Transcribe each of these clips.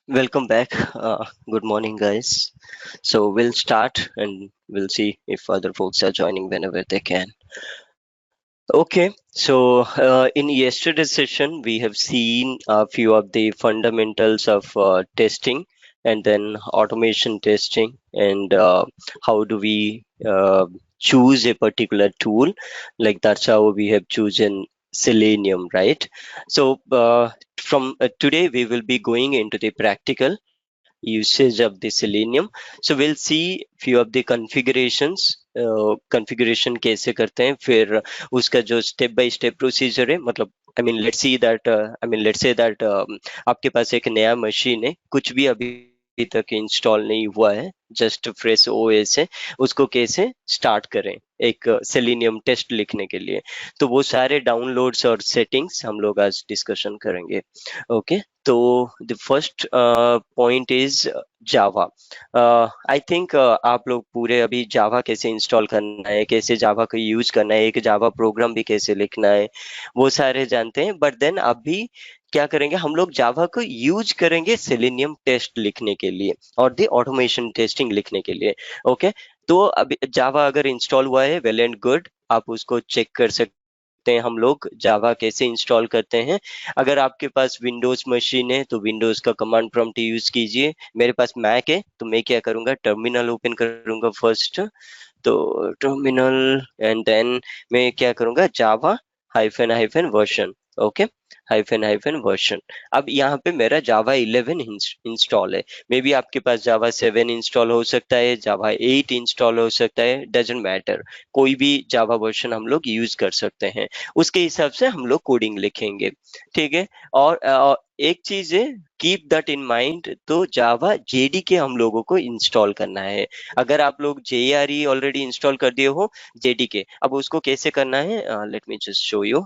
Welcome back. Good morning, guys. So we'll start and we'll see if other folks are joining whenever they can. Okay, so in yesterday's session, we have seen a few of the fundamentals of testing and then automation testing and how do we choose a particular tool. Like that's how we have chosen Selenium, right? So from today, we will be going into the practical usage of the Selenium. So we'll see few of the configuration कैसे करते हैं, फिर उसका जो step by step procedure है, मतलब let's say that आपके पास एक नया मशीन है, कुछ भी अभी तक इंस्टॉल नहीं हुआ है, जस्ट फ्रेश ओएस है, उसको कैसे स्टार्ट करें एक सेलिनियम टेस्ट लिखने के लिए। तो वो सारे डाउनलोड्स और सेटिंग्स हम लोग आज डिस्कशन करेंगे। ओके, तो the first point is Java. I think आप लोग पूरे अभी जावा कैसे इंस्टॉल करना है, कैसे जावा को यूज करना है, एक जावा प्रोग्राम भी कैसे लिखना है, वो सारे जानते हैं। बट देन अभी क्या करेंगे, हम लोग जावा को यूज करेंगे सेलिनियम टेस्ट लिखने के लिए और दी ऑटोमेशन टेस्टिंग लिखने के लिए। ओके, तो अभी जावा अगर इंस्टॉल हुआ है, वेल एंड गुड, आप उसको चेक कर सकते हैं। हम लोग जावा कैसे इंस्टॉल करते हैं, अगर आपके पास विंडोज मशीन है तो विंडोज का कमांड प्रॉम्प्ट यूज कीजिए। मेरे पास मैक है तो मैं क्या करूंगा, टर्मिनल ओपन करूंगा फर्स्ट। तो टर्मिनल एंड देन मैं क्या करूंगा, Java hyphen hyphen version. Okay, hyphen hyphen version. अब यहाँ पे मेरा जावा 11 इंस्टॉल है। मे बी आपके पास जावा 7 इंस्टॉल हो सकता है, जावा 8 इंस्टॉल हो सकता है, डजेंट मैटर। कोई भी जावा वर्जन हम लोग यूज कर सकते हैं, उसके हिसाब से हम लोग कोडिंग लिखेंगे। ठीक है। और एक चीज है, कीप दैट इन माइंड, तो जावा जेडीके हम लोगों को इंस्टॉल करना है। अगर आप लोग जेआरई ऑलरेडी इंस्टॉल कर दिए हो, जेडीके अब उसको कैसे करना है, let me just show you.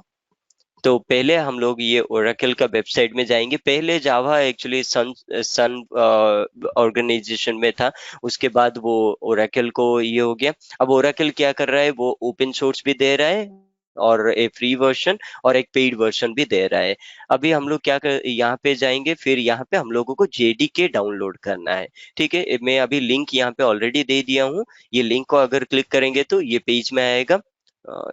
तो पहले हम लोग ये ओरेकल का वेबसाइट में जाएंगे। पहले जावा एक्चुअली सन सन ऑर्गेनाइजेशन में था, उसके बाद वो ओरेकल को ये हो गया। अब ओरेकल क्या कर रहा है, वो ओपन सोर्स भी दे रहा है और एक फ्री वर्जन और एक पेड वर्जन भी दे रहा है। अभी हम लोग क्या कर, यहाँ पे जाएंगे, फिर यहाँ पे हम लोगों को जेडीके डाउनलोड करना है। ठीक है, मैं अभी लिंक यहाँ पे ऑलरेडी दे दिया हूँ। ये लिंक को अगर क्लिक करेंगे तो ये पेज में आएगा।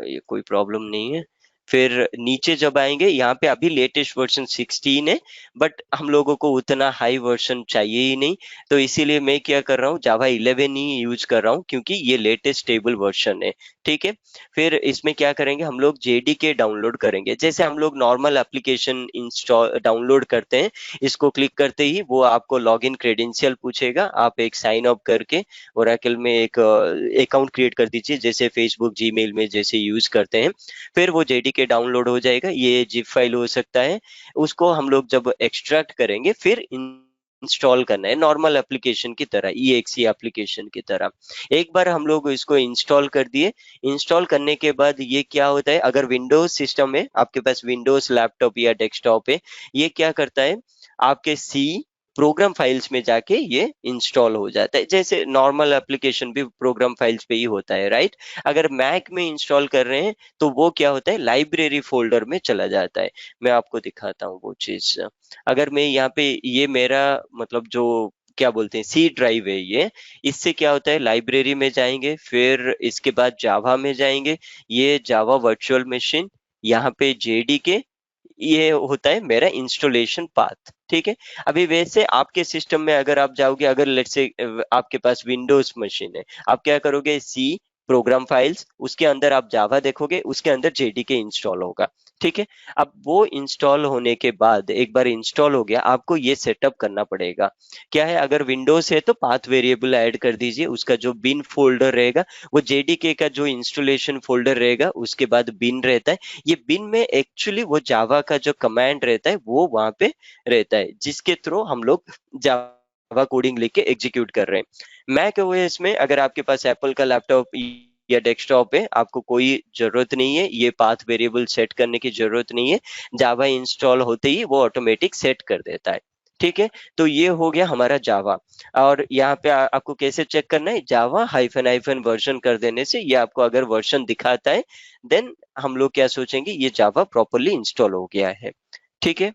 ये कोई प्रॉब्लम नहीं है। फिर नीचे जब आएंगे, यहाँ पे अभी लेटेस्ट वर्जन 16 है, बट हम लोगों को उतना हाई वर्जन चाहिए ही नहीं। तो इसीलिए मैं क्या कर रहा हूँ, जावा 11 ही यूज कर रहा हूँ, क्योंकि ये लेटेस्ट स्टेबल वर्जन है। ठीक है। फिर इसमें क्या करेंगे, हम लोग जेडीके डाउनलोड करेंगे, जैसे हम लोग नॉर्मल एप्लीकेशन इंस्टॉल डाउनलोड करते हैं। इसको क्लिक करते ही वो आपको लॉगिन क्रेडेंशियल पूछेगा, आप एक साइन अप करके ओरेकल में एक अकाउंट क्रिएट कर दीजिए, जैसे फेसबुक जीमेल में जैसे यूज करते हैं। फिर वो जेडीके डाउनलोड हो जाएगा, ये जिप फाइल हो सकता है। उसको हम लोग जब एक्सट्रैक्ट करेंगे, फिर इंस्टॉल करना है नॉर्मल एप्लीकेशन की तरह, ईएक्सी एप्लीकेशन की तरह। एक बार हम लोग इसको इंस्टॉल कर दिए, इंस्टॉल करने के बाद ये क्या होता है, अगर विंडोज सिस्टम है आपके पास, विंडोज लैपटॉप या डेस्कटॉप है, ये क्या करता है, आपके सी प्रोग्राम फाइल्स में जाके ये इंस्टॉल हो जाता है, जैसे नॉर्मल एप्लीकेशन भी प्रोग्राम फाइल्स पे ही होता है, राइट। अगर मैक में इंस्टॉल कर रहे हैं तो वो क्या होता है, लाइब्रेरी फोल्डर में चला जाता है। मैं आपको दिखाता हूँ वो चीज। अगर मैं यहाँ पे, ये मेरा मतलब जो क्या बोलते हैं, सी ड्राइव है ये। इससे क्या होता है, लाइब्रेरी में जाएंगे, फिर इसके बाद जावा में जाएंगे, ये जावा वर्चुअल मशीन, यहाँ पे जेडीके, ये होता है मेरा इंस्टॉलेशन पाथ। ठीक है। अभी वैसे आपके सिस्टम में अगर आप जाओगे, अगर लेट्स से आपके पास विंडोज मशीन है, आप क्या करोगे, सी प्रोग्राम फाइल्स, उसके अंदर आप जावा देखोगे, उसके अंदर जेडीके इंस्टॉल होगा। ठीक है। अब वो इंस्टॉल होने के बाद, एक बार इंस्टॉल हो गया, आपको ये सेटअप करना पड़ेगा। क्या है, अगर विंडोज है तो पाथ वेरिएबल ऐड कर दीजिए, उसका जो बिन फोल्डर रहेगा वो जेडीके का जो इंस्टॉलेशन फोल्डर रहेगा, उसके बाद बिन रहता है। ये बिन में एक्चुअली वो जावा का जो कमांड रहता है वो वहां पे रहता है, जिसके थ्रू हम लोग जावा कोडिंग लिख के एग्जीक्यूट कर रहे हैं। मैक ओएस में अगर आपके पास एप्पल का लैपटॉप या डेस्कटॉप है, आपको कोई जरूरत नहीं है, ये पाथ वेरिएबल सेट करने की जरूरत नहीं है। जावा इंस्टॉल होते ही वो ऑटोमेटिक सेट कर देता है। ठीक है। तो ये हो गया हमारा जावा। और यहाँ पे आपको कैसे चेक करना है, जावा हाइफन हाइफन वर्जन कर देने से ये आपको अगर वर्जन दिखाता है, देन हम लोग क्या सोचेंगे, ये जावा प्रॉपरली इंस्टॉल हो गया है। ठीक है।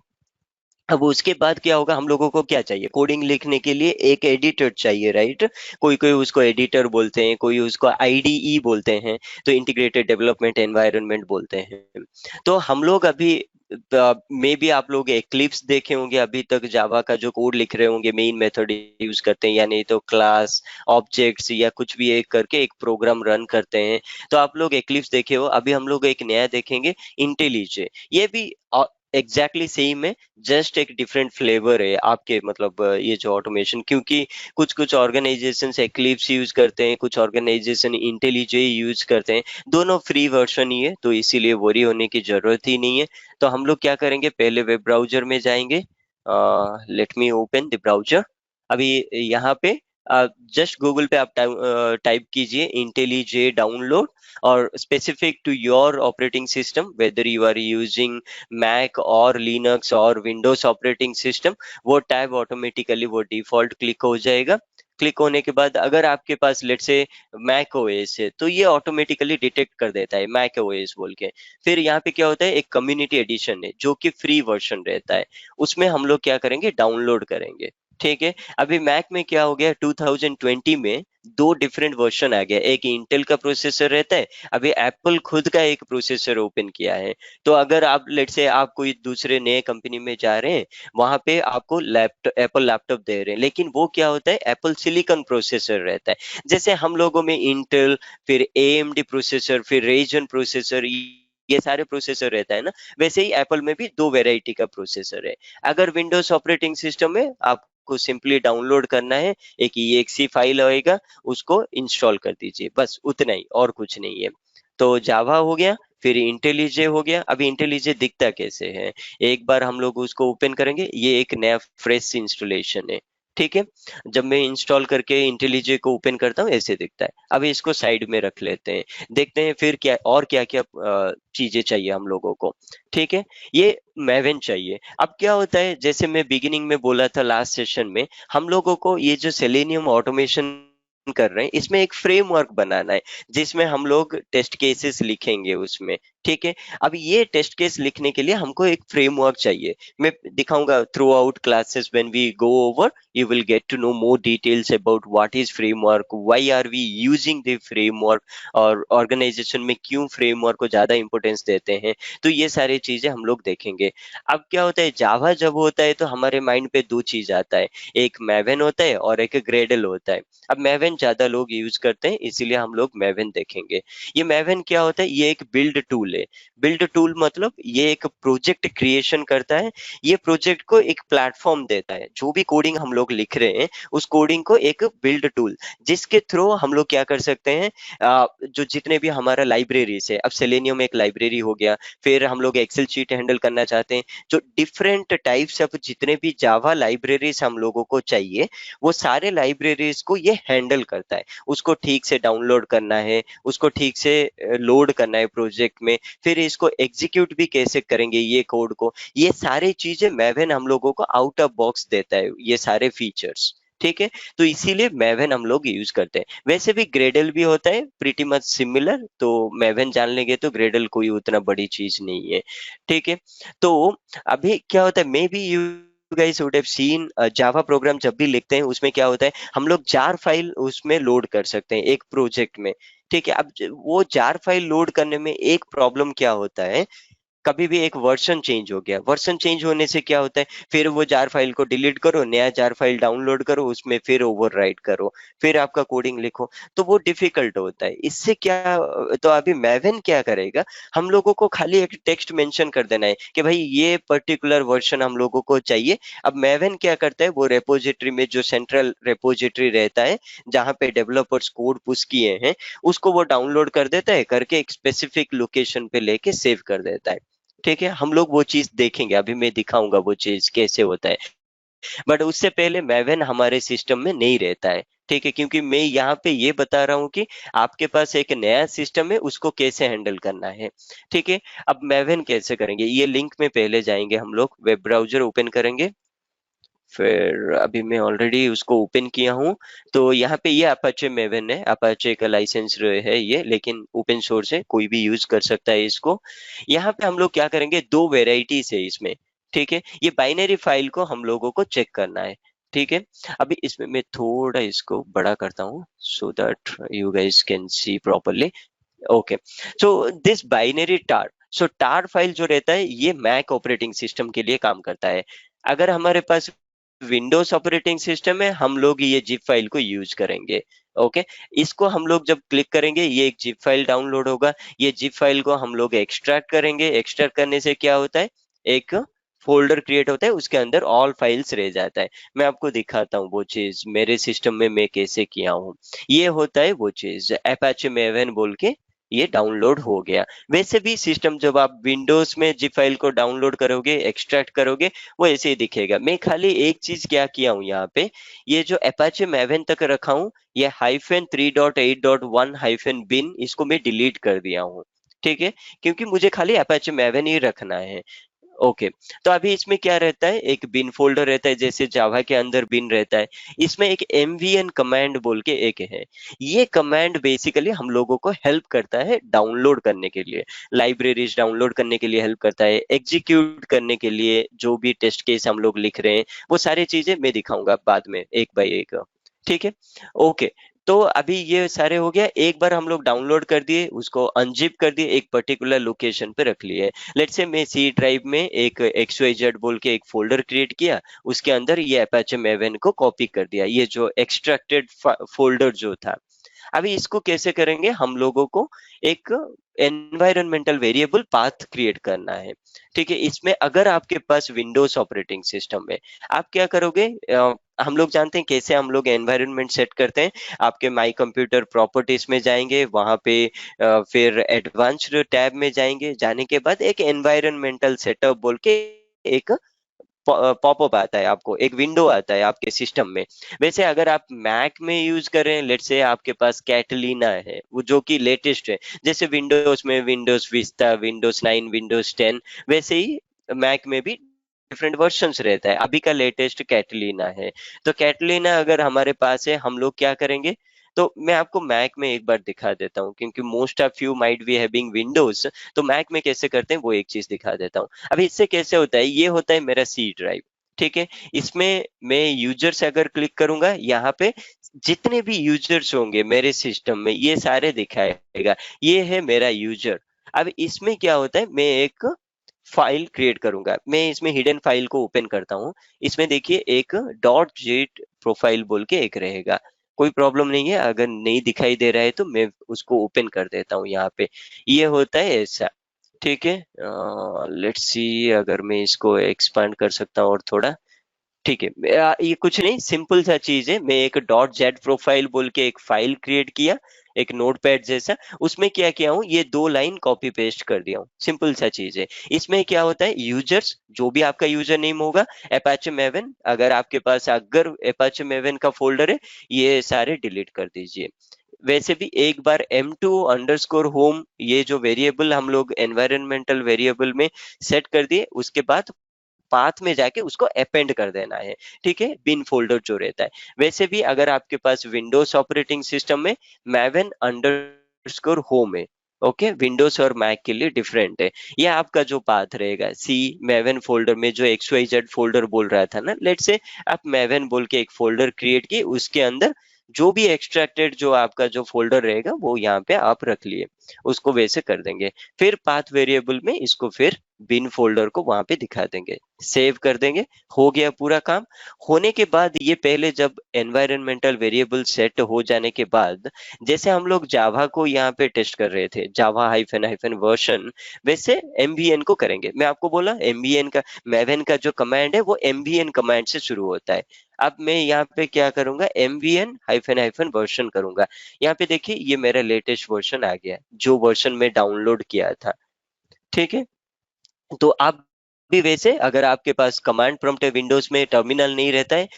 अब उसके बाद क्या होगा, हम लोगों को क्या चाहिए, कोडिंग लिखने के लिए एक एडिटर चाहिए, राइट। कोई कोई उसको एडिटर बोलते हैं, कोई उसको आईडीई बोलते हैं, तो इंटीग्रेटेड डेवलपमेंट एनवायरनमेंट बोलते हैं। तो हम लोग अभी मे बी आप लोग एक्लिप्स देखे होंगे, अभी तक जावा का जो कोड लिख रहे होंगे मेन मेथड यूज करते हैं, या नहीं तो क्लास ऑब्जेक्ट्स या कुछ भी एक करके एक प्रोग्राम रन करते हैं। तो आप लोग एक्लिप्स देखे हो, अभी हम लोग एक नया देखेंगे, इंटेलिजे। ये भी एग्जैक्टली सेम है, जस्ट एक डिफरेंट फ्लेवर है आपके, मतलब ये जो ऑटोमेशन, क्योंकि कुछ कुछ ऑर्गेनाइजेशन एक्लिप्स यूज करते हैं, कुछ ऑर्गेनाइजेशन इंटेलिजे यूज करते हैं। दोनों फ्री वर्जन ही है, तो इसीलिए वरी होने की जरूरत ही नहीं है। तो हम लोग क्या करेंगे, पहले वेब ब्राउजर में जाएंगे। Let me open the browser. अभी यहाँ पे जस्ट गूगल पे आप टाइप कीजिए इंटेलिजे डाउनलोड, और specific to your operating system, whether you are using Mac और लिनक्स और विंडोज ऑपरेटिंग सिस्टम, वो टैब ऑटोमेटिकली वो डिफॉल्ट क्लिक हो जाएगा। क्लिक होने के बाद अगर आपके पास लेट से मैक ओएस है, तो ये ऑटोमेटिकली डिटेक्ट कर देता है मैक ओएस बोल के। फिर यहाँ पे क्या होता है, एक कम्युनिटी एडिशन है जो कि फ्री वर्जन रहता है, उसमें हम लोग क्या करेंगे, डाउनलोड करेंगे। ठीक है। अभी मैक में क्या हो गया, 2020 में दो डिफरेंट वर्जन आ गया, एक इंटेल का प्रोसेसर रहता है, अभी एप्पल खुद का एक प्रोसेसर ओपन किया है। तो अगर आप लेट से आप कोई दूसरे नए कंपनी में जा रहे हैं, वहां पे आपको लैपटॉप, एप्पल लैपटॉप दे रहे हैं, लेकिन वो क्या होता है, एप्पल सिलिकॉन प्रोसेसर रहता है। जैसे हम लोगों में इंटेल, फिर एएमडी प्रोसेसर, फिर रेजन प्रोसेसर, ये सारे प्रोसेसर रहता है ना, वैसे ही एप्पल में भी दो वेराइटी का प्रोसेसर है। अगर विंडोज ऑपरेटिंग सिस्टम में आपको सिंपली डाउनलोड करना है, एक EXE फाइल आएगा, उसको इंस्टॉल कर दीजिए, बस उतना ही, और कुछ नहीं है। तो जावा हो गया, फिर इंटेलिजे हो गया। अभी इंटेलिजे दिखता कैसे है, एक बार हम लोग उसको ओपन करेंगे, ये एक नया फ्रेश इंस्टॉलेशन है। ठीक है। जब मैं इंस्टॉल करके इंटेलिजे को ओपन करता हूँ, ऐसे दिखता है। अभी इसको साइड में रख लेते हैं, देखते हैं फिर क्या और क्या क्या चीजें चाहिए हम लोगों को। ठीक है। ये मैवेन चाहिए। अब क्या होता है, जैसे मैं बिगिनिंग में बोला था लास्ट सेशन में, हम लोगों को ये जो सेलेनियम ऑटोमेशन कर रहे हैं, इसमें एक फ्रेमवर्क बनाना है, जिसमें हम लोग टेस्ट केसेस लिखेंगे उसमें। ठीक है। अब ये टेस्ट केस लिखने के लिए हमको एक फ्रेमवर्क चाहिए। मैं दिखाऊंगा throughout classes, when we go over you will get to know more details about what is framework, why are we using the framework, और ऑर्गेनाइजेशन में क्यों फ्रेमवर्क को ज्यादा इंपॉर्टेंस देते हैं। तो ये सारी चीजें हम लोग देखेंगे। अब क्या होता है, जावा जब होता है तो हमारे माइंड पे दो चीज आता है, एक मैवेन होता है और एक ग्रेडल होता है। अब मैवेन ज्यादा लोग यूज करते हैं, इसीलिए हम लोग मैवेन देखेंगे। ये मैवेन क्या होता है, ये एक बिल्ड टूल है। बिल्ड टूल मतलब ये एक प्रोजेक्ट क्रिएशन करता है, ये प्रोजेक्ट को एक प्लेटफॉर्म देता है, जो भी कोडिंग हम लोग लिख रहे हैं उस कोडिंग को एक बिल्ड टूल, जिसके थ्रू हम लोग क्या कर सकते हैं, जो जितने भी हमारा लाइब्रेरीज है, अब सेलेनियम एक लाइब्रेरी हो गया, फिर हम लोग एक्सेल शीट हैंडल करना चाहते हैं, जो डिफरेंट टाइप्स ऑफ जितने भी जावा लाइब्रेरीज हम लोगों को चाहिए, वो सारे लाइब्रेरीज को ये हैंडल करता है। उसको ठीक से डाउनलोड करना है, उसको ठीक से लोड करना है प्रोजेक्ट में, फिर इसको एग्जीक्यूट भी कैसे करेंगे ये कोड को, ये सारी चीजें मैवेन हम लोगों को आउट ऑफ बॉक्स देता है, ये सारे फीचर्स। ठीक है। तो इसीलिए मैवेन हम लोग यूज करते हैं। वैसे भी ग्रेडल भी होता है प्रीटी मच सिमिलर, तो मैवेन जान लेंगे तो ग्रेडल कोई उतना बड़ी चीज नहीं है। ठीक है। तो अभी क्या होता है, may be you guys would have seen, Java program जब भी लिखते हैं उसमें क्या होता है, हम लोग जार फाइल उसमें लोड कर सकते हैं एक प्रोजेक्ट में। ठीक है। अब वो जार फाइल लोड करने में एक प्रॉब्लम क्या होता है, कभी भी एक वर्जन चेंज हो गया, वर्जन चेंज होने से क्या होता है, फिर वो जार फाइल को डिलीट करो, नया जार फाइल डाउनलोड करो, उसमें फिर ओवरराइट करो, फिर आपका कोडिंग लिखो, तो वो डिफिकल्ट होता है। इससे क्या, तो अभी मैवेन क्या करेगा, हम लोगों को खाली एक टेक्स्ट मेंशन कर देना है कि भाई ये पर्टिकुलर वर्जन हम लोगों को चाहिए। अब मैवेन क्या करता है, वो रेपोजिटरी में जो सेंट्रल रेपोजिटरी रहता है, जहाँ पे डेवलपर्स कोड पुश किए हैं, उसको वो डाउनलोड कर देता है, करके एक स्पेसिफिक लोकेशन पे लेके सेव कर देता है। ठीक है। हम लोग वो चीज देखेंगे, अभी मैं दिखाऊंगा वो चीज कैसे होता है। बट उससे पहले मैवेन हमारे सिस्टम में नहीं रहता है। ठीक है। क्योंकि मैं यहाँ पे ये बता रहा हूँ कि आपके पास एक नया सिस्टम है, उसको कैसे हैंडल करना है। ठीक है। अब मैवेन कैसे करेंगे, ये लिंक में पहले जाएंगे, हम लोग वेब ब्राउजर ओपन करेंगे। फिर अभी मैं ऑलरेडी उसको ओपन किया हूँ, तो यहाँ पे ये अपाचे मेवन है, अपाचे का लाइसेंस है ये, लेकिन ओपन सोर्स है, कोई भी यूज कर सकता है इसको। यहाँ पे हम लोग क्या करेंगे, दो वेराइटीज है इसमें। ठीक है, ये बाइनरी फाइल को हम लोगों को चेक करना है। ठीक है, अभी इसमें मैं थोड़ा इसको बड़ा करता हूँ so that you guys can see properly. Okay, so this binary tar, so tar file जो रहता है ये मैक ऑपरेटिंग सिस्टम के लिए काम करता है। अगर हमारे पास विंडोज ऑपरेटिंग सिस्टम है, हम लोग ये जिप फाइल को यूज करेंगे। ओके, इसको हम लोग जब क्लिक करेंगे ये एक जिप फाइल डाउनलोड होगा। ये जिप फाइल को हम लोग एक्सट्रैक्ट करेंगे। एक्सट्रैक्ट करने से क्या होता है, एक फोल्डर क्रिएट होता है, उसके अंदर ऑल फाइल्स रह जाता है। मैं आपको दिखाता हूँ वो चीज मेरे सिस्टम में मैं कैसे किया हूँ। ये होता है वो चीज अपाचे मेवन बोल के, ये डाउनलोड हो गया। वैसे भी सिस्टम जब आप विंडोज में जिप फाइल को डाउनलोड करोगे, एक्सट्रैक्ट करोगे, वो ऐसे ही दिखेगा। मैं खाली एक चीज क्या किया हूँ यहाँ पे, ये जो अपाचे मैवन तक रखा हूँ, ये -3.8.1 - बिन, इसको मैं डिलीट कर दिया हूँ। ठीक है, क्योंकि मुझे खाली अपाचे मैवन ही रखना है। ओके, तो अभी इसमें क्या रहता है, एक बिन फोल्डर रहता है, जैसे जावा के अंदर बिन रहता है। इसमें एक एमवीएन कमांड बोल के एक है। ये कमांड बेसिकली हम लोगों को हेल्प करता है डाउनलोड करने के लिए, लाइब्रेरीज डाउनलोड करने के लिए हेल्प करता है, एग्जीक्यूट करने के लिए, जो भी टेस्ट केस हम लोग लिख रहे हैं वो सारी चीजें मैं दिखाऊंगा बाद में एक बाय एक। ठीक है, ओके। तो अभी ये सारे हो गया। एक बार हम लोग डाउनलोड कर दिए, उसको अनजिप कर दिए, एक पर्टिकुलर लोकेशन पे रख लिए। लेट्स से मैं सी ड्राइव में एक XYZ बोल के एक फोल्डर क्रिएट किया, उसके अंदर ये अपाचे मैवन को कॉपी कर दिया, ये जो एक्सट्रैक्टेड फोल्डर जो था। अभी इसको कैसे करेंगे, हम लोगों को एक एनवायरमेंटल वेरिएबल पाथ क्रिएट करना है। ठीक है, इसमें अगर आपके पास विंडोज ऑपरेटिंग सिस्टम है, आप क्या करोगे, हम लोग जानते हैं कैसे हम लोग एनवायरनमेंट सेट करते हैं। आपके माई कंप्यूटर प्रॉपर्टीज में जाएंगे, वहां पे फिर एडवांस्ड टैब में जाएंगे, जाने के बाद एक एनवायरनमेंटल सेटअप बोल के एक पॉपअप आता है, आपको एक विंडो आता है आपके सिस्टम में। वैसे अगर आप मैक में यूज कर रहे हैं, लेट्स से आपके पास कैटलीना है, वो जो कि लेटेस्ट है, जैसे विंडोज में विंडोज विस्टा, विंडोज 9, विंडोज 10, वैसे ही मैक में भी डिफरेंट वर्जन्स रहता है। अभी का लेटेस्ट कैटलीना है। तो कैटलीना अगर हमारे पास है, हम लोग क्या करेंगे, तो मैं आपको मैक में एक बार दिखा देता हूँ, क्योंकि most of you might be having Windows, तो मैक में कैसे करते हैं वो एक चीज दिखा देता हूँ। अभी इससे कैसे होता है, ये होता है मेरा सी ड्राइव। ठीक है, इसमें मैं यूजर से अगर क्लिक करूंगा, यहाँ पे जितने भी यूजर्स होंगे मेरे सिस्टम में ये सारे दिखाएगा। ये है मेरा यूजर। अब इसमें क्या होता है, मैं एक फाइल क्रिएट करूंगा, मैं इसमें हिडन फाइल को ओपन करता हूँ। इसमें देखिए एक .git प्रोफाइल बोल के एक रहेगा। कोई प्रॉब्लम नहीं है, अगर नहीं दिखाई दे रहा है तो मैं उसको ओपन कर देता हूँ यहाँ पे। ये होता है ऐसा। ठीक है, लेट्स सी अगर मैं इसको एक्सपांड कर सकता हूँ और थोड़ा। ठीक है, ये कुछ नहीं, सिंपल सा चीज है। मैं एक .z प्रोफाइल बोल के एक फाइल क्रिएट किया, एक नोटपैड जैसा। उसमें क्या किया हूँ, ये 2 लाइन कॉपी पेस्ट कर दिया हूँ। सिंपल सा चीज है। इसमें क्या होता है, यूजर्स जो भी आपका यूजर नेम होगा, अपाचे मैवन, अगर आपके पास अगर अपाचे मैवन का फोल्डर है, ये सारे डिलीट कर दीजिए। वैसे भी एक बार m2_home, ये जो वेरिएबल हम लोग एनवायरमेंटल वेरिएबल में सेट कर दिए, उसके बाद पाथ में जाके उसको अपेंड कर देना है। ठीक है, बिन फोल्डर जो रहता है। वैसे भी अगर आपके पास विंडोज ऑपरेटिंग सिस्टम में maven_home है, ओके, विंडोज और मैक के लिए डिफरेंट है। ये आपका जो पाथ रहेगा, सी मेवन फोल्डर में जो XYZ फोल्डर बोल रहा था ना, लेट से आप मेवन बोल के एक फोल्डर क्रिएट किए, उसके अंदर जो भी एक्सट्रैक्टेड जो आपका जो फोल्डर रहेगा वो यहाँ पे आप रख लिए, उसको वैसे कर देंगे। फिर पाथ वेरिएबल में इसको फिर बिन फोल्डर को वहां पे दिखा देंगे, सेव कर देंगे। हो गया पूरा काम। होने के बाद ये पहले जब एनवायरमेंटल वेरिएबल सेट हो जाने के बाद, जैसे हम लोग जावा को यहाँ पे टेस्ट कर रहे थे, जावा हाइफन हाइफन वर्जन, वैसे एमवीएन को करेंगे। मैं आपको बोला एमवीएन का, मैवन का जो कमांड है वो एमवीएन कमांड से शुरू होता है। अब मैं यहाँ पे क्या करूंगा, एमवीएन हाइफन हाइफन वर्जन करूंगा। यहाँ पे देखिए ये मेरा लेटेस्ट वर्जन आ गया, जो वर्जन में डाउनलोड किया था। ठीक है, तो आप भी वैसे, अगर आपके पास कमांड प्रॉम्प्ट है, विंडोज में टर्मिनल नहीं रहता है,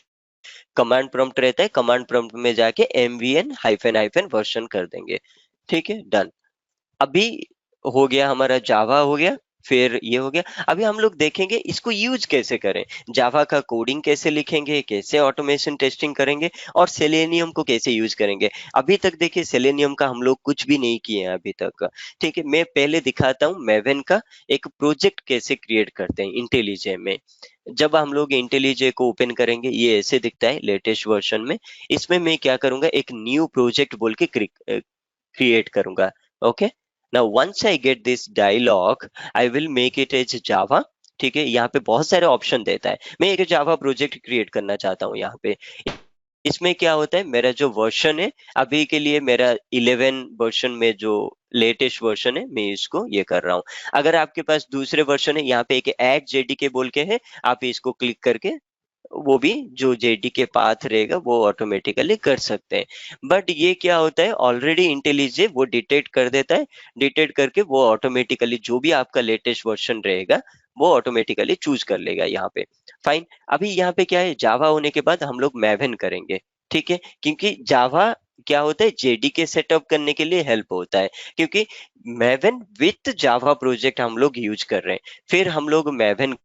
कमांड प्रॉम्प्ट रहता है, कमांड प्रॉम्प्ट में जाके एमवीएन हाइफन हाइफन वर्जन कर देंगे। ठीक है, डन। अभी हो गया हमारा, जावा हो गया। फिर ये हो गया। अभी हम लोग देखेंगे इसको यूज कैसे करें, जावा का कोडिंग कैसे लिखेंगे, कैसे ऑटोमेशन टेस्टिंग करेंगे, और सेलेनियम को कैसे यूज करेंगे। अभी तक देखिए सेलेनियम का हम लोग कुछ भी नहीं किए हैं अभी तक। ठीक है, मैं पहले दिखाता हूँ मेवेन का एक प्रोजेक्ट कैसे क्रिएट करते हैं इंटेलिजे में। जब हम लोग इंटेलिजे को ओपन करेंगे ये ऐसे दिखता है लेटेस्ट वर्जन में। इसमें मैं क्या करूंगा, एक न्यू प्रोजेक्ट बोल के क्रिएट करूंगा। Okay, now once I get this dialog I will make it as Java. ठीक है, यहाँ पे बहुत सारे ऑप्शन देता है, मैं एक जावा प्रोजेक्ट क्रिएट करना चाहता हूँ यहाँ पे। इसमें क्या होता है, मेरा जो वर्जन है अभी के लिए मेरा 11 वर्जन में जो लेटेस्ट वर्जन है मैं इसको ये कर रहा हूँ। अगर आपके पास दूसरे वर्जन है, यहाँ पे एक ऐड जेडीके बोल के है, आप इसको क्लिक करके वो भी जो जेडी के पाथ रहेगा वो ऑटोमेटिकली कर सकते हैं। बट ये क्या होता है, ऑलरेडी इंटेलिजे वो डिटेक्ट कर देता है, डिटेक्ट करके वो ऑटोमेटिकली जो भी आपका लेटेस्ट वर्जन रहेगा वो ऑटोमेटिकली चूज कर लेगा यहाँ पे। फाइन, अभी यहाँ पे क्या है, जावा होने के बाद हम लोग मैवन करेंगे। ठीक है, क्योंकि जावा क्या होता है, जेडीके सेटअप करने के लिए हेल्प होता है, क्योंकि मैवन विथ जावा प्रोजेक्ट हम लोग यूज कर रहे हैं, फिर हम लोग मैवन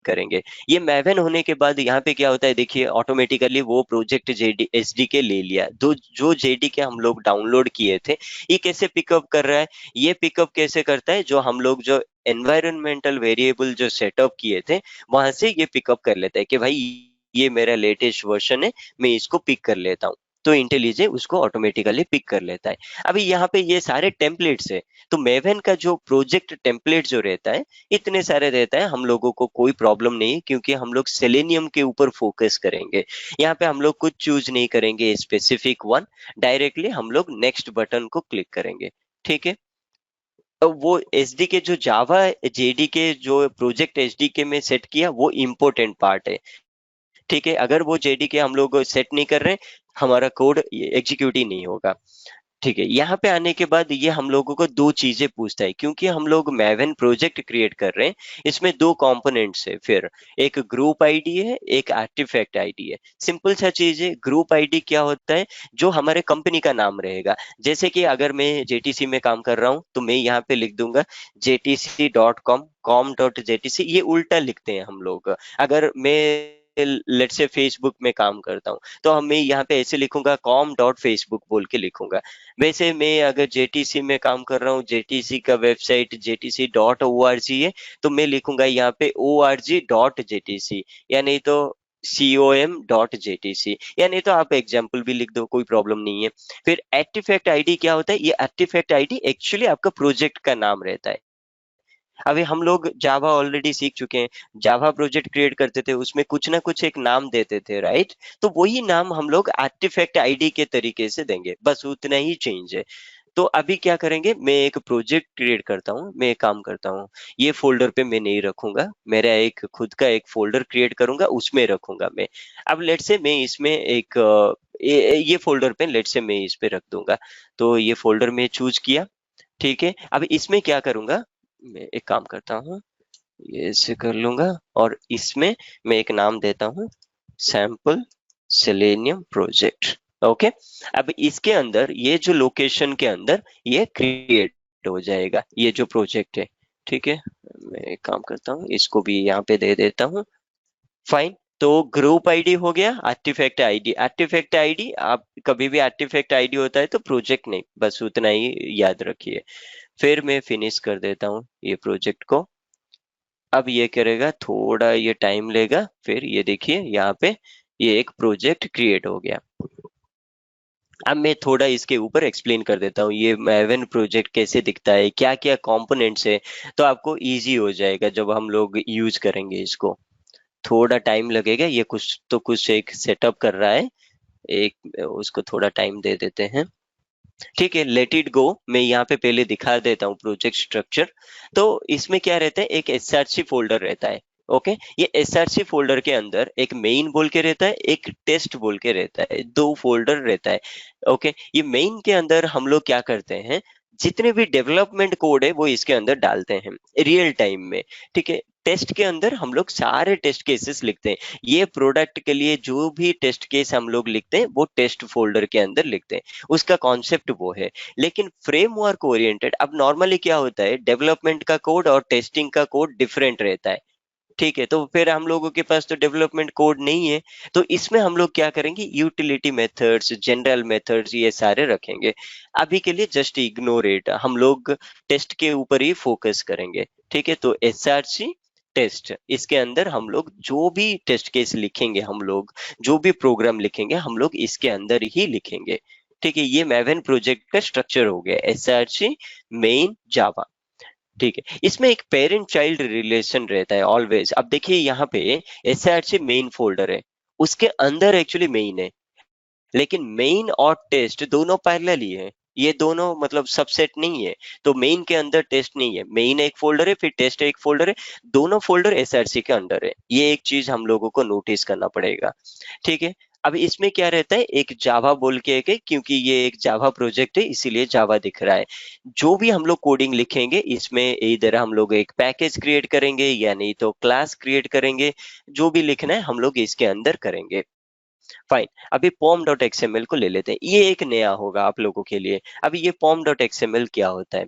करेंगे। ये मैवन होने के बाद यहाँ पे क्या होता है, देखिए ऑटोमेटिकली वो प्रोजेक्ट जेडी एसडीके ले लिया, तो जो जेडीके हम लोग डाउनलोड किए थे ये कैसे पिकअप कर रहा है, ये पिकअप कैसे करता है, जो हम लोग जो एनवायरमेंटल वेरिएबल जो सेटअप किए थे वहां से ये पिकअप कर लेता है कि भाई ये मेरा लेटेस्ट वर्जन है, मैं इसको पिक कर लेता हूँ। तो इंटेलिजे उसको ऑटोमेटिकली पिक कर लेता है। अभी यहाँ पे ये सारे टेम्पलेट्स है, तो मेवन का जो प्रोजेक्ट टेम्पलेट जो रहता है इतने सारे रहता है, हम लोगों को कोई प्रॉब्लम नहीं है, क्योंकि हम लोग सेलेनियम के ऊपर फोकस करेंगे। यहाँ पे हम लोग कुछ चूज नहीं करेंगे स्पेसिफिक वन, डायरेक्टली हम लोग नेक्स्ट बटन को क्लिक करेंगे। ठीक है, तो वो एसडी के जो जावा जेडी के जो प्रोजेक्ट एसडीके में सेट किया वो इम्पोर्टेंट पार्ट है। ठीक है, अगर वो जेडीके हम लोग सेट नहीं कर रहे हमारा कोड एग्जीक्यूट ही नहीं होगा। ठीक है, यहाँ पे आने के बाद ये हम लोगों को दो चीजें पूछता है, क्योंकि हम लोग मैवन प्रोजेक्ट क्रिएट कर रहे हैं, इसमें दो कंपोनेंट्स है, फिर एक ग्रुप आईडी है, एक आर्टिफैक्ट आईडी है। सिंपल सा चीज है, ग्रुप आईडी क्या होता है, जो हमारे कंपनी का नाम रहेगा। जैसे कि अगर मैं जेटीसी में काम कर रहा हूँ तो मैं यहाँ पे लिख दूंगा jtc.com, com.jtc, ये उल्टा लिखते हैं हम लोग। अगर मैं लेट से फेसबुक में काम करता हूँ तो हम मैं यहाँ पे ऐसे लिखूंगा com.facebook बोल के लिखूंगा। वैसे मैं अगर जेटीसी में काम कर रहा हूँ, जेटीसी का वेबसाइट jtc.org है, तो मैं लिखूंगा यहाँ पे org.jtc, या नहीं तो com.jtc, या नहीं तो आप एग्जाम्पल भी लिख दो, कोई प्रॉब्लम नहीं है। फिर आर्टिफैक्ट आईडी क्या होता है, ये आर्टिफैक्ट आईडी एक्चुअली आपका प्रोजेक्ट का नाम रहता है। अभी हम लोग जावा ऑलरेडी सीख चुके हैं, जावा प्रोजेक्ट क्रिएट करते थे उसमें कुछ ना कुछ एक नाम देते थे, राइट। तो वही नाम हम लोग आर्टिफैक्ट आईडी के तरीके से देंगे, बस उतना ही चेंज है। तो अभी क्या करेंगे, मैं एक प्रोजेक्ट क्रिएट करता हूँ, मैं एक काम करता हूँ, ये फोल्डर पे मैं नहीं रखूंगा, मेरा एक खुद का एक फोल्डर क्रिएट करूंगा उसमें रखूंगा मैं। अब लेट से मैं इसमें एक ये फोल्डर पे लेट से मैं इस पे रख दूंगा। तो ये फोल्डर में चूज किया। ठीक है, अब इसमें क्या करूंगा, मैं एक काम करता हूँ, ये ऐसे कर लूंगा, और इसमें मैं एक नाम देता हूँ, सैंपल सेलेनियम प्रोजेक्ट। ओके, अब इसके अंदर ये जो लोकेशन के अंदर ये क्रिएट हो जाएगा ये जो प्रोजेक्ट है। ठीक है, मैं एक काम करता हूँ, इसको भी यहाँ पे दे देता हूँ। फाइन, तो ग्रुप आईडी हो गया, आर्टिफैक्ट आईडी, आर्टिफैक्ट आईडी आप कभी भी आर्टिफैक्ट आईडी होता है तो प्रोजेक्ट नहीं, बस उतना ही याद रखिए। फिर मैं फिनिश कर देता हूँ ये प्रोजेक्ट को। अब ये करेगा, थोड़ा ये टाइम लेगा, फिर ये देखिए यहाँ पे ये एक प्रोजेक्ट क्रिएट हो गया। अब मैं थोड़ा इसके ऊपर एक्सप्लेन कर देता हूँ, ये मैवन प्रोजेक्ट कैसे दिखता है, क्या क्या कंपोनेंट्स है, तो आपको इजी हो जाएगा जब हम लोग यूज करेंगे इसको। थोड़ा टाइम लगेगा, ये कुछ तो कुछ एक सेटअप कर रहा है, एक उसको थोड़ा टाइम दे देते हैं। ठीक है, लेट इट गो, मैं यहाँ पे पहले दिखा देता हूँ प्रोजेक्ट स्ट्रक्चर। तो इसमें क्या रहता है, एक एसआरसी फोल्डर रहता है। ओके, ये एसआरसी फोल्डर के अंदर एक मेन बोल के रहता है, एक टेस्ट बोल के रहता है, दो फोल्डर रहता है। ओके, ये मेन के अंदर हम लोग क्या करते हैं, जितने भी डेवलपमेंट कोड है वो इसके अंदर डालते हैं रियल टाइम में। ठीक है, टेस्ट के अंदर हम लोग सारे टेस्ट केसेस लिखते हैं। ये प्रोडक्ट के लिए जो भी टेस्ट केस हम लोग लिखते हैं वो टेस्ट फोल्डर के अंदर लिखते हैं। उसका कॉन्सेप्ट वो है। लेकिन फ्रेमवर्क ओरिएंटेड, अब नॉर्मली क्या होता है, डेवलपमेंट का कोड और टेस्टिंग का कोड डिफरेंट रहता है। ठीक है, तो फिर हम लोगों के पास तो डेवलपमेंट कोड नहीं है। तो इसमें हम लोग क्या करेंगे, यूटिलिटी मेथड्स, जनरल मेथड्स, ये सारे रखेंगे। अभी के लिए जस्ट इग्नोर इट, हम लोग टेस्ट के ऊपर ही फोकस करेंगे। ठीक है, तो एसआरसी टेस्ट, इसके अंदर हम लोग जो भी टेस्ट केस लिखेंगे, हम लोग जो भी प्रोग्राम लिखेंगे, हम लोग इसके अंदर ही लिखेंगे। ठीक है, ये मैवन प्रोजेक्ट का स्ट्रक्चर हो गया, एसआरसी, मेन, जावा। ठीक है, इसमें एक पेरेंट चाइल्ड रिलेशन रहता है ऑलवेज। अब देखिए यहाँ पे एसआरसी मेन फोल्डर है, उसके अंदर एक्चुअली मेन है, लेकिन मेन और टेस्ट दोनों पैरेलल ही है। ये दोनों मतलब सबसेट नहीं है। तो मेन के अंदर टेस्ट नहीं है, मेन एक फोल्डर है, फिर टेस्ट एक फोल्डर है। दोनों फोल्डर एसआरसी के अंडर है। ये एक चीज हम लोगों को नोटिस करना पड़ेगा। ठीक है, अब इसमें क्या रहता है, एक जावा बोल के एक है, क्योंकि ये एक जावा प्रोजेक्ट है इसीलिए जावा दिख रहा है। जो भी हम लोग कोडिंग लिखेंगे इसमें इधर हम लोग एक पैकेज क्रिएट करेंगे या नहीं तो क्लास क्रिएट करेंगे। जो भी लिखना है हम लोग इसके अंदर करेंगे। फाइन, अभी पॉम डॉट एक्सएमएल को ले लेते हैं, ये एक नया होगा आप लोगों के लिए। अभी ये पॉम डॉट एक्सएमएल क्या होता है,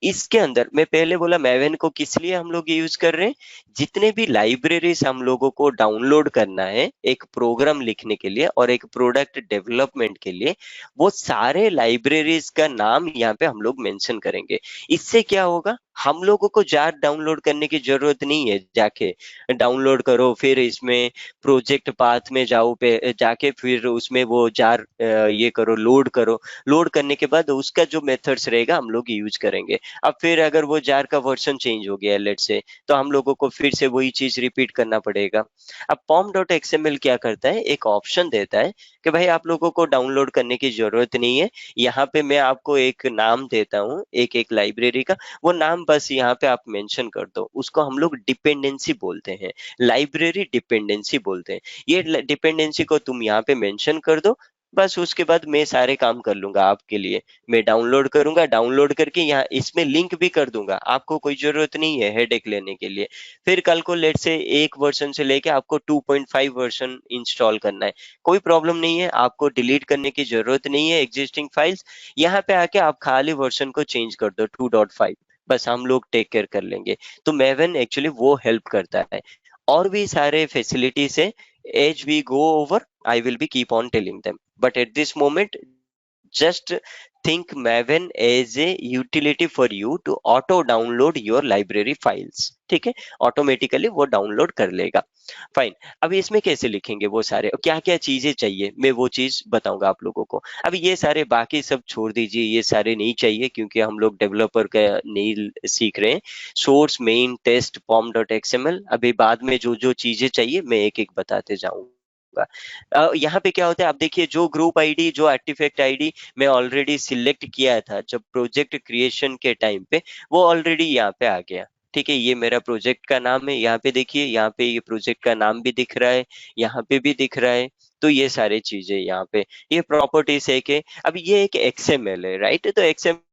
इसके अंदर मैं पहले बोला मैवेन को किस लिए हम लोग यूज कर रहे हैं, जितने भी लाइब्रेरीज हम लोगों को डाउनलोड करना है एक प्रोग्राम लिखने के लिए और एक प्रोडक्ट डेवलपमेंट के लिए, वो सारे लाइब्रेरीज का नाम यहाँ पे हम लोग मेंशन करेंगे। इससे क्या होगा, हम लोगों को जार डाउनलोड करने की जरूरत नहीं है, जाके डाउनलोड करो फिर इसमें प्रोजेक्ट पाथ में जाओ, पे जाके फिर उसमें वो जार ये करो, लोड करो। लोड करने के बाद उसका जो मेथड्स रहेगा हम लोग यूज करेंगे। अब फिर अगर वो जार का वर्जन चेंज हो गया लेट से, तो हम लोगों को फिर से वही चीज रिपीट करना पड़ेगा। अब पॉम डॉट एक्सएमएल क्या करता है, एक ऑप्शन देता है कि भाई आप लोगों को डाउनलोड करने की जरूरत नहीं है। यहाँ पे मैं आपको एक नाम देता हूँ, एक एक लाइब्रेरी का, वो नाम बस यहाँ पे आप मेंशन कर दो। उसको हम लोग डिपेंडेंसी बोलते हैं, लाइब्रेरी डिपेंडेंसी बोलते हैं। ये डिपेंडेंसी को तुम यहाँ पे मेंशन कर दो, बस उसके बाद मैं सारे काम कर लूंगा आपके लिए। मैं डाउनलोड करूंगा, डाउनलोड करके यहाँ इसमें लिंक भी कर दूंगा, आपको कोई जरूरत नहीं है हेडेक लेने के लिए। फिर कल को लेट से एक वर्जन से लेके आपको 2.5 वर्जन इंस्टॉल करना है, कोई प्रॉब्लम नहीं है, आपको डिलीट करने की जरूरत नहीं है एग्जिस्टिंग फाइल्स। यहाँ पे आके आप खाली वर्जन को चेंज कर दो 2.5, बस हम लोग टेक केयर कर लेंगे। तो मैवन एक्चुअली वो हेल्प करता है। और भी सारे फैसिलिटीज है, as we go over I will be keep on telling them, but at this moment just think Maven as a utility for you to auto download your library files। ठीक है, automatically वो download कर लेगा। Fine, अब इसमें कैसे लिखेंगे वो सारे, क्या क्या चीजें चाहिए मैं वो चीज बताऊंगा आप लोगों को। अब ये सारे बाकी सब छोड़ दीजिए, ये सारे नहीं चाहिए क्योंकि हम लोग डेवलपर का नहीं सीख रहे हैं। Source, main, test, POM dot XML, अभी बाद में जो जो चीजें चाहिए मैं एक एक बताते जाऊंगा। यहाँ पे क्या होता है, आप देखिए जो ग्रुप आईडी, जो आर्टिफैक्ट आईडी मैं ऑलरेडी सिलेक्ट किया था जब प्रोजेक्ट क्रिएशन के टाइम पे, वो ऑलरेडी यहाँ पे आ गया। ठीक है, ये मेरा प्रोजेक्ट का नाम है, यहाँ पे देखिए, यहाँ पे ये प्रोजेक्ट का नाम भी दिख रहा है, यहाँ पे भी दिख रहा है। तो ये सारी चीजें यहाँ पे, ये प्रॉपर्टीज है कि अब ये एक एक्सएमएल है, राइट। तो एक्सएमएल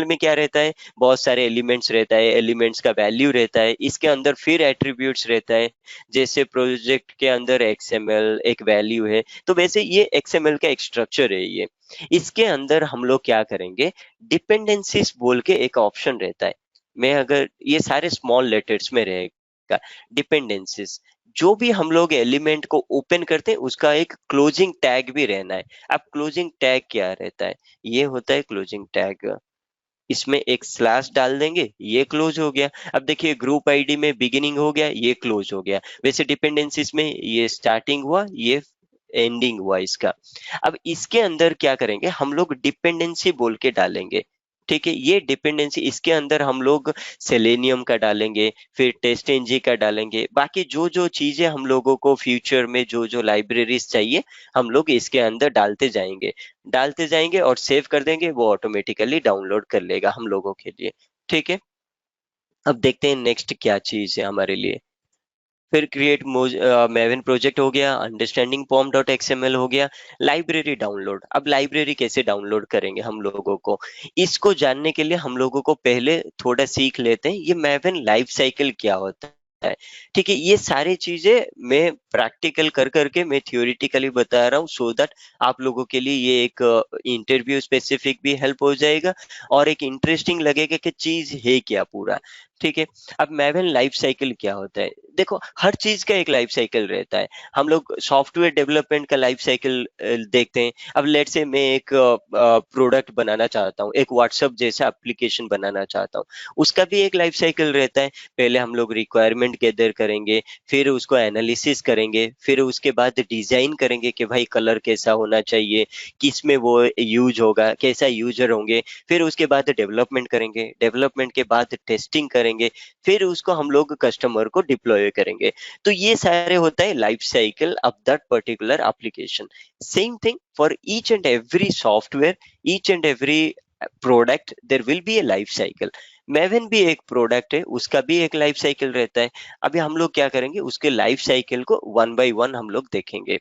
में क्या रहता है, बहुत सारे एलिमेंट्स रहता है, एलिमेंट्स का वैल्यू रहता है, इसके अंदर फिर एट्रीब्यूट्स रहता है। जैसे प्रोजेक्ट के अंदर एक्सएमएल एक वैल्यू है, तो वैसे ये एक्सएमएल का एक स्ट्रक्चर है ये। इसके अंदर हम लोग क्या करेंगे, डिपेंडेंसीज बोल के एक ऑप्शन रहता है। मैं अगर ये सारे स्मॉल लेटर्स में रहेगा, डिपेंडेंसीज, जो भी हम लोग एलिमेंट को ओपन करते हैं उसका एक क्लोजिंग टैग भी रहना है। अब क्लोजिंग टैग क्या रहता है, ये होता है क्लोजिंग टैग, इसमें एक स्लैश डाल देंगे, ये क्लोज हो गया। अब देखिए ग्रुप आईडी में बिगिनिंग हो गया, ये क्लोज हो गया। वैसे डिपेंडेंसीज में ये स्टार्टिंग हुआ, ये एंडिंग हुआ इसका। अब इसके अंदर क्या करेंगे, हम लोग डिपेंडेंसी बोल के डालेंगे। ठीक है, ये डिपेंडेंसी इसके अंदर हम लोग सेलेनियम का डालेंगे, फिर टेस्ट एनजी का डालेंगे, बाकी जो जो चीजें हम लोगों को फ्यूचर में जो जो लाइब्रेरीज चाहिए हम लोग इसके अंदर डालते जाएंगे और सेव कर देंगे, वो ऑटोमेटिकली डाउनलोड कर लेगा हम लोगों के लिए। ठीक है, अब देखते हैं नेक्स्ट क्या चीज है हमारे लिए। फिर क्रिएट मैवन प्रोजेक्ट हो गया, अंडरस्टैंडिंग पॉम डॉट एक्सएमएल हो गया, लाइब्रेरी डाउनलोड। अब लाइब्रेरी कैसे डाउनलोड करेंगे हम लोगों को, इसको जानने के लिए हम लोगों को पहले थोड़ा सीख लेते हैं ये मैवन लाइफ साइकिल क्या होता है। ठीक है, ये सारी चीजें मैं प्रैक्टिकल कर करके मैं थियोरिटिकली बता रहा हूँ, सो दैट आप लोगों के लिए ये एक इंटरव्यू स्पेसिफिक भी हेल्प हो जाएगा और एक इंटरेस्टिंग लगेगा कि चीज है क्या पूरा। ठीक है, अब मैवन लाइफ साइकिल क्या होता है, देखो हर चीज का एक लाइफ साइकिल रहता है। हम लोग सॉफ्टवेयर डेवलपमेंट का लाइफ साइकिल देखते हैं। अब लेट से मैं एक प्रोडक्ट बनाना चाहता हूँ, एक व्हाट्सएप जैसा एप्लीकेशन बनाना चाहता हूँ, उसका भी एक लाइफ साइकिल रहता है। पहले हम लोग रिक्वायरमेंट गैदर करेंगे, फिर उसको एनालिसिस करेंगे, फिर उसके बाद डिजाइन करेंगे कि भाई कलर कैसा होना चाहिए, किस में वो यूज होगा, कैसा यूजर होंगे। फिर उसके बाद डेवलपमेंट करेंगे, डेवलपमेंट के बाद टेस्टिंग करेंगे, फिर उसको हम लोग कस्टमर को डिप्लॉय करेंगे। तो ये सारे होता है life cycle of that particular application. Same thing for each and every software, each and every product, there will be a life cycle. Maven भी एक प्रोडक्ट है, उसका भी एक लाइफ साइकिल रहता है। अभी हम लोग क्या करेंगे, उसके लाइफ साइकिल को वन बाय वन हम लोग देखेंगे।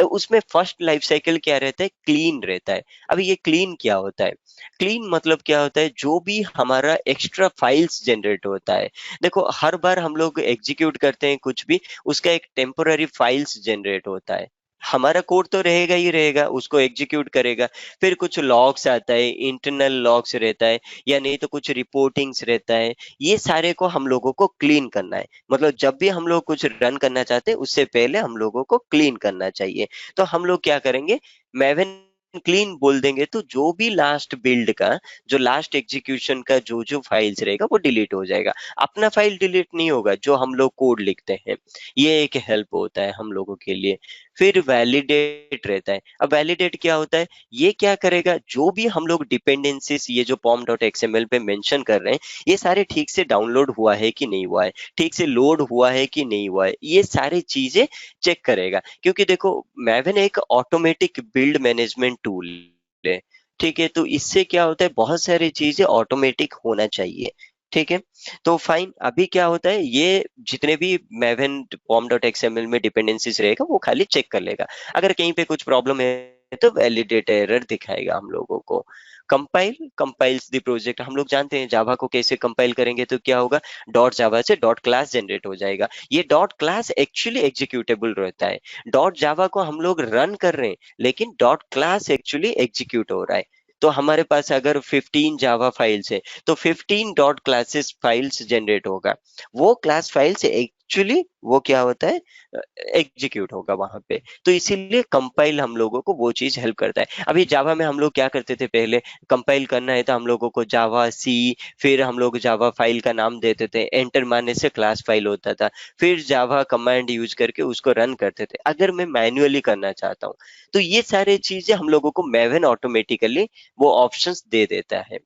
उसमें फर्स्ट लाइफ साइकिल क्या रहता है, क्लीन रहता है। अब ये क्लीन क्या होता है, क्लीन मतलब क्या होता है, जो भी हमारा एक्स्ट्रा फाइल्स जनरेट होता है। देखो हर बार हम लोग एग्जीक्यूट करते हैं कुछ भी, उसका एक टेम्पोररी फाइल्स जनरेट होता है। हमारा कोड तो रहेगा ही रहेगा, उसको एग्जीक्यूट करेगा। फिर कुछ लॉग्स आता है, इंटरनल लॉग्स रहता है, या नहीं तो कुछ रिपोर्टिंग्स रहता है। ये सारे को हम लोगों को क्लीन करना है। मतलब जब भी हम लोग कुछ रन करना चाहते हैं, उससे पहले हम लोगों को क्लीन करना चाहिए। तो हम लोग क्या करेंगे, मैवन क्लीन बोल देंगे तो जो भी लास्ट बिल्ड का, जो लास्ट एग्जीक्यूशन का जो जो फाइल्स रहेगा वो डिलीट हो जाएगा। अपना फाइल डिलीट नहीं होगा, जो हम लोग कोड लिखते हैं। ये एक हेल्प होता है हम लोगों के लिए। फिर वैलिडेट रहता है। अब वैलिडेट क्या होता है, ये क्या करेगा, जो भी हम लोग डिपेंडेंसीज ये जो पॉम डॉट एक्सएमएल पे मेंशन कर रहे हैं, ये सारे ठीक से डाउनलोड हुआ है कि नहीं हुआ है, ठीक से लोड हुआ है कि नहीं हुआ है, ये सारी चीजें चेक करेगा। क्योंकि देखो मैवन एक ऑटोमेटिक बिल्ड मैनेजमेंट टूल है। ठीक है, तो इससे क्या होता है, बहुत सारी चीजें ऑटोमेटिक होना चाहिए। ठीक है, तो फाइन, अभी क्या होता है, ये जितने भी मैवन पॉम डॉट एक्सएमएल में डिपेंडेंसीज रहेगा वो खाली चेक कर लेगा। अगर कहीं पे कुछ प्रॉब्लम है तो वैलिडेट एरर दिखाएगा हम लोगों को। कंपाइल्स द प्रोजेक्ट, हम लोग जानते हैं जावा को कैसे कंपाइल करेंगे, तो क्या होगा, डॉट जावा से डॉट क्लास जनरेट हो जाएगा। ये डॉट क्लास एक्चुअली एग्जीक्यूटेबल रहता है। डॉट जावा को हम लोग रन कर रहे हैं, लेकिन डॉट क्लास एक्चुअली एग्जीक्यूट हो रहा है। तो हमारे पास अगर 15 जावा फाइल्स है, तो 15 डॉट क्लासेस फाइल्स जनरेट होगा। वो क्लास फाइल से एक्चुअली वो क्या होता है, एग्जीक्यूट होगा वहां पे। तो इसीलिए कंपाइल हम लोगों को वो चीज हेल्प करता है। अभी जावा में हम लोग क्या करते थे, पहले कंपाइल करना है तो हम लोगों को जावा सी, फिर हम लोग जावा फाइल का नाम देते थे, एंटर मारने से क्लास फाइल होता था, फिर जावा कमांड यूज करके उसको रन करते थे। अगर मैं मैन्युअली करना चाहता हूँ, तो ये सारी चीजें हम लोगों को मैवन ऑटोमेटिकली वो ऑप्शंस दे देता है।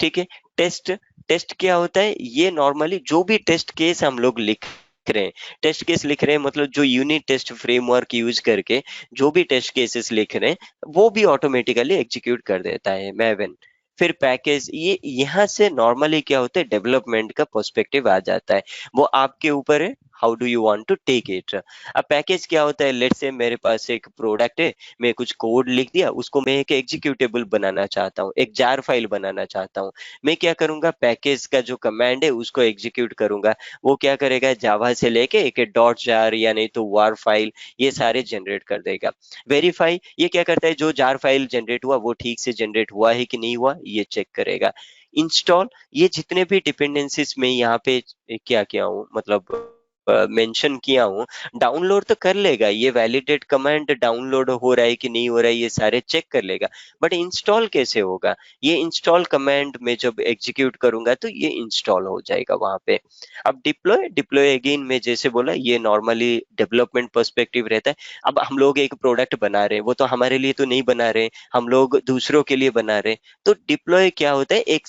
ठीक है, टेस्ट, टेस्ट क्या होता है, ये नॉर्मली जो भी टेस्ट केस हम लोग लिख रहे हैं, टेस्ट केस लिख रहे हैं मतलब जो यूनिट टेस्ट फ्रेमवर्क यूज करके जो भी टेस्ट केसेस लिख रहे हैं वो भी ऑटोमेटिकली एग्जीक्यूट कर देता है मैवन। फिर पैकेज, ये यहाँ से नॉर्मली क्या होता है, डेवलपमेंट का पर्सपेक्टिव आ जाता है। वो आपके ऊपर है, how do you want to take it. अब पैकेज क्या होता है, लेट्स से मेरे पास एक प्रोडक्ट है, मैं कुछ कोड लिख दिया, उसको मैं एक एग्जीक्यूटेबल बनाना चाहता हूँ, एक जार फाइल बनाना चाहता हूँ। मैं क्या करूंगा, पैकेज का जो कमांड है उसको एग्जीक्यूट करूंगा। वो क्या करेगा, जावा से लेके एक डॉट जार या नहीं तो वार फाइल, ये सारे जनरेट कर देगा। वेरीफाई, ये क्या करता है, जो जार फाइल जनरेट हुआ वो ठीक से जनरेट हुआ है कि नहीं हुआ, ये चेक करेगा। इंस्टॉल, ये जितने भी डिपेंडेंसीज में यहाँ पे क्या किया हूँ, मतलब मेंशन किया हूँ, डाउनलोड तो कर लेगा। ये वैलिडेट कमांड डाउनलोड हो रहा है कि नहीं हो रहा है, ये सारे चेक कर लेगा। बट इंस्टॉल कैसे होगा, ये इंस्टॉल कमांड में जब एग्जीक्यूट करूंगा तो ये इंस्टॉल हो जाएगा वहां पे। अब डिप्लॉय, डिप्लॉय अगेन में जैसे बोला, ये नॉर्मली डेवलपमेंट पर्सपेक्टिव रहता है। अब हम लोग एक प्रोडक्ट बना रहे हैं, वो तो हमारे लिए तो नहीं बना रहे हैं, हम लोग दूसरों के लिए बना रहे हैं। तो डिप्लॉय क्या होता है, एक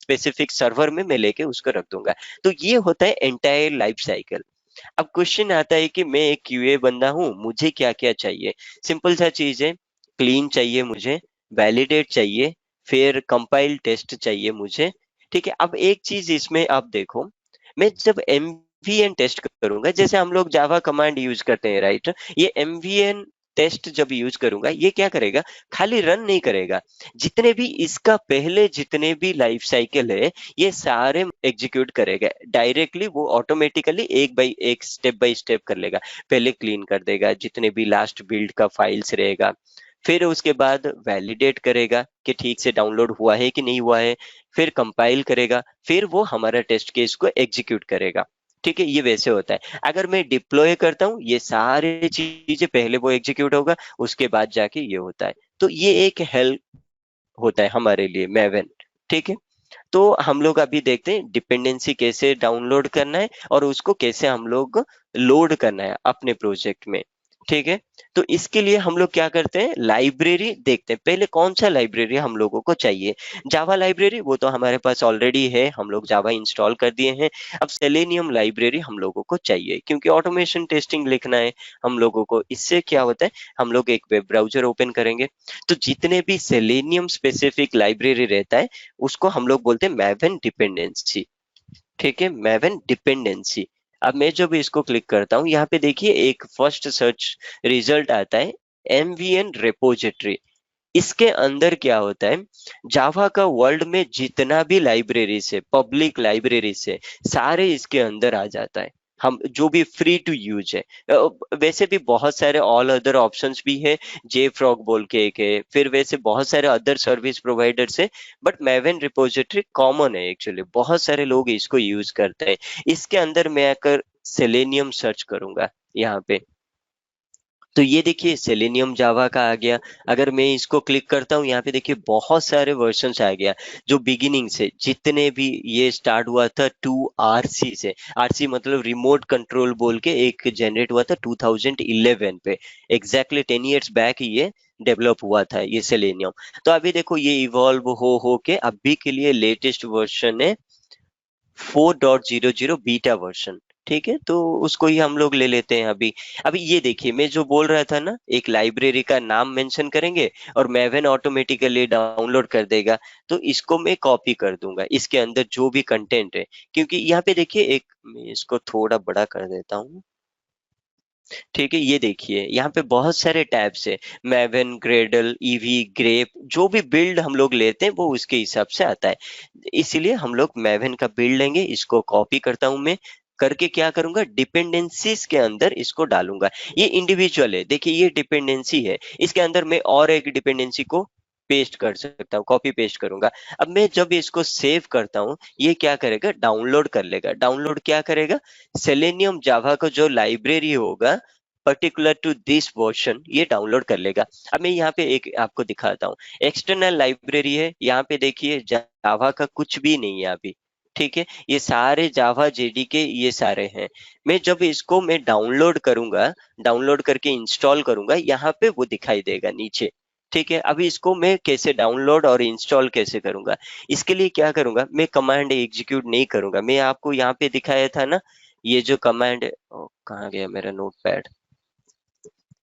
स्पेसिफिक सर्वर में मैं लेके उसको रख दूंगा। तो ये होता है एंटायर लाइफ साइकिल। अब क्वेश्चन आता है कि मैं एक क्यूए बंदा हूँ, मुझे क्या क्या चाहिए। सिंपल सा चीज है, क्लीन चाहिए मुझे, वैलिडेट चाहिए, फिर कंपाइल टेस्ट चाहिए मुझे। ठीक है, अब एक चीज इसमें आप देखो, मैं जब एमवीएन टेस्ट करूंगा, जैसे हम लोग जावा कमांड यूज करते हैं, राइट? ये एमवीएन टेस्ट जब यूज करूंगा, ये क्या करेगा, खाली रन नहीं करेगा, जितने भी इसका पहले जितने भी लाइफ साइकिल है ये सारे एग्जीक्यूट करेगा डायरेक्टली। वो ऑटोमेटिकली एक बाई एक, स्टेप बाय स्टेप कर लेगा। पहले क्लीन कर देगा जितने भी लास्ट बिल्ड का फाइल्स रहेगा, फिर उसके बाद वैलिडेट करेगा कि ठीक से डाउनलोड हुआ है कि नहीं हुआ है, फिर कंपाइल करेगा, फिर वो हमारा टेस्ट केस को एग्जीक्यूट करेगा। ठीक है, ये वैसे होता है। अगर मैं डिप्लॉय करता हूँ, ये सारे चीजें पहले वो एग्जीक्यूट होगा, उसके बाद जाके ये होता है। तो ये एक हेल्प होता है हमारे लिए मैवन। ठीक है, तो हम लोग अभी देखते हैं डिपेंडेंसी कैसे डाउनलोड करना है और उसको कैसे हम लोग लोड करना है अपने प्रोजेक्ट में। ठीक है, तो इसके लिए हम लोग क्या करते हैं, लाइब्रेरी देखते हैं। पहले कौन सा लाइब्रेरी हम लोगों को चाहिए, जावा लाइब्रेरी, वो तो हमारे पास ऑलरेडी है, हम लोग जावा इंस्टॉल कर दिए हैं। अब सेलेनियम लाइब्रेरी हम लोगों को चाहिए, क्योंकि ऑटोमेशन टेस्टिंग लिखना है हम लोगों को। इससे क्या होता है, हम लोग एक वेब ब्राउजर ओपन करेंगे, तो जितने भी सेलेनियम स्पेसिफिक लाइब्रेरी रहता है उसको हम लोग बोलते हैं मैवन डिपेंडेंसी। ठीक है, मैवन डिपेंडेंसी। अब मैं जब इसको क्लिक करता हूँ, यहाँ पे देखिए एक फर्स्ट सर्च रिजल्ट आता है, एमवीएन रेपोजिटरी। इसके अंदर क्या होता है, जावा का वर्ल्ड में जितना भी लाइब्रेरीज है, पब्लिक लाइब्रेरीज है, सारे इसके अंदर आ जाता है। हम जो भी फ्री टू यूज है, वैसे भी बहुत सारे ऑल अदर ऑप्शंस भी है, जे फ्रॉग बोल के एक है, फिर वैसे बहुत सारे अदर सर्विस प्रोवाइडर्स है, बट मैवन रिपोजिटरी कॉमन है एक्चुअली, बहुत सारे लोग इसको यूज करते हैं। इसके अंदर मैं अगर सेलेनियम सर्च करूंगा यहाँ पे, तो ये देखिए सेलेनियम जावा का आ गया। अगर मैं इसको क्लिक करता हूँ, यहाँ पे देखिए बहुत सारे वर्जन्स आ गया, जो बिगिनिंग से जितने भी ये स्टार्ट हुआ था 2RC से। आरसी मतलब रिमोट कंट्रोल बोल के एक जनरेट हुआ था 2011 पे, एग्जैक्टली 10 years बैक ये डेवलप हुआ था ये सेलेनियम। तो अभी देखो ये इवॉल्व हो के अभी के लिए लेटेस्ट वर्जन है 4.00 बीटा वर्जन। ठीक है, तो उसको ही हम लोग ले लेते हैं अभी। अभी ये देखिए मैं जो बोल रहा था ना, एक लाइब्रेरी का नाम मेंशन करेंगे और मैवन ऑटोमेटिकली डाउनलोड कर देगा। तो इसको मैं कॉपी कर दूंगा, इसके अंदर जो भी कंटेंट है, क्योंकि यहाँ पे देखिए एक, मैं इसको थोड़ा बड़ा कर देता हूँ। ठीक है, ये देखिए यहाँ पे बहुत सारे टैब्स है, मैवन, ग्रेडल, ईवी, ग्रेप, जो भी बिल्ड हम लोग लेते हैं वो उसके हिसाब से आता है। इसीलिए हम लोग मैवन का बिल्ड लेंगे, इसको कॉपी करता हूं मैं, करके क्या करूंगा, डिपेंडेंसीज के अंदर इसको डालूंगा। ये इंडिविजुअल है, देखिए ये डिपेंडेंसी है, इसके अंदर मैं और एक डिपेंडेंसी को पेस्ट कर सकता हूँ, कॉपी पेस्ट करूंगा। अब मैं जब इसको सेव करता हूँ, ये क्या करेगा, डाउनलोड कर लेगा। डाउनलोड क्या करेगा, सेलेनियम जावा का जो लाइब्रेरी होगा पर्टिकुलर टू दिस वर्जन, ये डाउनलोड कर लेगा। अब मैं यहाँ पे एक आपको दिखाता हूँ, एक्सटर्नल लाइब्रेरी है, यहाँ पे देखिए जावा का कुछ भी नहीं है अभी। ठीक है, ये सारे जावा जेडीके ये सारे हैं। मैं जब इसको मैं डाउनलोड करूंगा, डाउनलोड करके इंस्टॉल करूंगा, यहाँ पे वो दिखाई देगा नीचे। ठीक है, अभी इसको मैं कैसे डाउनलोड और इंस्टॉल कैसे करूंगा, इसके लिए क्या करूंगा, मैं कमांड एग्जीक्यूट नहीं करूंगा। मैं आपको यहाँ पे दिखाया था ना, ये जो कमांड है, कहाँ गया मेरा नोटपैड,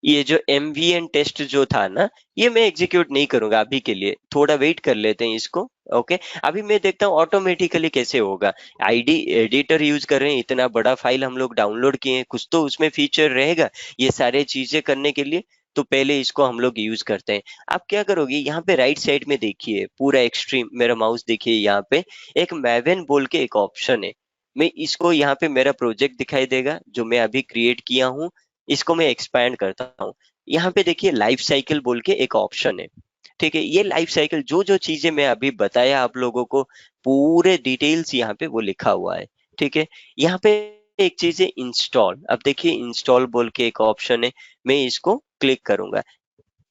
ये जो एमवीएन टेस्ट जो था ना, ये मैं एग्जीक्यूट नहीं करूंगा अभी के लिए, थोड़ा वेट कर लेते हैं इसको। ओके, अभी मैं देखता हूँ ऑटोमेटिकली कैसे होगा। आईडी एडिटर यूज कर रहे हैं, इतना बड़ा फाइल हम लोग डाउनलोड किए हैं, कुछ तो उसमें फीचर रहेगा ये सारे चीजें करने के लिए। तो पहले इसको हम लोग यूज करते हैं। आप क्या करोगे, यहाँ पे राइट साइड में देखिए पूरा एक्सट्रीम, मेरा माउस देखिए यहाँ पे एक मैवन बोल के एक ऑप्शन है। मैं इसको, यहाँ पे मेरा प्रोजेक्ट दिखाई देगा जो मैं अभी क्रिएट किया हूँ, इसको मैं एक्सपैंड करता हूँ। यहाँ पे देखिए लाइफ साइकिल बोल के एक ऑप्शन है। ठीक है, ये लाइफ साइकिल जो जो चीजें मैं अभी बताया आप लोगों को, पूरे डिटेल्स यहाँ पे वो लिखा हुआ है। ठीक है, यहाँ पे एक चीज है इंस्टॉल। अब देखिए इंस्टॉल बोल के एक ऑप्शन है, मैं इसको क्लिक करूंगा।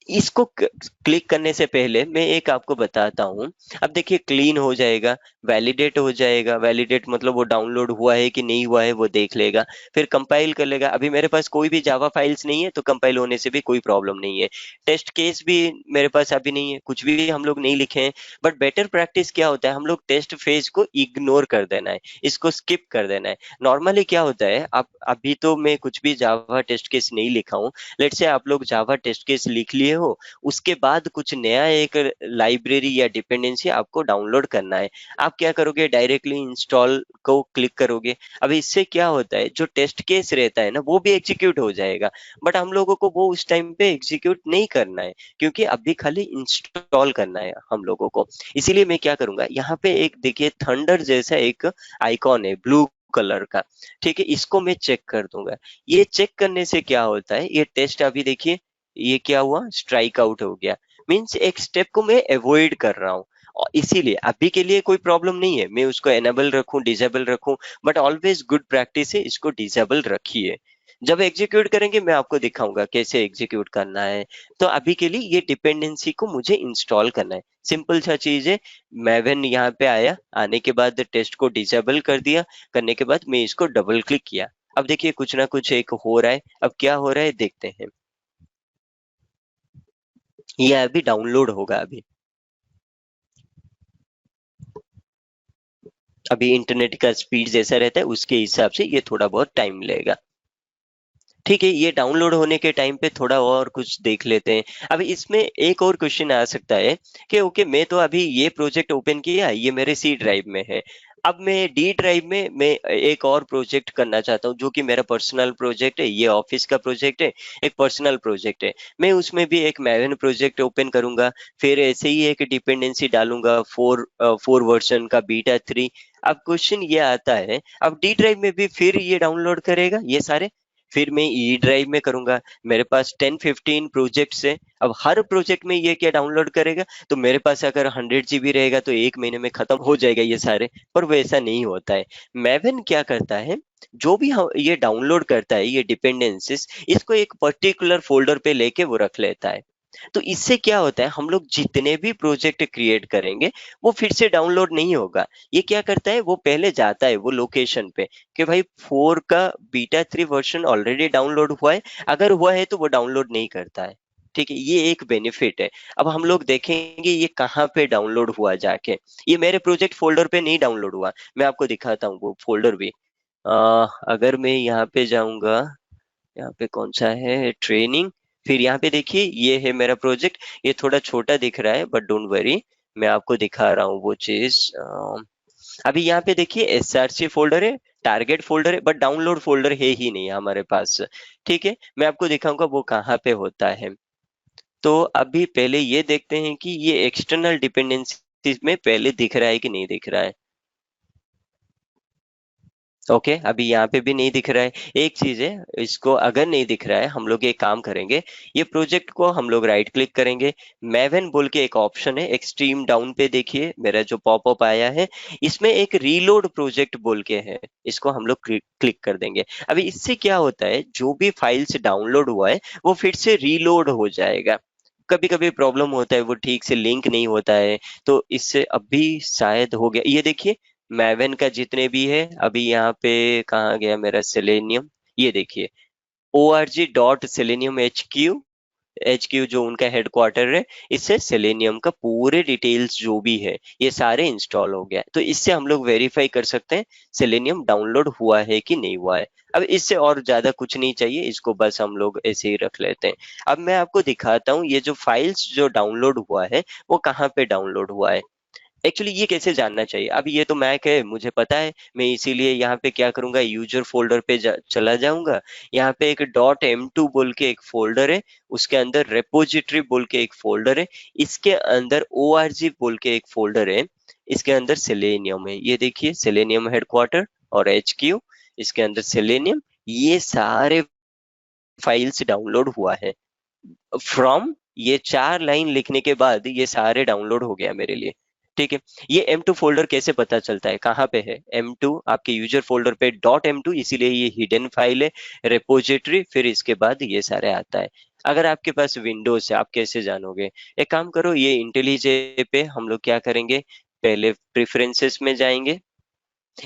इसको क्लिक करने से पहले मैं एक आपको बताता हूँ। अब देखिए क्लीन हो जाएगा, वैलिडेट हो जाएगा, वैलिडेट मतलब वो डाउनलोड हुआ है कि नहीं हुआ है वो देख लेगा, फिर कंपाइल कर लेगा। अभी मेरे पास कोई भी जावा फाइल्स नहीं है, तो कंपाइल होने से भी कोई प्रॉब्लम नहीं है। टेस्ट केस भी मेरे पास अभी नहीं है, कुछ भी हम लोग नहीं लिखे हैं। बट बेटर प्रैक्टिस क्या होता है, हम लोग टेस्ट फेज को इग्नोर कर देना है, इसको स्किप कर देना है। नॉर्मली क्या होता है, अब अभी तो मैं कुछ भी जावा टेस्ट केस नहीं लिखा हूँ, लेट से आप लोग जावा टेस्ट केस लिख लिए हो, उसके बाद कुछ नया एक लाइब्रेरी या डिपेंडेंसी आपको डाउनलोड करना है। आप क्या करोगे, डायरेक्टली इंस्टॉल को क्लिक करोगे। अब इससे क्या होता है, जो टेस्ट केस रहता है ना वो भी एग्जीक्यूट हो जाएगा, बट हम लोगों को वो उस टाइम पे एग्जीक्यूट नहीं करना है, क्योंकि अभी खाली इंस्टॉल करना है हम लोगों को। इसीलिए मैं क्या करूंगा, यहाँ पे एक देखिए थंडर जैसा एक आइकॉन है ब्लू कलर का, ठीक है, इसको मैं चेक कर दूंगा। ये चेक करने से क्या होता है, ये टेस्ट अभी देखिए, ये क्या हुआ, स्ट्राइक आउट हो गया। मीन्स एक स्टेप को मैं अवॉइड कर रहा हूँ, और इसीलिए अभी के लिए कोई प्रॉब्लम नहीं है, मैं उसको एनेबल रखूं डिसेबल रखूं, बट ऑलवेज गुड प्रैक्टिस है इसको डिसेबल रखिए। जब एग्जीक्यूट करेंगे मैं आपको दिखाऊंगा कैसे एग्जीक्यूट करना है। तो अभी के लिए ये डिपेंडेंसी को मुझे इंस्टॉल करना है, सिंपल सा चीज है। मैवन यहाँ पे आया, आने के बाद टेस्ट को डिसेबल कर दिया, करने के बाद मैं इसको डबल क्लिक किया। अब देखिए कुछ ना कुछ एक हो रहा है, अब क्या हो रहा है देखते हैं। ये अभी डाउनलोड होगा, अभी इंटरनेट का स्पीड जैसा रहता है उसके हिसाब से ये थोड़ा बहुत टाइम लेगा। ठीक है, ये डाउनलोड होने के टाइम पे थोड़ा और कुछ देख लेते हैं। अब इसमें एक और क्वेश्चन आ सकता है कि ओके, मैं तो अभी ये प्रोजेक्ट ओपन किया, ये मेरे सी ड्राइव में है। अब मैं डी ड्राइव में मैं एक और प्रोजेक्ट करना चाहता हूँ, जो कि मेरा पर्सनल प्रोजेक्ट है, ये ऑफिस का प्रोजेक्ट है, एक पर्सनल प्रोजेक्ट है। मैं उसमें भी एक मैवन प्रोजेक्ट ओपन करूंगा, फिर ऐसे ही एक डिपेंडेंसी डालूंगा, फोर वर्जन का बीटा 3। अब क्वेश्चन ये आता है, अब डी ड्राइव में भी फिर ये डाउनलोड करेगा ये सारे, फिर मैं ई ड्राइव में करूंगा, मेरे पास 10-15 प्रोजेक्ट्स है। अब हर प्रोजेक्ट में ये क्या डाउनलोड करेगा, तो मेरे पास अगर 100 GB रहेगा तो 1 महीने में खत्म हो जाएगा ये सारे, पर वैसा नहीं होता है। मैवन क्या करता है, जो भी ये डाउनलोड करता है ये डिपेंडेंसीज, इसको एक पर्टिकुलर फोल्डर पे लेके वो रख लेता है। तो इससे क्या होता है, हम लोग जितने भी प्रोजेक्ट क्रिएट करेंगे वो फिर से डाउनलोड नहीं होगा। ये क्या करता है, वो पहले जाता है वो लोकेशन पे कि भाई 4 का बीटा 3 वर्जन ऑलरेडी डाउनलोड हुआ है, अगर हुआ है तो वो डाउनलोड नहीं करता है। ठीक है, ये एक बेनिफिट है। अब हम लोग देखेंगे ये कहाँ पे डाउनलोड हुआ जाके। ये मेरे प्रोजेक्ट फोल्डर पे नहीं डाउनलोड हुआ, मैं आपको दिखाता हूँ वो फोल्डर भी। अगर मैं यहाँ पे जाऊंगा, यहाँ पे कौन सा है, ट्रेनिंग, फिर यहाँ पे देखिए ये है मेरा प्रोजेक्ट। ये थोड़ा छोटा दिख रहा है बट डोंट वरी, मैं आपको दिखा रहा हूँ वो चीज। अभी यहाँ पे देखिए एसआरसी फोल्डर है, टारगेट फोल्डर है, बट डाउनलोड फोल्डर है ही नहीं हमारे पास। ठीक है, मैं आपको दिखाऊंगा वो कहाँ पे होता है। तो अभी पहले ये देखते हैं कि ये एक्सटर्नल डिपेंडेंसीज में पहले दिख रहा है कि नहीं दिख रहा है। ओके, अभी यहाँ पे भी नहीं दिख रहा है। एक चीज है, इसको अगर नहीं दिख रहा है हम लोग एक काम करेंगे, ये प्रोजेक्ट को हम लोग राइट क्लिक करेंगे, मैवन बोल के एक ऑप्शन है, एक्सट्रीम डाउन पे देखिए मेरा जो पॉपअप आया है, इसमें एक रीलोड प्रोजेक्ट बोल के है, इसको हम लोग क्लिक कर देंगे। अभी इससे क्या होता है, जो भी फाइल्स डाउनलोड हुआ है वो फिर से रीलोड हो जाएगा। कभी कभी प्रॉब्लम होता है, वो ठीक से लिंक नहीं होता है, तो इससे अभी शायद हो गया, ये देखिए मैवन का जितने भी है। अभी यहाँ पे कहाँ गया मेरा सेलेनियम, ये देखिए org.selenium-hq, एच क्यू जो उनका हेडक्वार्टर है, इससे सेलेनियम का पूरे डिटेल्स जो भी है ये सारे इंस्टॉल हो गया है। तो इससे हम लोग वेरीफाई कर सकते हैं सेलेनियम डाउनलोड हुआ है कि नहीं हुआ है। अब इससे और ज्यादा कुछ नहीं चाहिए, इसको बस हम लोग ऐसे ही रख लेते हैं। अब मैं आपको दिखाता हूँ ये जो फाइल्स जो डाउनलोड हुआ है वो कहाँ पे डाउनलोड हुआ है। एक्चुअली ये कैसे जानना चाहिए, अब ये तो मैक है मुझे पता है, मैं इसीलिए यहाँ पे क्या करूंगा, यूजर फोल्डर पे चला जाऊंगा। यहाँ पे एक .m2 बोल के एक फोल्डर है, उसके अंदर रेपोजिटरी बोल के एक फोल्डर है, इसके अंदर org बोल के एक फोल्डर है, इसके अंदर सेलेनियम है, ये देखिए सेलेनियम हेडक्वार्टर और HQ, इसके अंदर सेलेनियम, ये सारे फाइल्स डाउनलोड हुआ है फ्रॉम। ये 4 लाइन लिखने के बाद ये सारे डाउनलोड हो गया मेरे लिए। ठीक है, ये M2 फोल्डर कैसे पता चलता है, कहाँ पे है M2, आपके यूजर फोल्डर पे .m2, इसीलिए ये हिडन फाइल है, रेपोजिटरी, फिर इसके बाद ये सारे आता है। अगर आपके पास विंडोज है आप कैसे जानोगे, एक काम करो, ये इंटेलिजे पे हम लोग क्या करेंगे, पहले प्रेफरेंसेस में जाएंगे।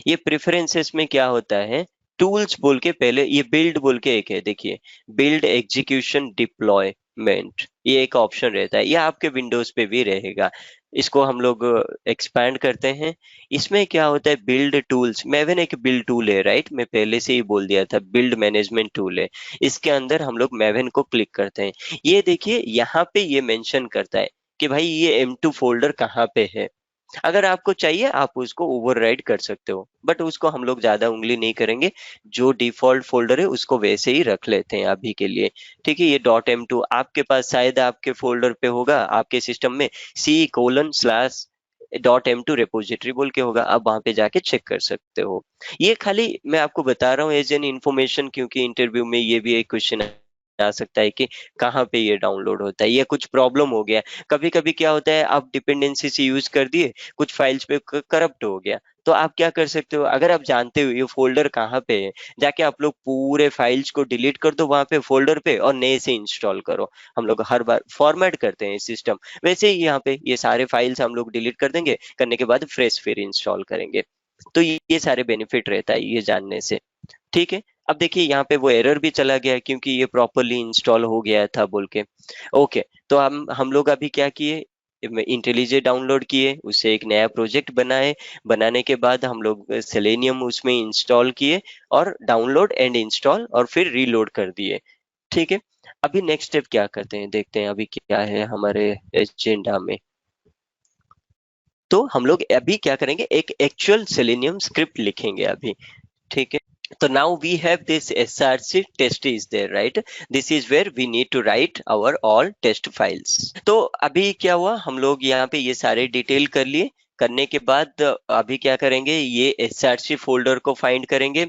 ये प्रेफरेंसेस में क्या होता है, टूल्स बोल के पहले ये बिल्ड बोल के एक है, देखिए बिल्ड एग्जीक्यूशन डिप्लॉयमेंट, ये एक ऑप्शन रहता है, ये आपके विंडोज पे भी रहेगा। इसको हम लोग एक्सपैंड करते हैं। इसमें क्या होता है, बिल्ड टूल्स, मेवन एक बिल्ड टूल है, राइट, मैं पहले से ही बोल दिया था, बिल्ड मैनेजमेंट टूल है। इसके अंदर हम लोग मेवन को क्लिक करते हैं। ये देखिए यहाँ पे ये मेंशन करता है कि भाई ये M2 फोल्डर कहाँ पे है। अगर आपको चाहिए आप उसको ओवरराइड कर सकते हो, बट उसको हम लोग ज्यादा उंगली नहीं करेंगे। जो डिफॉल्ट फोल्डर है उसको वैसे ही रख लेते हैं अभी के लिए। ठीक है, ये .m2 आपके पास शायद आपके फोल्डर पे होगा, आपके सिस्टम में C:/. .m2 रेपोजिटरी बोल के होगा, आप वहां पे जाके चेक कर सकते हो। ये खाली मैं आपको बता रहा हूँ एज एन इन्फॉर्मेशन, क्योंकि इंटरव्यू में ये भी एक क्वेश्चन आ सकता है कि कहाँ पे ये डाउनलोड होता है, या कुछ प्रॉब्लम हो गया। कभी कभी क्या होता है, आप डिपेंडेंसी से यूज कर दिए, कुछ फाइल्स पे करप्ट हो गया, तो आप क्या कर सकते हो, अगर आप जानते हो ये फोल्डर कहाँ पे है, जाके आप लोग पूरे फाइल्स को डिलीट कर दो वहां पे फोल्डर पे और नए से इंस्टॉल करो। हम लोग हर बार फॉर्मेट करते हैं सिस्टम, वैसे ही यहाँ पे ये सारे फाइल्स हम लोग डिलीट कर देंगे, करने के बाद फ्रेश फिर इंस्टॉल करेंगे। तो ये सारे बेनिफिट रहता है ये जानने से। ठीक है, अब देखिए यहाँ पे वो एरर भी चला गया क्योंकि ये प्रॉपरली इंस्टॉल हो गया था बोल के। ओके, तो हम लोग अभी क्या किए, इंटेलिजे डाउनलोड किए, उससे एक नया प्रोजेक्ट बनाए। बनाने के बाद हम लोग सेलेनियम उसमें इंस्टॉल किए, और डाउनलोड एंड इंस्टॉल और फिर रीलोड कर दिए। ठीक है, अभी नेक्स्ट स्टेप क्या करते हैं, देखते हैं अभी क्या है हमारे एजेंडा में। तो हम लोग अभी क्या करेंगे, एक एक्चुअल सेलेनियम स्क्रिप्ट लिखेंगे अभी। ठीक है, so now we have this src test is there, right? This is where we need to write our all test files. तो अभी क्या हुआ, हम लोग यहाँ पे ये सारे डिटेल कर लिए। करने के बाद अभी क्या करेंगे, ये src फोल्डर को फाइंड करेंगे।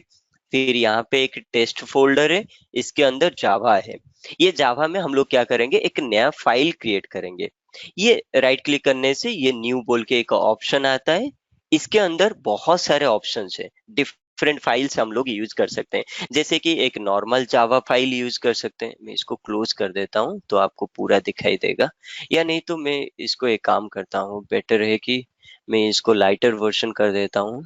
फिर यहाँ पे एक टेस्ट फोल्डर है, इसके अंदर जावा है। ये जावा में हम लोग क्या करेंगे, एक नया फाइल क्रिएट करेंगे। ये राइट क्लिक करने से ये न्यू बोल के एक ऑप्शन आता है। इसके अंदर बहुत सारे ऑप्शंस है, डिफरेंट फाइल्स हम लोग यूज कर सकते हैं। जैसे कि एक नॉर्मल जावा फाइल यूज कर सकते हैं, मैं इसको क्लोज कर देता हूँ तो आपको पूरा दिखाई देगा। या नहीं तो मैं इसको एक काम करता हूँ, बेटर है कि मैं इसको लाइटर वर्जन कर देता हूँ।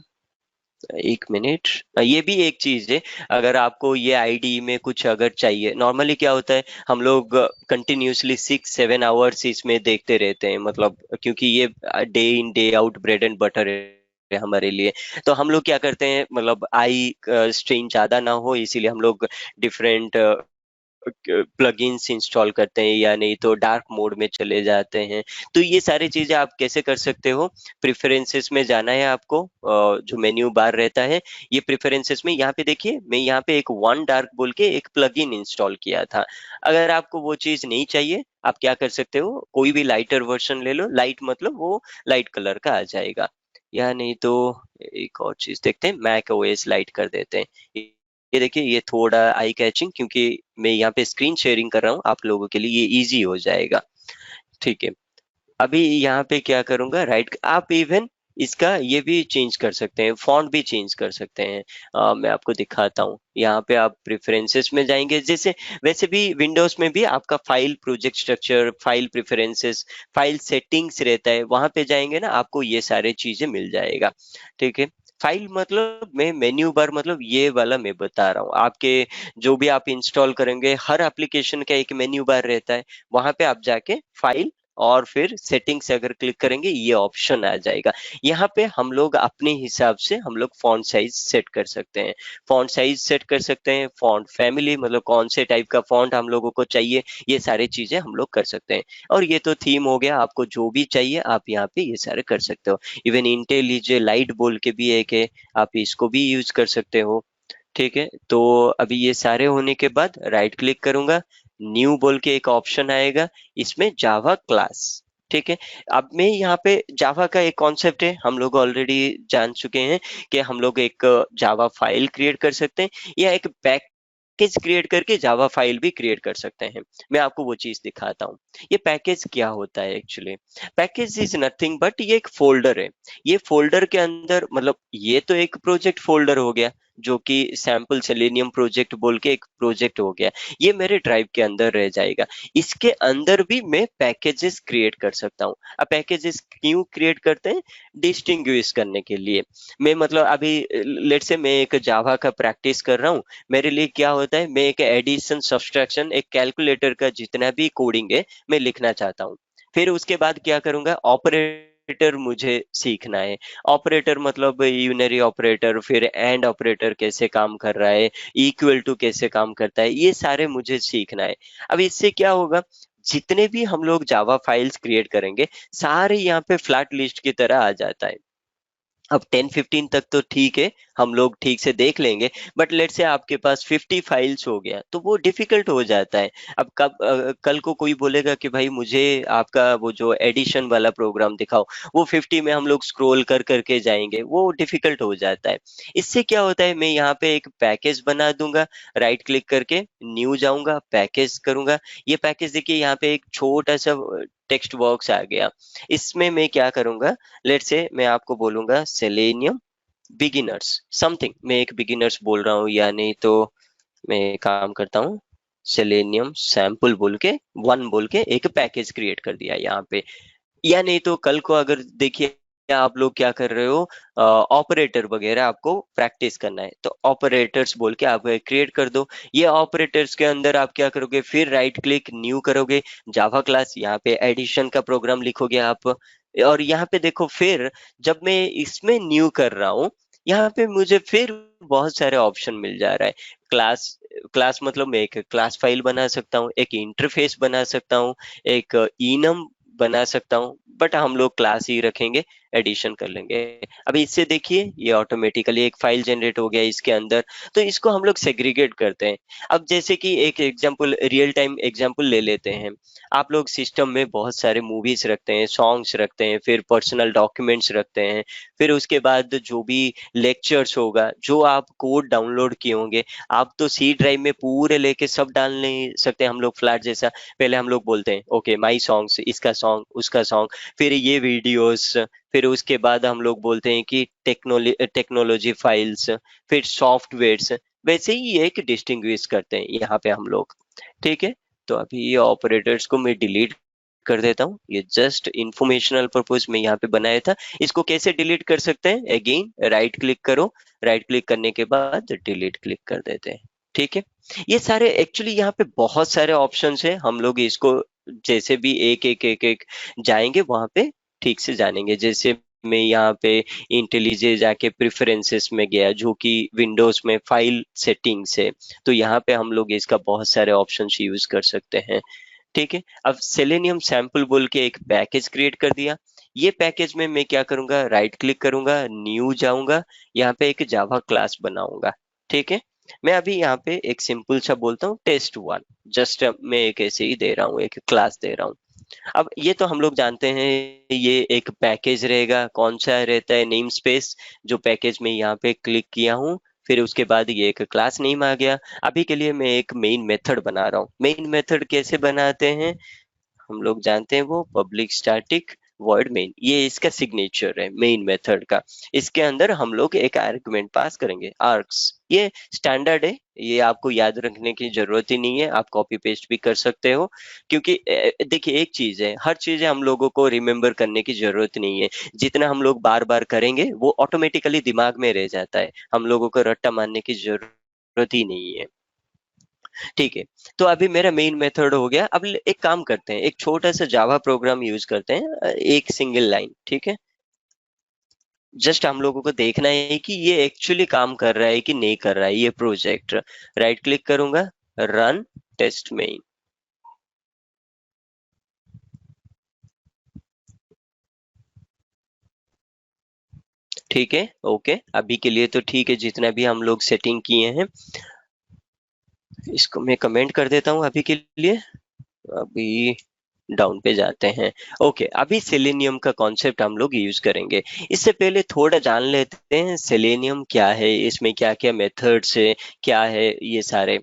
एक मिनट, ये भी एक चीज है। अगर आपको ये आईडी में कुछ अगर चाहिए, नॉर्मली क्या होता है, हम लोग कंटिन्यूसली 6-7 आवर्स इसमें देखते रहते हैं, मतलब क्योंकि ये day in day out bread and butter है हमारे लिए। तो हम लोग क्या करते हैं, मतलब आई स्ट्रेन ज्यादा ना हो, इसीलिए हम लोग डिफरेंट प्लगइन्स इंस्टॉल करते हैं, या नहीं तो डार्क मोड में चले जाते हैं। तो ये सारी चीजें आप कैसे कर सकते हो, प्रेफरेंसेस में जाना है आपको, जो मेन्यू बार रहता है, ये प्रेफरेंसेस में यहाँ पे देखिए, मैं यहाँ पे एक वन डार्क बोल के एक प्लगइन इंस्टॉल किया था। अगर आपको वो चीज नहीं चाहिए, आप क्या कर सकते हो, कोई भी लाइटर वर्जन ले लो, लाइट मतलब वो लाइट कलर का आ जाएगा। या नहीं तो एक और चीज देखते हैं, मैक ओएस लाइट कर देते हैं। ये देखिए, ये थोड़ा आई कैचिंग, क्योंकि मैं यहाँ पे स्क्रीन शेयरिंग कर रहा हूँ आप लोगों के लिए, ये इजी हो जाएगा। ठीक है, अभी यहाँ पे क्या करूंगा, राइट, आप इवन इसका ये भी चेंज कर सकते हैं, फॉन्ट भी चेंज कर सकते हैं। मैं आपको दिखाता हूँ, यहाँ पे आप प्रेफरेंसेस में जाएंगे, जैसे वैसे भी विंडोज में भी आपका file project structure, file preferences, file settings रहता है, वहां पे जाएंगे ना, आपको ये सारे चीजें मिल जाएगा। ठीक है, फाइल मतलब मैं मेन्यू बार मतलब ये वाला मैं बता रहा हूँ आपके, जो भी आप इंस्टॉल करेंगे हर एप्लीकेशन का एक मेन्यू बार रहता है, वहां पे आप जाके फाइल और फिर सेटिंग्स अगर क्लिक करेंगे ये ऑप्शन आ जाएगा। यहाँ पे हम लोग अपने हिसाब से हम लोग फॉन्ट साइज सेट कर सकते हैं। फॉन्ट साइज सेट कर सकते हैं, फॉन्ट फैमिली मतलब कौन से टाइप का फॉन्ट हम लोगों को चाहिए, ये सारी चीजें हम लोग कर सकते हैं। और ये तो थीम हो गया, आपको जो भी चाहिए आप यहाँ पे ये सारे कर सकते हो। इवन इंटेलिजे लाइट बोल के भी एक है, आप इसको भी यूज कर सकते हो। ठीक है, तो अभी ये सारे होने के बाद राइट क्लिक करूंगा, न्यू बोल के एक ऑप्शन आएगा, इसमें जावा क्लास। ठीक है, अब मैं यहाँ पे जावा का एक कॉन्सेप्ट है, हम लोग ऑलरेडी जान चुके हैं कि हम लोग एक जावा फाइल क्रिएट कर सकते हैं, या एक पैकेज क्रिएट करके जावा फाइल भी क्रिएट कर सकते हैं। मैं आपको वो चीज दिखाता हूँ। ये पैकेज क्या होता है actually, package is nothing but ये एक फोल्डर है। ये फोल्डर के अंदर मतलब ये तो एक प्रोजेक्ट फोल्डर हो गया, जो कि सैम्पल सेलेनियम प्रोजेक्ट बोल के एक प्रोजेक्ट हो गया, ये मेरे ड्राइव के अंदर रह जाएगा। इसके अंदर भी मैं पैकेजेस क्रिएट कर सकता हूँ। अब पैकेजेस क्यों क्रिएट करते हैं, डिस्टिंग्विश करने के लिए। मैं मतलब अभी लेट से मैं एक जावा का प्रैक्टिस कर रहा हूँ, मेरे लिए क्या होता है, मैं एक एडिशन सब्सट्रैक्शन एक कैलकुलेटर का जितना भी कोडिंग है मैं लिखना चाहता हूँ। फिर उसके बाद क्या करूंगा, ऑपरेटर मुझे सीखना है। ऑपरेटर मतलब यूनरी ऑपरेटर, फिर एंड ऑपरेटर कैसे काम कर रहा है, इक्वल टू कैसे काम करता है, ये सारे मुझे सीखना है। अब इससे क्या होगा, जितने भी हम लोग जावा फाइल्स क्रिएट करेंगे सारे यहाँ पे फ्लैट लिस्ट की तरह आ जाता है। अब 10-15 तक तो ठीक है, हम लोग ठीक से देख लेंगे। बट लेट से आपके पास 50 फाइल्स हो गया तो वो डिफिकल्ट हो जाता है। अब कल को कोई बोलेगा कि भाई मुझे आपका वो जो एडिशन वाला प्रोग्राम दिखाओ, वो 50 में हम लोग स्क्रॉल कर करके जाएंगे, वो डिफिकल्ट हो जाता है। इससे क्या होता है, मैं यहाँ पे एक पैकेज बना दूंगा, राइट क्लिक करके न्यू जाऊंगा, पैकेज करूंगा। ये पैकेज देखिए, यहाँ पे एक छोटा सा टेक्स्ट बॉक्स आ गया। इसमें मैं क्या करूंगा, लेट से मैं आपको बोलूंगा सेलेनियम बिगिनर्स समथिंग, मैं एक बिगिनर्स बोल रहा हूँ, या नहीं तो मैं एक काम करता हूँ, सेलेनियम सैंपल बोल के 1 बोल के एक पैकेज क्रिएट कर दिया यहाँ पे। या नहीं तो कल को अगर देखिए आप लोग क्या कर रहे हो, ऑपरेटर वगैरह आपको प्रैक्टिस करना है, तो ऑपरेटर्स बोल के आप क्रिएट कर दो। ये ऑपरेटर्स के अंदर आप क्या करोगे, फिर राइट क्लिक न्यू करोगे, जावा क्लास, यहाँ पे एडिशन का प्रोग्राम लिखोगे आप। और यहाँ पे देखो, फिर जब मैं इसमें न्यू कर रहा हूँ, यहाँ पे मुझे फिर बहुत सारे ऑप्शन मिल जा रहा है। क्लास, क्लास मतलब मैं एक क्लास फाइल बना सकता हूँ, एक इंटरफेस बना सकता हूँ, एक इनम बना सकता हूँ, बट हम लोग क्लास ही रखेंगे, एडिशन कर लेंगे। अभी इससे देखिए ये ऑटोमेटिकली एक फाइल जनरेट हो गया इसके अंदर। तो इसको हम लोग सेग्रीगेट करते हैं। अब जैसे कि एक एग्जांपल, रियल टाइम एग्जांपल ले लेते हैं। आप लोग सिस्टम में बहुत सारे मूवीज रखते हैं, सॉन्ग्स रखते हैं, फिर पर्सनल डॉक्यूमेंट्स रखते हैं, फिर उसके बाद जो भी लेक्चर्स होगा, जो आप कोड डाउनलोड किए होंगे, आप तो सी ड्राइव में पूरे लेके सब डाल नहीं सकते हम लोग फ्लैट जैसा। पहले हम लोग बोलते हैं ओके माई सॉन्ग्स, इसका सॉन्ग उसका सॉन्ग, फिर ये वीडियोस, फिर उसके बाद हम लोग बोलते हैं कि टेक्नोलॉजी फाइल्स, फिर सॉफ्टवेयर्स। वैसे ही एक डिस्टिंग्विश करते हैं यहाँ पे हम लोग। ठीक है, तो अभी ये ऑपरेटर्स को मैं डिलीट कर देता हूँ, ये जस्ट इंफॉर्मेशनल पर्पज में यहाँ पे बनाया था। इसको कैसे डिलीट कर सकते हैं, अगेन राइट क्लिक करो, राइट क्लिक करने के बाद डिलीट क्लिक कर देते हैं। ठीक है, ये सारे एक्चुअली यहाँ पे बहुत सारे ऑप्शंस है, हम लोग इसको जैसे भी एक एक एक एक जाएंगे वहां पे ठीक से जानेंगे। जैसे मैं यहाँ पे इंटेलिजे जाके प्रेफरेंसेस में गया, जो कि विंडोज में फाइल सेटिंग्स है, तो यहाँ पे हम लोग इसका बहुत सारे ऑप्शंस यूज कर सकते हैं। ठीक है, अब सेलेनियम सैंपल बोल के एक पैकेज क्रिएट कर दिया। ये पैकेज में मैं क्या करूंगा, राइट क्लिक करूंगा, न्यू जाऊंगा, यहाँ पे एक जावा क्लास बनाऊंगा। ठीक है, मैं अभी यहाँ पे एक सिंपल सा बोलता हूँ test1, जस्ट मैं एक ऐसे ही दे रहा हूँ, एक क्लास दे रहा हूँ। अब ये तो हम लोग जानते हैं, ये एक पैकेज रहेगा, कौन सा रहता है नेम स्पेस, जो पैकेज में यहाँ पे क्लिक किया हूँ, फिर उसके बाद ये एक क्लास नेम आ गया। अभी के लिए मैं एक मेन मेथड बना रहा हूँ। मेन मेथड कैसे बनाते हैं, हम लोग जानते हैं, वो पब्लिक स्टैटिक वर्ड मेन, ये इसका सिग्नेचर है मेन मेथड का। इसके अंदर हम लोग एक आर्गुमेंट पास करेंगे, आर्क्स। ये स्टैंडर्ड है, ये आपको याद रखने की जरूरत ही नहीं है, आप कॉपी पेस्ट भी कर सकते हो। क्योंकि देखिए एक चीज है, हर चीज हम लोगों को रिमेम्बर करने की जरूरत नहीं है। जितना हम लोग बार बार करेंगे वो ऑटोमेटिकली दिमाग में रह जाता है, हम लोगों को रट्टा मारने की जरूरत ही नहीं है। ठीक है, तो अभी मेरा मेन मेथड हो गया। अब एक काम करते हैं, एक छोटा सा जावा प्रोग्राम यूज करते हैं, एक सिंगल लाइन। ठीक है, जस्ट हम लोगों को देखना है कि ये एक्चुअली काम कर रहा है कि नहीं कर रहा है ये प्रोजेक्ट। राइट क्लिक करूंगा, रन टेस्ट मेन। ठीक है, ओके, अभी के लिए तो ठीक है, जितना भी हम लोग सेटिंग किए हैं इसको मैं कमेंट कर देता हूँ अभी के लिए। अभी डाउन पे जाते हैं। ओके, अभी सेलेनियम का कॉन्सेप्ट हम लोग यूज करेंगे। इससे पहले थोड़ा जान लेते हैं सेलेनियम क्या है, इसमें क्या क्या मेथड्स है, क्या है ये सारे।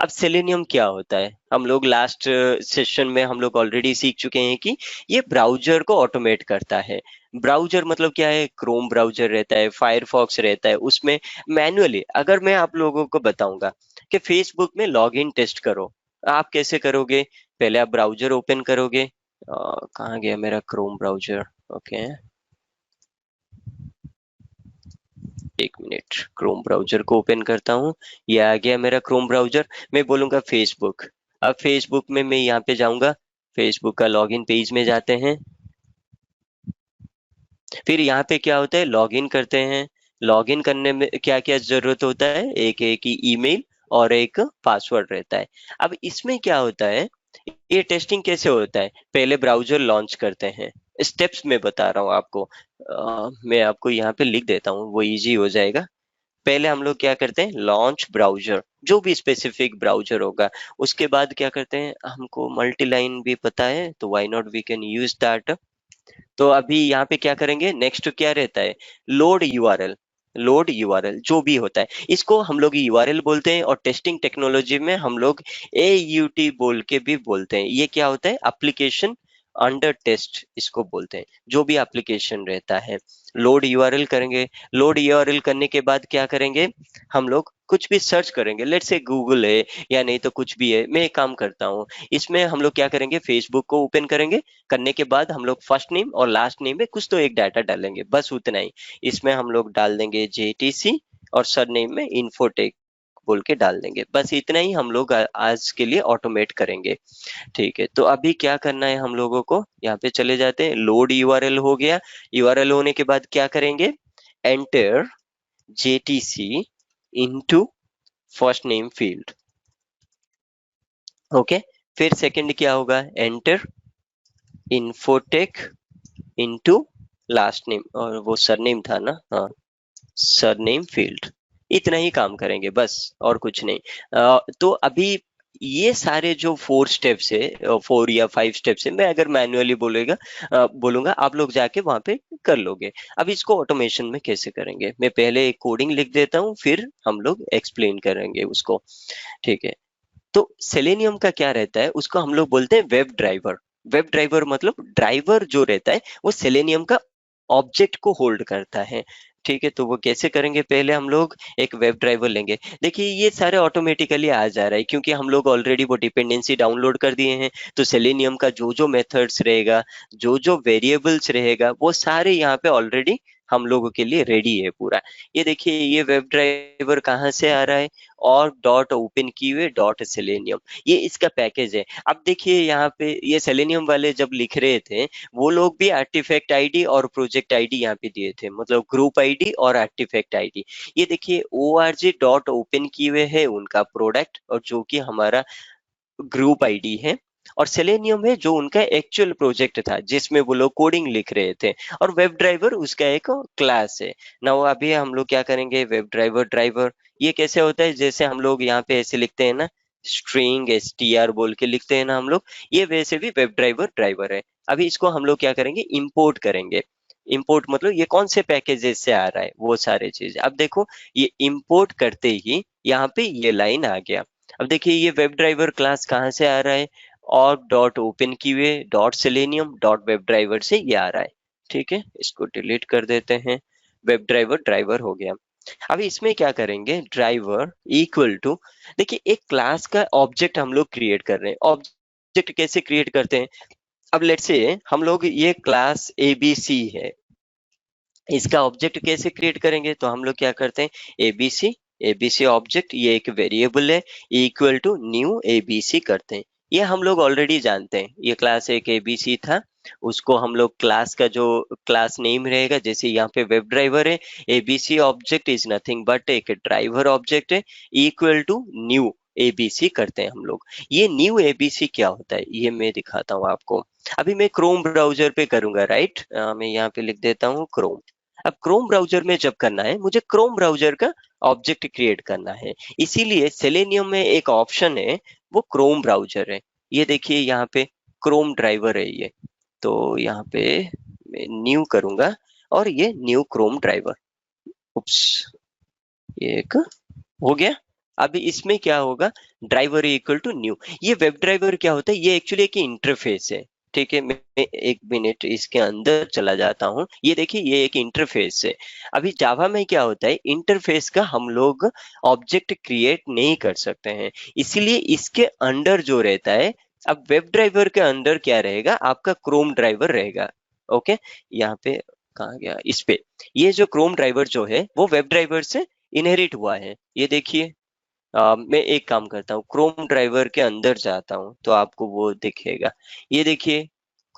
अब सेलेनियम क्या होता है, हम लोग लास्ट सेशन में हम लोग ऑलरेडी सीख चुके हैं कि ये ब्राउजर को ऑटोमेट करता है। ब्राउजर मतलब क्या है, क्रोम ब्राउजर रहता है, फायरफॉक्स रहता है, उसमें मैन्युअली अगर मैं आप लोगों को बताऊंगा कि फेसबुक में लॉग इन टेस्ट करो, आप कैसे करोगे, पहले आप ब्राउजर ओपन करोगे। कहाँ गया मेरा क्रोम ब्राउजर, ओके, एक मिनट, क्रोम ब्राउजर को ओपन करता हूँ। ये आ गया मेरा क्रोम ब्राउजर। मैं बोलूंगा फेसबुक। अब फेसबुक में मैं यहाँ पे जाऊंगा, फेसबुक का लॉगिन पेज में जाते हैं। फिर यहाँ पे क्या होता है, लॉगिन करते हैं। लॉगिन करने में क्या क्या जरूरत होता है, एक ही ईमेल और एक पासवर्ड रहता है। अब इसमें क्या होता है, ये टेस्टिंग कैसे होता है, पहले ब्राउजर लॉन्च करते हैं। स्टेप्स में बता रहा हूँ आपको। मैं आपको यहाँ पे लिख देता हूँ, वो इजी हो जाएगा। पहले हम लोग क्या करते हैं, लॉन्च ब्राउजर, जो भी स्पेसिफिक ब्राउजर होगा। उसके बाद क्या करते हैं, हमको मल्टी लाइन भी पता है तो why not we can use that. तो अभी यहाँ पे क्या करेंगे, नेक्स्ट क्या रहता है, लोड यूआरएल। लोड यूआरएल जो भी होता है, इसको हम लोग यूआरएल बोलते हैं, और टेस्टिंग टेक्नोलॉजी में हम लोग एयूटी बोल के भी बोलते हैं। ये क्या होता है, एप्लीकेशन अंडर टेस्ट इसको बोलते हैं, जो भी एप्लीकेशन रहता है। लोड यूआरएल करेंगे। लोड यूआरएल करने के बाद क्या करेंगे, हम लोग कुछ भी सर्च करेंगे, लेट से गूगल है या नहीं तो कुछ भी है। मैं एक काम करता हूँ, इसमें हम लोग क्या करेंगे, फेसबुक को ओपन करेंगे। करने के बाद हम लोग फर्स्ट नेम और लास्ट नेम में कुछ तो एक डाटा डालेंगे, बस उतना ही। इसमें हम लोग डाल देंगे जेटीसी, और सर नेम में इन्फोटेक बोल के डाल देंगे। बस इतना ही हम लोग आज के लिए ऑटोमेट करेंगे। ठीक है, तो अभी क्या करना है हम लोगों को, यहाँ पे चले जाते हैं। लोड यूआरएल हो गया। यूआरएल होने के बाद क्या करेंगे, enter JTC into first name field. Okay, फिर सेकंड क्या होगा, enter infotech into last name, और वो सरनेम था ना, हाँ, सरनेम फील्ड। इतना ही काम करेंगे बस, और कुछ नहीं। तो अभी ये सारे जो 4 स्टेप्स है, 4 या 5 स्टेप्स है, मैं अगर मैन्युअली बोलूंगा, आप लोग जाके वहां पे कर लोगे। अब इसको ऑटोमेशन में कैसे करेंगे, मैं पहले एक कोडिंग लिख देता हूँ, फिर हम लोग एक्सप्लेन करेंगे उसको। ठीक है, तो सेलेनियम का क्या रहता है, उसको हम लोग बोलते हैं वेब ड्राइवर। वेब ड्राइवर मतलब ड्राइवर जो रहता है वो सेलेनियम का ऑब्जेक्ट को होल्ड करता है। ठीक है, तो वो कैसे करेंगे, पहले हम लोग एक वेब ड्राइवर लेंगे। देखिए ये सारे ऑटोमेटिकली आ जा रहा है, क्योंकि हम लोग ऑलरेडी वो डिपेंडेंसी डाउनलोड कर दिए हैं। तो सेलेनियम का जो जो मेथड्स रहेगा, जो जो वेरिएबल्स रहेगा, वो सारे यहाँ पे ऑलरेडी हम लोगों के लिए रेडी है पूरा। ये देखिए, ये वेब ड्राइवर कहाँ से आ रहा है, और डॉट ओपन की डॉट सेलेनियम, ये इसका पैकेज है। अब देखिए यहाँ पे ये सेलेनियम वाले जब लिख रहे थे, वो लोग भी आर्टिफैक्ट आईडी और प्रोजेक्ट आईडी यहाँ पे दिए थे, मतलब ग्रुप आईडी और आर्टिफैक्ट आईडी। ये देखिए org डॉट ओपन की है उनका प्रोडक्ट, और जो कि हमारा ग्रुप आईडी है। और सेलेनियम है जो उनका एक्चुअल प्रोजेक्ट था, जिसमें वो लोग कोडिंग लिख रहे थे। और वेब ड्राइवर उसका एक क्लास है ना। वो अभी हम लोग क्या करेंगे, वेब ड्राइवर ड्राइवर ये कैसे होता है, जैसे हम लोग यहाँ पे ऐसे लिखते हैं ना, स्ट्रिंग str बोल के लिखते हैं ना हम लोग, ये वैसे भी वेब ड्राइवर ड्राइवर है। अभी इसको हम लोग क्या करेंगे, इंपोर्ट करेंगे। इंपोर्ट मतलब ये कौन से पैकेजेस से आ रहा है, वो सारे चीज। अब देखो, ये इंपोर्ट करते ही यहाँ पे ये लाइन आ गया। अब देखिए ये वेब ड्राइवर क्लास कहाँ से आ रहा है, और डॉट ओपन की dot selenium dot web driver से ये आ रहा है। ठीक है, इसको डिलीट कर देते हैं। वेब ड्राइवर ड्राइवर हो गया। अब इसमें क्या करेंगे, ड्राइवर इक्वल टू, देखिए एक क्लास का ऑब्जेक्ट हम लोग क्रिएट कर रहे हैं। ऑब्जेक्ट कैसे क्रिएट करते हैं, अब लेट्स से हम लोग ये क्लास एबीसी है, इसका ऑब्जेक्ट कैसे क्रिएट करेंगे, तो हम लोग क्या करते हैं, एबीसी एबीसी ऑब्जेक्ट, ये एक वेरिएबल है, इक्वल टू न्यू एबीसी करते हैं। ये हम लोग ऑलरेडी जानते हैं, ये क्लास एक एबीसी था। उसको हम लोग क्लास का जो क्लास नेम रहेगा, जैसे यहाँ पे वेब ड्राइवर है, ABC object is nothing but एक ड्राइवर ऑब्जेक्ट है, इक्वल टू न्यू एबीसी करते हैं हम लोग। ये न्यू एबीसी क्या होता है, ये मैं दिखाता हूँ आपको। अभी मैं क्रोम ब्राउजर पे करूंगा, राइट, मैं यहाँ पे लिख देता हूँ क्रोम। अब क्रोम ब्राउजर में जब करना है, मुझे क्रोम ब्राउजर का ऑब्जेक्ट क्रिएट करना है। इसीलिए सेलेनियम में एक ऑप्शन है, वो क्रोम ब्राउजर है। ये देखिए यहाँ पे क्रोम ड्राइवर है ये। तो यहाँ पे मैं न्यू करूंगा, और ये न्यू क्रोम ड्राइवर, उप्स, ये एक हो गया। अभी इसमें क्या होगा, ड्राइवर इक्वल टू न्यू। ये वेब ड्राइवर क्या होता है, ये एक्चुअली एक इंटरफेस है। ठीक है, मैं एक मिनट इसके अंदर चला जाता हूँ। ये देखिए ये एक इंटरफेस है। अभी जावा में क्या होता है, इंटरफेस का हम लोग ऑब्जेक्ट क्रिएट नहीं कर सकते हैं, इसीलिए इसके अंडर जो रहता है, अब वेब ड्राइवर के अंदर क्या रहेगा, आपका क्रोम ड्राइवर रहेगा। ओके, यहाँ पे कहाँ गया, इस पे, ये जो क्रोम ड्राइवर जो है वो वेब ड्राइवर से इनहेरिट हुआ है। ये देखिए, मैं एक काम करता हूँ, क्रोम ड्राइवर के अंदर जाता हूँ तो आपको वो दिखेगा। ये देखिए,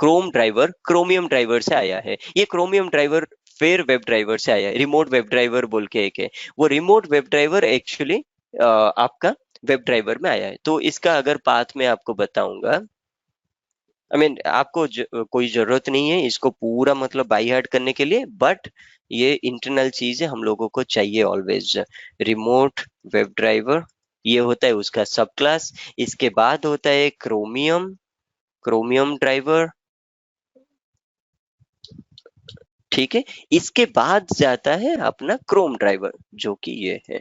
क्रोम ड्राइवर क्रोमियम ड्राइवर से आया है। ये क्रोमियम ड्राइवर फिर वेब ड्राइवर से आया है। रिमोट वेब ड्राइवर बोल के एक है, वो रिमोट वेब ड्राइवर एक्चुअली आपका वेब ड्राइवर में आया है। तो इसका अगर पाथ में आपको बताऊंगा, आपको कोई जरूरत नहीं है इसको पूरा मतलब बाई हार्ट करने के लिए, बट ये इंटरनल चीज है, हम लोगों को चाहिए ऑलवेज। रिमोट वेब ड्राइवर, ये होता है उसका सब क्लास। इसके बाद होता है क्रोमियम, क्रोमियम ड्राइवर, ठीक है। इसके बाद जाता है अपना क्रोम ड्राइवर, जो कि ये है।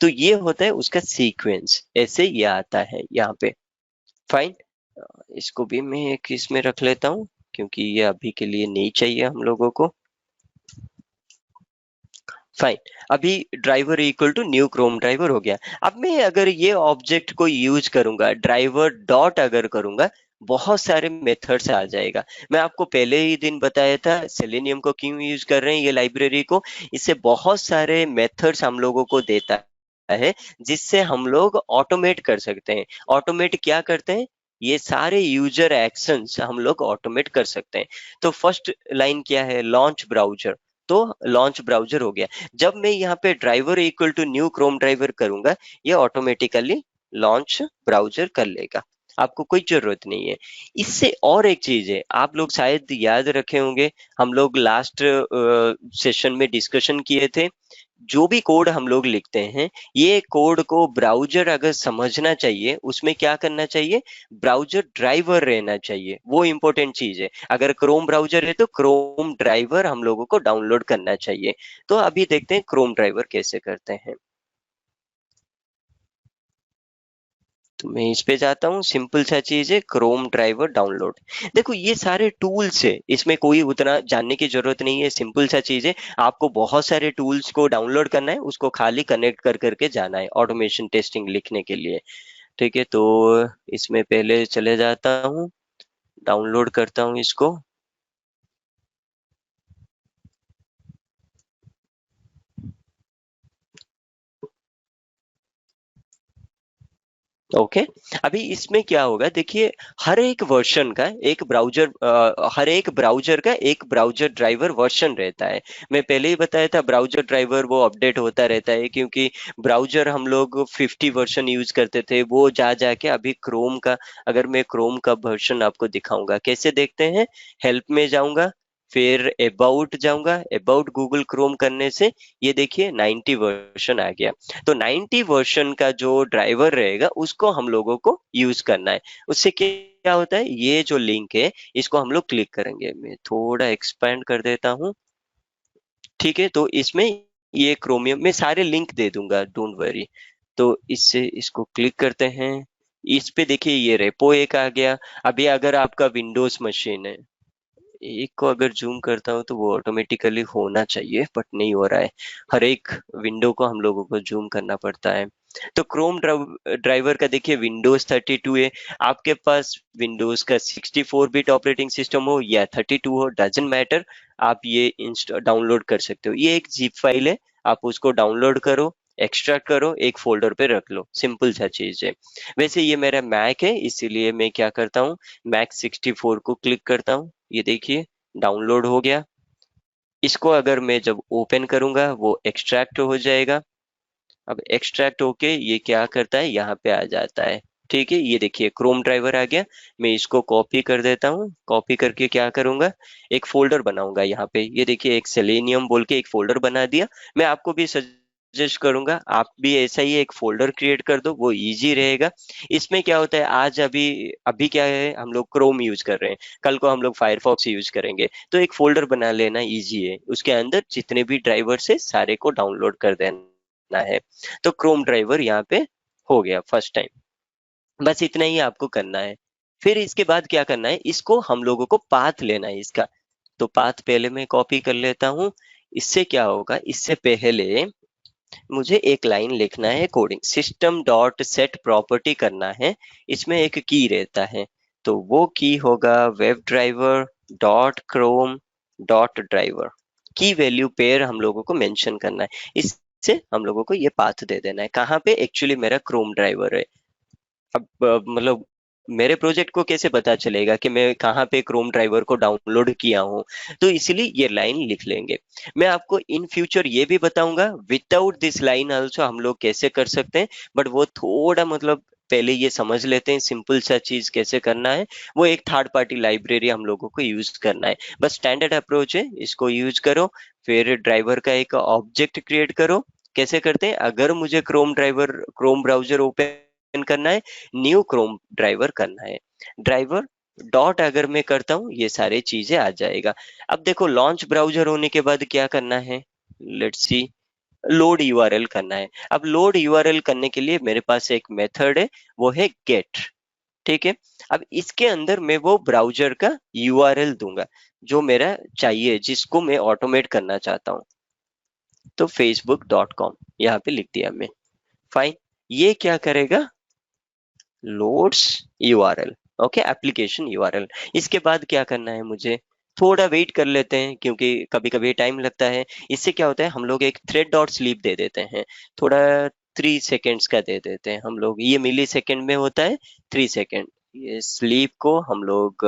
तो ये होता है उसका सीक्वेंस, ऐसे ये आता है यहाँ पे। फाइन। इसको भी मैं एक इसमें रख लेता हूँ, क्योंकि ये अभी के लिए नहीं चाहिए हम लोगों को। फाइन। अभी driver equal to new Chrome driver हो गया। अब मैं अगर ये ऑब्जेक्ट को यूज करूंगा, ड्राइवर डॉट अगर करूंगा, बहुत सारे मेथड्स आ जाएगा। मैं आपको पहले ही दिन बताया था सेलेनियम को क्यों यूज कर रहे हैं, ये लाइब्रेरी को। इससे बहुत सारे मेथड्स हम लोगों को देता है, जिससे हम लोग ऑटोमेट कर सकते हैं। ऑटोमेट क्या करते हैं, ये सारे यूजर एक्शंस हम लोग ऑटोमेट कर सकते हैं। तो फर्स्ट लाइन क्या है, लॉन्च ब्राउजर। तो लॉन्च ब्राउजर हो गया। जब मैं यहाँ पे driver equal to new Chrome driver करूंगा, ये ऑटोमेटिकली लॉन्च ब्राउजर कर लेगा। आपको कोई जरूरत नहीं है। इससे और एक चीज है, आप लोग शायद याद रखे होंगे, हम लोग लास्ट सेशन में डिस्कशन किए थे, जो भी कोड हम लोग लिखते हैं, ये कोड को ब्राउजर अगर समझना चाहिए, उसमें क्या करना चाहिए, ब्राउजर ड्राइवर रहना चाहिए। वो इंपॉर्टेंट चीज है। अगर क्रोम ब्राउजर है तो क्रोम ड्राइवर हम लोगों को डाउनलोड करना चाहिए। तो अभी देखते हैं क्रोम ड्राइवर कैसे करते हैं। तो मैं इस पे जाता हूँ, सिंपल सा चीज है, क्रोम ड्राइवर डाउनलोड। देखो ये सारे टूल्स है, इसमें कोई उतना जानने की जरूरत नहीं है, सिंपल सा चीज है। आपको बहुत सारे टूल्स को डाउनलोड करना है, उसको खाली कनेक्ट कर करके जाना है ऑटोमेशन टेस्टिंग लिखने के लिए। ठीक है, तो इसमें पहले चले जाता हूँ, डाउनलोड करता हूँ इसको। ओके। अभी इसमें क्या होगा देखिए, हर एक ब्राउजर का एक ब्राउजर ड्राइवर वर्जन रहता है। मैं पहले ही बताया था, ब्राउजर ड्राइवर वो अपडेट होता रहता है, क्योंकि ब्राउजर हम लोग 50 वर्जन यूज करते थे, वो जा जाके अभी क्रोम का, अगर मैं क्रोम का वर्जन आपको दिखाऊंगा, कैसे देखते हैं, हेल्प में जाऊंगा, फिर अबाउट जाऊंगा, अबाउट गूगल क्रोम करने से ये देखिए 90 वर्जन आ गया। तो 90 वर्जन का जो ड्राइवर रहेगा उसको हम लोगों को यूज करना है। उससे क्या होता है, ये जो लिंक है इसको हम लोग क्लिक करेंगे, मैं थोड़ा एक्सपेंड कर देता हूँ। ठीक है, तो इसमें ये क्रोमियम में सारे लिंक दे दूंगा, डोंट वरी। तो इससे इसको क्लिक करते हैं। इस पे देखिए ये रेपो एक आ गया। अभी अगर आपका विंडोज मशीन है, एक को अगर जूम करता हूँ तो वो ऑटोमेटिकली होना चाहिए, बट नहीं हो रहा है। हर एक विंडो को हम लोगों को जूम करना पड़ता है। तो क्रोम ड्राइवर का देखिए विंडोज 32 है। आपके पास विंडोज का 64 बिट ऑपरेटिंग सिस्टम हो या 32 हो, डजेंट मैटर। आप ये इंस्टॉल डाउनलोड कर सकते हो। ये एक जिप फाइल है, आप उसको डाउनलोड करो, एक्सट्रैक्ट करो, एक फोल्डर पे रख लो, सिंपल सा चीज है। वैसे ये मेरा मैक है, इसीलिए मैं क्या करता हूँ, मैक 64 को क्लिक करता हूँ। ये देखिए डाउनलोड हो गया। इसको अगर मैं जब ओपन करूंगा वो एक्सट्रैक्ट हो जाएगा। अब एक्सट्रैक्ट होके ये क्या करता है, यहाँ पे आ जाता है। ठीक है, ये देखिए क्रोम ड्राइवर आ गया। मैं इसको कॉपी कर देता हूँ, कॉपी करके क्या करूंगा, एक फोल्डर बनाऊंगा यहाँ पे। ये देखिए एक सेलेनियम बोल के एक फोल्डर बना दिया। मैं आपको भी सजेस्ट करूंगा आप भी ऐसा ही एक फोल्डर क्रिएट कर दो, वो इजी रहेगा। इसमें क्या होता है, आज अभी अभी क्या है, हम लोग क्रोम यूज कर रहे हैं, कल को हम लोग फायरफॉक्स यूज करेंगे, तो एक फोल्डर बना लेना इजी है। उसके अंदर जितने भी ड्राइवर है सारे को डाउनलोड कर देना है। तो क्रोम ड्राइवर यहाँ पे हो गया फर्स्ट टाइम। बस इतना ही आपको करना है। फिर इसके बाद क्या करना है, इसको हम लोगों को पाथ लेना है इसका। तो पाथ पहले मैं कॉपी कर लेता हूँ। इससे क्या होगा, इससे पहले मुझे एक लाइन लिखना है, coding system dot set property करना है। इसमें एक की रहता है, तो वो की होगा web driver dot Chrome dot driver. की वैल्यू पेयर हम लोगों को मेंशन करना है। इस से हम लोगों को ये पाथ दे देना है। कहाँ पे? एक्चुअली मेरा क्रोम ड्राइवर है। अब मतलब मेरे प्रोजेक्ट को कैसे पता चलेगा कि मैं कहाँ पे क्रोम ड्राइवर को डाउनलोड किया हूँ? तो इसीलिए ये लाइन लिख लेंगे। मैं आपको इन फ्यूचर ये भी बताऊंगा विदाउट दिस लाइन आल्सो हम लोग कैसे कर सकते हैं, बट वो थोड़ा मतलब पहले ये समझ लेते हैं सिंपल सा चीज कैसे करना है। वो एक थर्ड पार्टी लाइब्रेरी हम लोगों को यूज करना है, बस स्टैंडर्ड अप्रोच है, इसको यूज करो। फिर ड्राइवर का एक ऑब्जेक्ट क्रिएट करो। कैसे करते हैं? अगर मुझे क्रोम ब्राउजर ओपन करना है, न्यू क्रोम ड्राइवर करना है, ड्राइवर डॉट अगर मैं करता हूँ ये सारी चीजें आ जाएगा। अब देखो लॉन्च ब्राउजर होने के बाद क्या करना है, लेट्स सी, लोड यूआरएल करना है। अब लोड यूआरएल करने के लिए मेरे पास एक मेथड है, वो है गेट। ठीक है। अब इसके अंदर मैं वो ब्राउजर का यूआरएल दूंगा जो मेरा चाहिए, जिसको मैं ऑटोमेट करना चाहता हूँ। तो facebook.com यहाँ पे लिख दिया मैं। फाइन। ये क्या करेगा? Loads URL. Okay, application URL. इसके बाद क्या करना है मुझे? थोड़ा वेट कर लेते हैं क्योंकि कभी कभी टाइम लगता है। इससे क्या होता है, हम लोग एक थ्रेड डॉट स्लीप दे देते हैं, थोड़ा 3 सेकेंड्स का दे देते हैं हम लोग, ये मिली सेकेंड में होता है 3 सेकेंड। ये स्लीप को हम लोग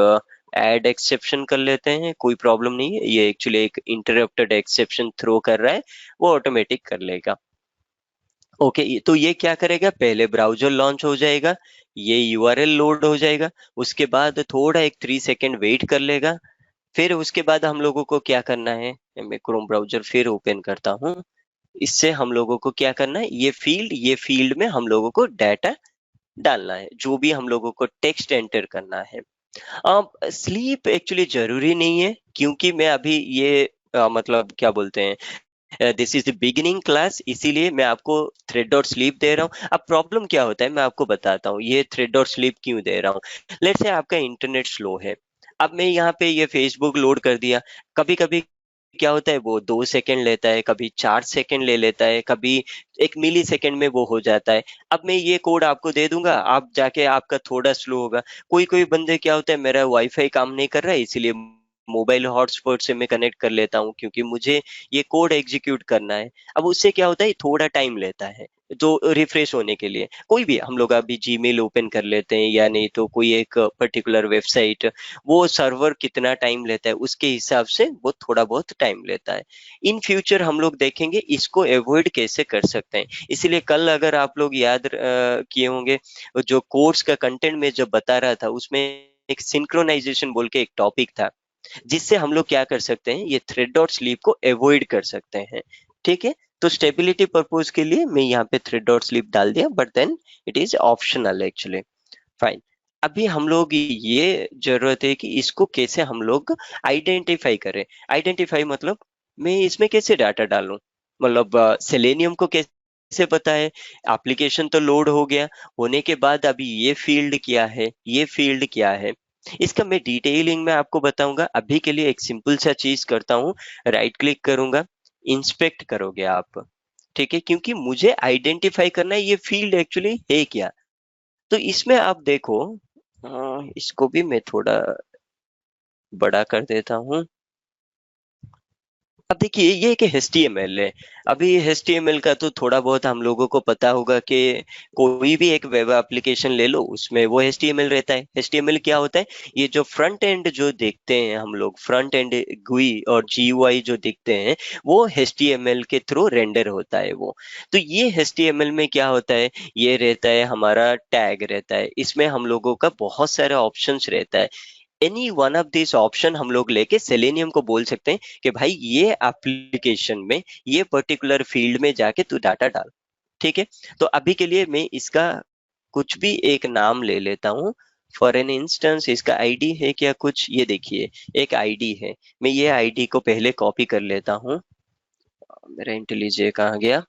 ऐड एक्सेप्शन कर लेते हैं, कोई प्रॉब्लम नहीं है, ये एक्चुअली एक इंटरप्टेड एक्सेप्शन थ्रो कर रहा है, वो ऑटोमेटिक कर लेगा। ओके, तो ये क्या करेगा, पहले ब्राउजर लॉन्च हो जाएगा, ये यूआरएल लोड हो जाएगा, उसके बाद थोड़ा एक 3 सेकेंड वेट कर लेगा। फिर उसके बाद हम लोगों को क्या करना है, मैं क्रोम ब्राउजर फिर ओपन करता हूँ। इससे हम लोगों को क्या करना है, ये फील्ड में हम लोगों को डाटा डालना है, जो भी हम लोगों को टेक्स्ट एंटर करना है। अब स्लीप एक्चुअली जरूरी नहीं है, क्योंकि मैं अभी ये मतलब क्या बोलते हैं, this is the beginning class, इसीलिए मैं आपको थ्रेड डॉट स्लीप दे रहा हूँ। अब प्रॉब्लम क्या होता है मैं आपको बताता हूँ, ये थ्रेड डॉट स्लीप क्यों दे रहा हूँ। लेट्स से आपका इंटरनेट स्लो है, अब मैं यहाँ पे ये फेसबुक लोड कर दिया, कभी कभी क्या होता है वो 2 सेकेंड लेता है, कभी 4 सेकेंड ले लेता है, कभी 1 मिली सेकेंड में वो हो जाता है। अब मैं ये कोड आपको दे दूंगा, आप जाके आपका थोड़ा स्लो होगा। कोई कोई बंदे क्या होता है, मेरा वाईफाई काम नहीं कर रहा है, इसीलिए मोबाइल हॉटस्पॉट से मैं कनेक्ट कर लेता हूँ, क्योंकि मुझे ये कोड एग्जीक्यूट करना है। अब उससे क्या होता है, थोड़ा टाइम लेता है तो रिफ्रेश होने के लिए। कोई भी हम लोग अभी जीमेल ओपन कर लेते हैं, या नहीं तो कोई एक पर्टिकुलर वेबसाइट, वो सर्वर कितना टाइम लेता है उसके हिसाब से वो थोड़ा बहुत टाइम लेता है। इन फ्यूचर हम लोग देखेंगे इसको अवॉइड कैसे कर सकते हैं। इसलिए कल अगर आप लोग याद किए होंगे, जो कोर्स का कंटेंट में जब बता रहा था, उसमें एक सिंक्रोनाइजेशन बोल के एक टॉपिक था, जिससे हम लोग क्या कर सकते हैं, ये थ्रेड डॉट स्लीप को अवॉइड कर सकते हैं। ठीक है। तो स्टेबिलिटी पर्पज के लिए मैं यहाँ पे थ्रेड डॉट स्लीप डाल दिया, but then it is optional actually. Fine. अभी हम लोग ये जरूरत है कि इसको कैसे हम लोग आइडेंटिफाई करें। आइडेंटिफाई मतलब मैं इसमें कैसे डाटा डालूं, मतलब सेलेनियम को कैसे पता है। एप्लीकेशन तो लोड हो गया, होने के बाद अभी ये फील्ड क्या है, ये फील्ड क्या है, इसका मैं डिटेलिंग में आपको बताऊंगा। अभी के लिए एक सिंपल सा चीज करता हूँ, राइट क्लिक करूंगा, इंस्पेक्ट करोगे आप। ठीक है, क्योंकि मुझे आइडेंटिफाई करना है ये फील्ड एक्चुअली है क्या। तो इसमें आप देखो, इसको भी मैं थोड़ा बड़ा कर देता हूँ। अब देखिए ये एक HTML है। अभी HTML का तो थोड़ा बहुत हम लोगों को पता होगा कि कोई भी एक वेब एप्लीकेशन ले लो, उसमें वो HTML रहता है। HTML क्या होता है, ये जो फ्रंट एंड जो देखते हैं हम लोग, फ्रंट एंड GUI और GUI जो दिखते हैं, वो HTML के थ्रू रेंडर होता है वो। तो ये HTML में क्या होता है, ये रहता है हमारा टैग रहता है, इसमें हम लोगों का बहुत सारे ऑप्शंस रहता है। Any one of this option हम लोग लेके सेलेनियम को बोल सकते हैं कि भाई ये एप्लीकेशन में ये पर्टिकुलर फील्ड में जाके तू डाटा डाल। ठीक है। तो अभी के लिए मैं इसका कुछ भी एक नाम ले लेता हूँ। फॉर एन इंस्टेंस इसका आईडी है क्या कुछ, ये देखिए एक आईडी है। मैं ये आईडी को पहले कॉपी कर लेता हूँ, मेरा इंटेलिजे कहाँ गया,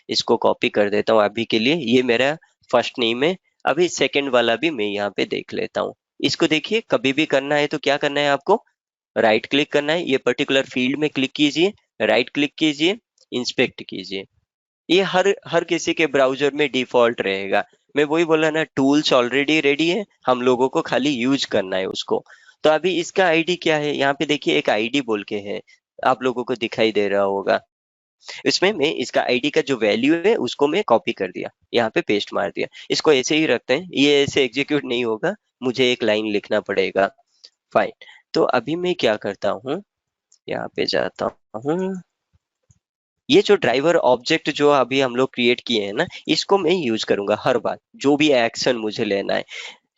इसको कॉपी कर देता हूँ। अभी के लिए ये मेरा फर्स्ट नेम है। अभी सेकंड वाला भी मैं यहाँ पे देख लेता हूँ। इसको देखिए, कभी भी करना है तो क्या करना है आपको, राइट क्लिक करना है, ये पर्टिकुलर फील्ड में क्लिक कीजिए, राइट क्लिक कीजिए, इंस्पेक्ट कीजिए। ये हर हर किसी के ब्राउजर में डिफॉल्ट रहेगा। मैं वही बोला ना, टूल्स ऑलरेडी रेडी है, हम लोगों को खाली यूज करना है उसको। तो अभी इसका आईडी क्या है, यहाँ पे देखिए एक आईडी बोल के है, आप लोगों को दिखाई दे रहा होगा। इसमें मैं इसका आईडी का जो वैल्यू है उसको मैं कॉपी कर दिया, यहाँ पे पेस्ट मार दिया। इसको ऐसे ही रखते हैं, ये ऐसे एग्जीक्यूट नहीं होगा, मुझे एक लाइन लिखना पड़ेगा। फाइन। तो अभी मैं क्या करता हूँ, यहाँ पे जाता हूँ। ये जो ड्राइवर ऑब्जेक्ट जो अभी हम लोग क्रिएट किए हैं ना, इसको मैं यूज करूंगा हर बार जो भी एक्शन मुझे लेना है।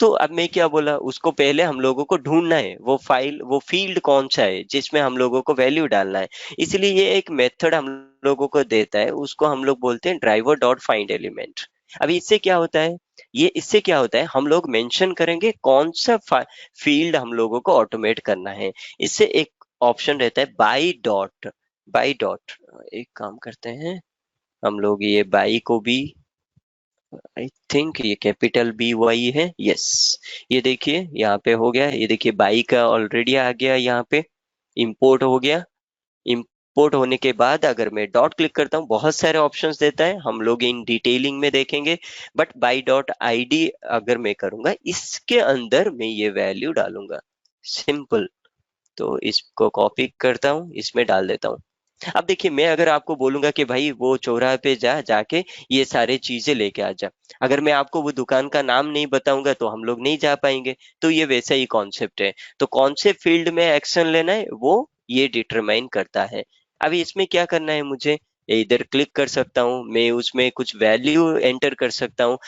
तो अब मैं क्या बोला, उसको पहले हम लोगों को ढूंढना है, वो फाइल वो फील्ड कौन सा है जिसमें हम लोगों को वैल्यू डालना है। इसलिए ये एक मेथड हम लोगों को देता है, उसको हम लोग बोलते हैं ड्राइवर डॉट फाइंड एलिमेंट। अभी इससे क्या होता है, ये इससे क्या होता है, हम लोग मेंशन करेंगे कौन सा फील्ड हम लोगों को ऑटोमेट करना है। इससे एक ऑप्शन रहता है बाई डॉट। बाई डॉट, एक काम करते हैं हम लोग, ये बाई को भी, आई थिंक ये कैपिटल बी वाई है, यस। ये देखिए यहाँ पे हो गया, ये देखिए बाई का ऑलरेडी आ गया, यहाँ पे इंपोर्ट हो गया। इंपोर्ट होने के बाद अगर मैं डॉट क्लिक करता हूँ, बहुत सारे ऑप्शंस देता है, हम लोग इन डिटेलिंग में देखेंगे। बट बाई डॉट आईडी अगर मैं करूंगा, इसके अंदर मैं ये वैल्यू डालूंगा, सिंपल। तो इसको कॉपी करता हूँ, इसमें डाल देता हूँ। अब देखिए, मैं अगर आपको बोलूंगा कि भाई वो चौराहे पे जाके ये सारे चीजें लेके आ जा, अगर मैं आपको वो दुकान का नाम नहीं बताऊंगा तो हम लोग नहीं जा पाएंगे। तो ये वैसा ही कॉन्सेप्ट है। तो कौन से फील्ड में एक्शन लेना है वो ये डिटरमाइन करता है। अभी इसमें क्या करना है मुझे, इधर क्लिक कर सकता हूँ, मैं उसमें कुछ वैल्यू एंटर कर सकता हूँ।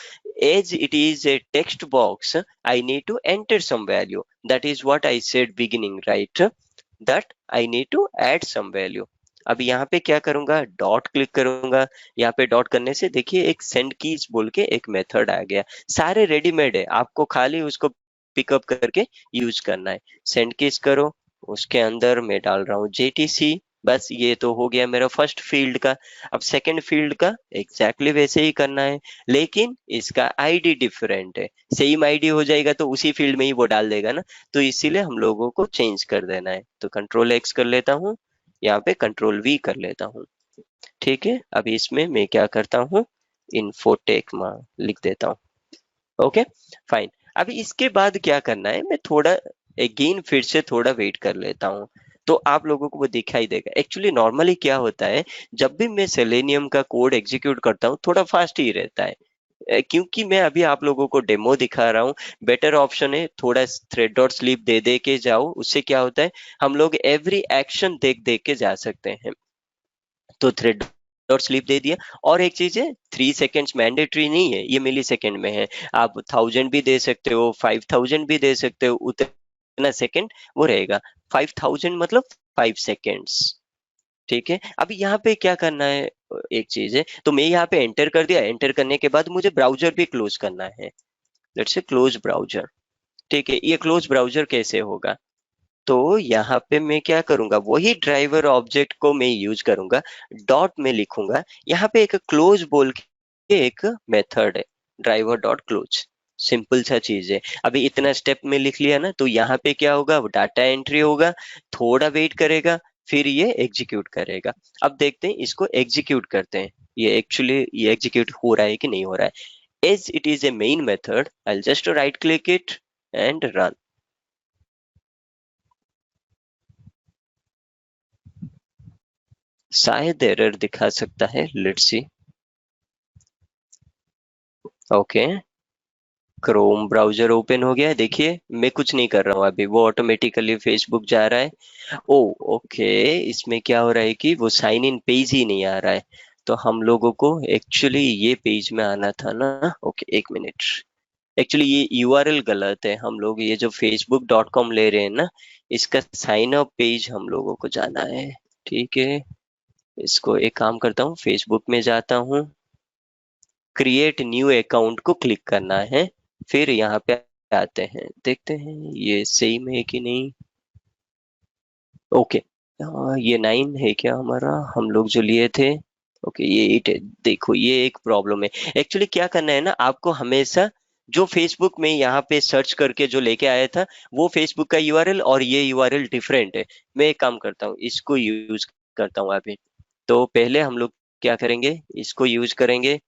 As it is a text box, I need to enter some value, that is what I said beginning, right? That I need to add some value. अब यहाँ पे क्या करूंगा, डॉट क्लिक करूंगा। यहाँ पे डॉट करने से देखिए एक सेंड कीज बोल के एक मेथड आ गया। सारे रेडीमेड है, आपको खाली उसको पिकअप करके यूज करना है। सेंड कीज करो, उसके अंदर मैं डाल रहा हूँ जेटीसी। बस ये तो हो गया मेरा फर्स्ट फील्ड का। अब सेकंड फील्ड का एग्जैक्टली वैसे ही करना है, लेकिन इसका आईडी डिफरेंट है। सेम आईडी हो जाएगा तो उसी फील्ड में ही वो डाल देगा ना, तो इसीलिए हम लोगों को चेंज कर देना है। तो कंट्रोल एक्स कर लेता हूँ, यहाँ पे कंट्रोल वी कर लेता हूँ। ठीक है, अभी इसमें मैं क्या करता हूँ, इन्फोटेक लिख देता हूँ। Okay, fine. अभी इसके बाद क्या करना है, मैं थोड़ा अगेन फिर से थोड़ा वेट कर लेता हूँ, तो आप लोगों को वो दिखाई देगा। एक्चुअली नॉर्मली क्या होता है, जब भी मैं सेलेनियम का कोड एग्जीक्यूट करता हूँ थोड़ा फास्ट ही रहता है। क्योंकि मैं अभी आप लोगों को डेमो दिखा रहा हूँ। बेटर ऑप्शन है थोड़ा थ्रेड डॉट स्लीप दे दे के जाओ, उससे क्या होता है, हम लोग एवरी एक्शन देख देख के जा सकते हैं। तो थ्रेड डॉट स्लीप दे दिया। और एक चीज है, 3 सेकेंड्स मैंडेटरी नहीं है, ये मिली सेकेंड में है। आप 1000 भी दे सकते हो, 5000 भी दे सकते हो, उतना सेकेंड वो रहेगा। 5000 मतलब 5 सेकेंड्स। ठीक है, अभी यहाँ पे क्या करना है, एक चीज है, तो मैं यहाँ पे एंटर कर दिया। एंटर करने के बाद मुझे ब्राउजर भी क्लोज करना है। Let's say close browser. ठीक है, ये क्लोज ब्राउजर कैसे होगा, तो यहाँ पे मैं क्या करूंगा, वही ड्राइवर ऑब्जेक्ट को मैं यूज करूंगा। डॉट में लिखूंगा, यहाँ पे एक क्लोज बोल के एक मेथड है, ड्राइवर डॉट क्लोज। सिंपल सा चीज है। अभी इतना स्टेप में लिख लिया ना, तो यहाँ पे क्या होगा, डाटा एंट्री होगा, थोड़ा वेट करेगा, फिर ये एग्जीक्यूट करेगा। अब देखते हैं, इसको एग्जीक्यूट करते हैं, ये एक्चुअली ये एग्जीक्यूट हो रहा है कि नहीं हो रहा है। As it is a main method, I just right click it and run. शायद एरर दिखा सकता है, let's see. Okay, Chrome browser open हो गया है, देखिए मैं कुछ नहीं कर रहा हूँ अभी, वो ऑटोमेटिकली फेसबुक जा रहा है। ओ, ओके। इसमें क्या हो रहा है कि वो साइन इन पेज ही नहीं आ रहा है, तो हम लोगों को एक्चुअली ये पेज में आना था ना। ओके, एक मिनट। एक्चुअली ये यूआरएल गलत है, हम लोग ये जो facebook.com ले रहे हैं ना, इसका साइन अप पेज हम लोगों को जाना है। ठीक है, इसको एक काम करता हूँ, फेसबुक में जाता हूँ, क्रिएट न्यू अकाउंट को क्लिक करना है, फिर यहाँ पे आते हैं, देखते हैं ये सेम है कि नहीं। ओके, ये 9 है क्या हमारा, हम लोग जो लिए थे। ओके, ये 8 है। देखो ये एक प्रॉब्लम है। एक्चुअली क्या करना है ना, आपको हमेशा जो फेसबुक में यहाँ पे सर्च करके जो लेके आया था, वो फेसबुक का यूआरएल और ये यूआरएल डिफरेंट है। मैं एक काम करता हूँ, इसको यूज करता हूँ अभी। तो पहले हम लोग क्या करेंगे, इसको यूज करेंगे।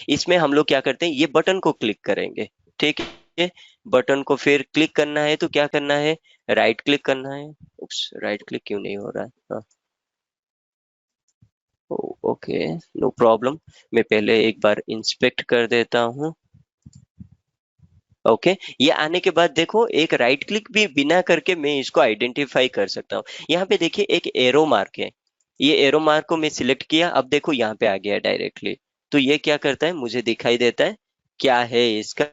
इसमें हम लोग क्या करते हैं, ये बटन को क्लिक करेंगे। ठीक है, बटन को फिर क्लिक करना है, तो क्या करना है, राइट क्लिक करना है। उप्स, राइट क्लिक क्यों नहीं हो रहा है, हाँ। Okay, no problem. मैं पहले एक बार इंस्पेक्ट कर देता हूँ। ओके, ये आने के बाद देखो एक राइट क्लिक भी बिना करके मैं इसको आइडेंटिफाई कर सकता हूँ। यहाँ पे देखिए एक एरो मार्क है, ये एरो मार्क को मैं सिलेक्ट किया, अब देखो यहाँ पे आ गया डायरेक्टली। तो ये क्या करता है, मुझे दिखाई देता है क्या है इसका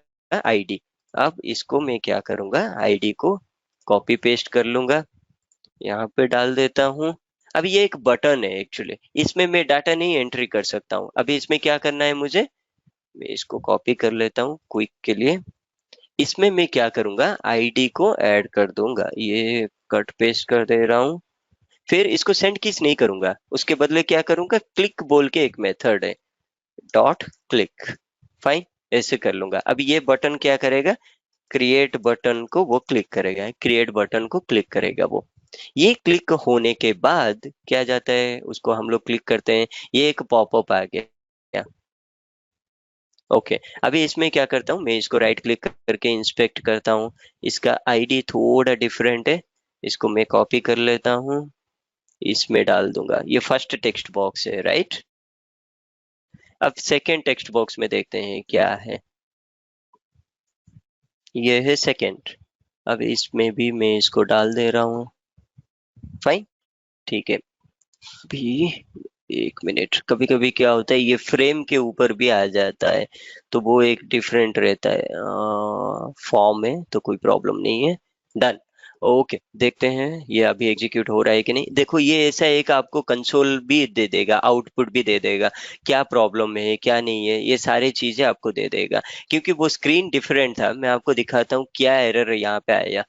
आईडी। अब इसको मैं क्या करूंगा, आईडी को कॉपी पेस्ट कर लूंगा, यहाँ पे डाल देता हूँ। अब ये एक बटन है एक्चुअली, इसमें मैं डाटा नहीं एंट्री कर सकता हूँ। अभी इसमें क्या करना है मुझे, मैं इसको कॉपी कर लेता हूँ क्विक के लिए। इसमें मैं क्या करूंगा, आईडी को ऐड कर दूंगा, ये कट पेस्ट कर दे रहा हूँ। फिर इसको सेंड किस नहीं करूंगा, उसके बदले क्या करूंगा, क्लिक बोल के एक मेथड है, डॉट क्लिक। फाइन, ऐसे कर लूंगा। अब ये बटन क्या करेगा, क्रिएट बटन को वो क्लिक करेगा, क्रिएट बटन को क्लिक करेगा वो। ये क्लिक होने के बाद क्या जाता है, उसको हम लोग क्लिक करते हैं, ये एक पॉपअप आ गया। ओके, अभी इसमें क्या करता हूँ, मैं इसको राइट क्लिक करके इंस्पेक्ट करता हूँ। इसका आईडी थोड़ा डिफरेंट है, इसको मैं कॉपी कर लेता हूँ, इसमें डाल दूंगा। ये फर्स्ट टेक्स्ट बॉक्स है, राइट। अब सेकेंड टेक्स्ट बॉक्स में देखते हैं क्या है, ये है सेकेंड। अब इसमें भी मैं इसको डाल दे रहा हूँ। फाइन, ठीक है। भी एक मिनट, कभी कभी क्या होता है ये फ्रेम के ऊपर भी आ जाता है, तो वो एक डिफरेंट रहता है। फॉर्म है तो कोई प्रॉब्लम नहीं है। डन। ओके, देखते हैं ये अभी एग्जीक्यूट हो रहा है कि नहीं। देखो ये ऐसा एक आपको कंसोल भी दे देगा, आउटपुट भी दे देगा, क्या प्रॉब्लम है क्या नहीं है, ये सारी चीजें आपको दे देगा। क्योंकि वो स्क्रीन डिफरेंट था, मैं आपको दिखाता हूँ क्या एरर यहाँ पे आया।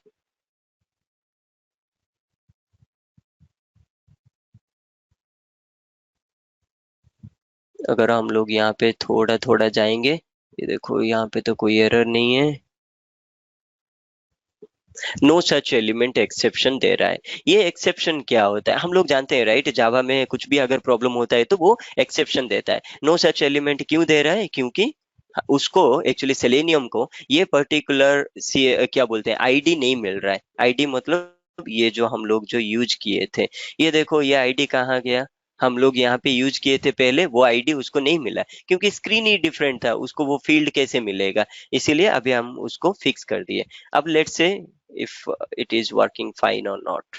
अगर हम लोग यहाँ पे थोड़ा थोड़ा जाएंगे, ये देखो यहाँ पे तो कोई एरर नहीं है, नो सच एलिमेंट एक्सेप्शन दे रहा है। ये एक्सेप्शन क्या होता है हम लोग जानते हैं, राइट। जावा में कुछ भी अगर प्रॉब्लम होता है तो वो एक्सेप्शन देता है। नो सच एलिमेंट क्यों दे रहा है, क्योंकि उसको एक्चुअली सेलेनियम को ये पर्टिकुलर क्या बोलते हैं आईडी नहीं मिल रहा है। आईडी मतलब ये जो हम लोग जो यूज किए थे, ये देखो ये आईडी कहाँ गया, हम लोग यहाँ पे यूज किए थे पहले, वो आईडी उसको नहीं मिला क्योंकि स्क्रीन ही डिफरेंट था, उसको वो फील्ड कैसे मिलेगा। इसीलिए अभी हम उसको फिक्स कर दिए। अब let's say if it is working fine or not.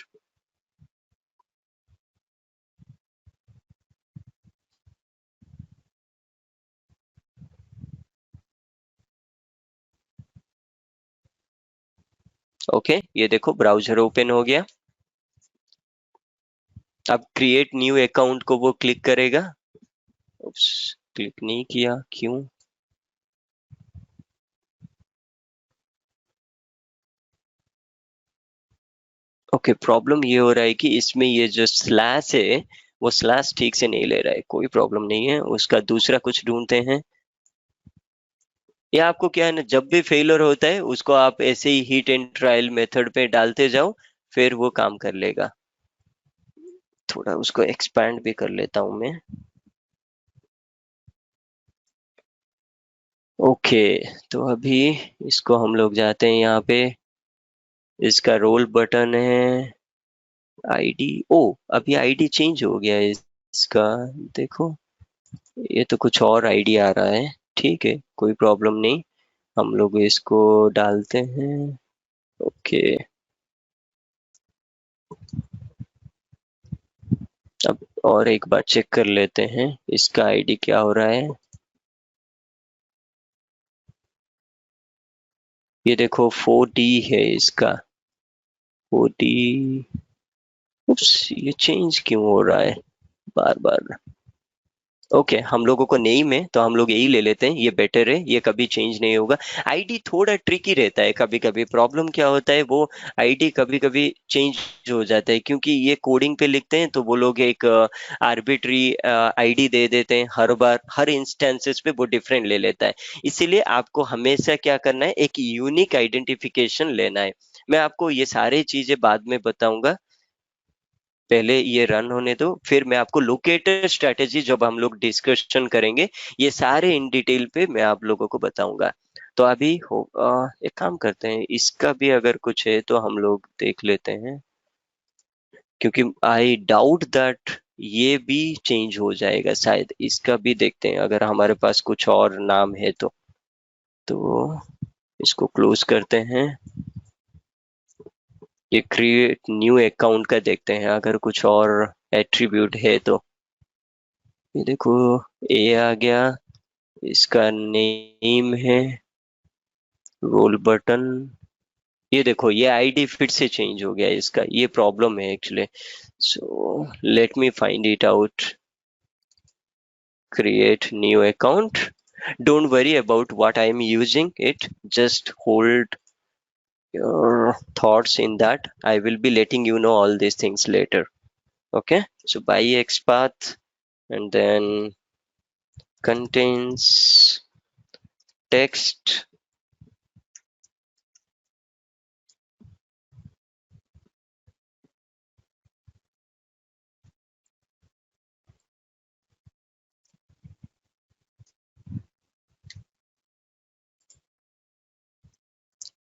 Okay, ये देखो ब्राउजर ओपन हो गया। अब क्रिएट न्यू अकाउंट को वो क्लिक करेगा। उप्स, क्लिक नहीं किया, क्यों। ओके, प्रॉब्लम ये हो रहा है कि इसमें ये जो स्लैश है वो स्लैश ठीक से नहीं ले रहा है, कोई प्रॉब्लम नहीं है, उसका दूसरा कुछ ढूंढते हैं। ये आपको क्या है ना, जब भी फेलियर होता है उसको आप ऐसे ही हिट एंड ट्रायल मेथड पे डालते जाओ, फिर वो काम कर लेगा। थोड़ा उसको एक्सपैंड भी कर लेता हूं मैं। ओके, तो अभी इसको हम लोग जाते हैं यहाँ पे, इसका रोल बटन है, आईडी। ओ, अभी आईडी चेंज हो गया है इसका, देखो ये तो कुछ और आईडी आ रहा है। ठीक है, कोई प्रॉब्लम नहीं, हम लोग इसको डालते हैं। ओके, अब और एक बार चेक कर लेते हैं इसका आईडी क्या हो रहा है। ये देखो 4D है इसका, 4D। उप्स, ये चेंज क्यों हो रहा है बार बार। ओके, हम लोगों को नहीं में तो हम लोग यही ले लेते हैं, ये बेटर है, ये कभी चेंज नहीं होगा। आईडी थोड़ा ट्रिकी रहता है, कभी कभी प्रॉब्लम क्या होता है, वो आईडी कभी कभी चेंज हो जाता है क्योंकि ये कोडिंग पे लिखते हैं तो वो लोग एक आर्बिट्री आईडी दे देते हैं, हर बार हर इंस्टेंसेस पे वो डिफरेंट ले लेता है। इसीलिए आपको हमेशा क्या करना है, एक यूनिक आइडेंटिफिकेशन लेना है। मैं आपको ये सारी चीजें बाद में बताऊंगा, पहले ये रन होने दो, फिर मैं आपको लोकेटर स्ट्रेटेजी जब हम लोग डिस्कशन करेंगे, ये सारे इन डिटेल पे मैं आप लोगों को बताऊंगा। तो अभी एक काम करते हैं, इसका भी अगर कुछ है तो हम लोग देख लेते हैं, क्योंकि आई डाउट दैट ये भी चेंज हो जाएगा शायद। इसका भी देखते हैं अगर हमारे पास कुछ और नाम है तो इसको क्लोज करते हैं। ये क्रिएट न्यू अकाउंट का देखते हैं अगर कुछ और एट्रीब्यूट है तो। ये देखो, ए आ गया, इसका नेम है रोल बटन। ये देखो, ये आईडी फिर से चेंज हो गया इसका, ये प्रॉब्लम है actually. So let me find it out. Create new account. Don't worry about what I am using it. Just hold your thoughts in that. I will be letting you know all these things later. Okay. So by XPath, and then contains text.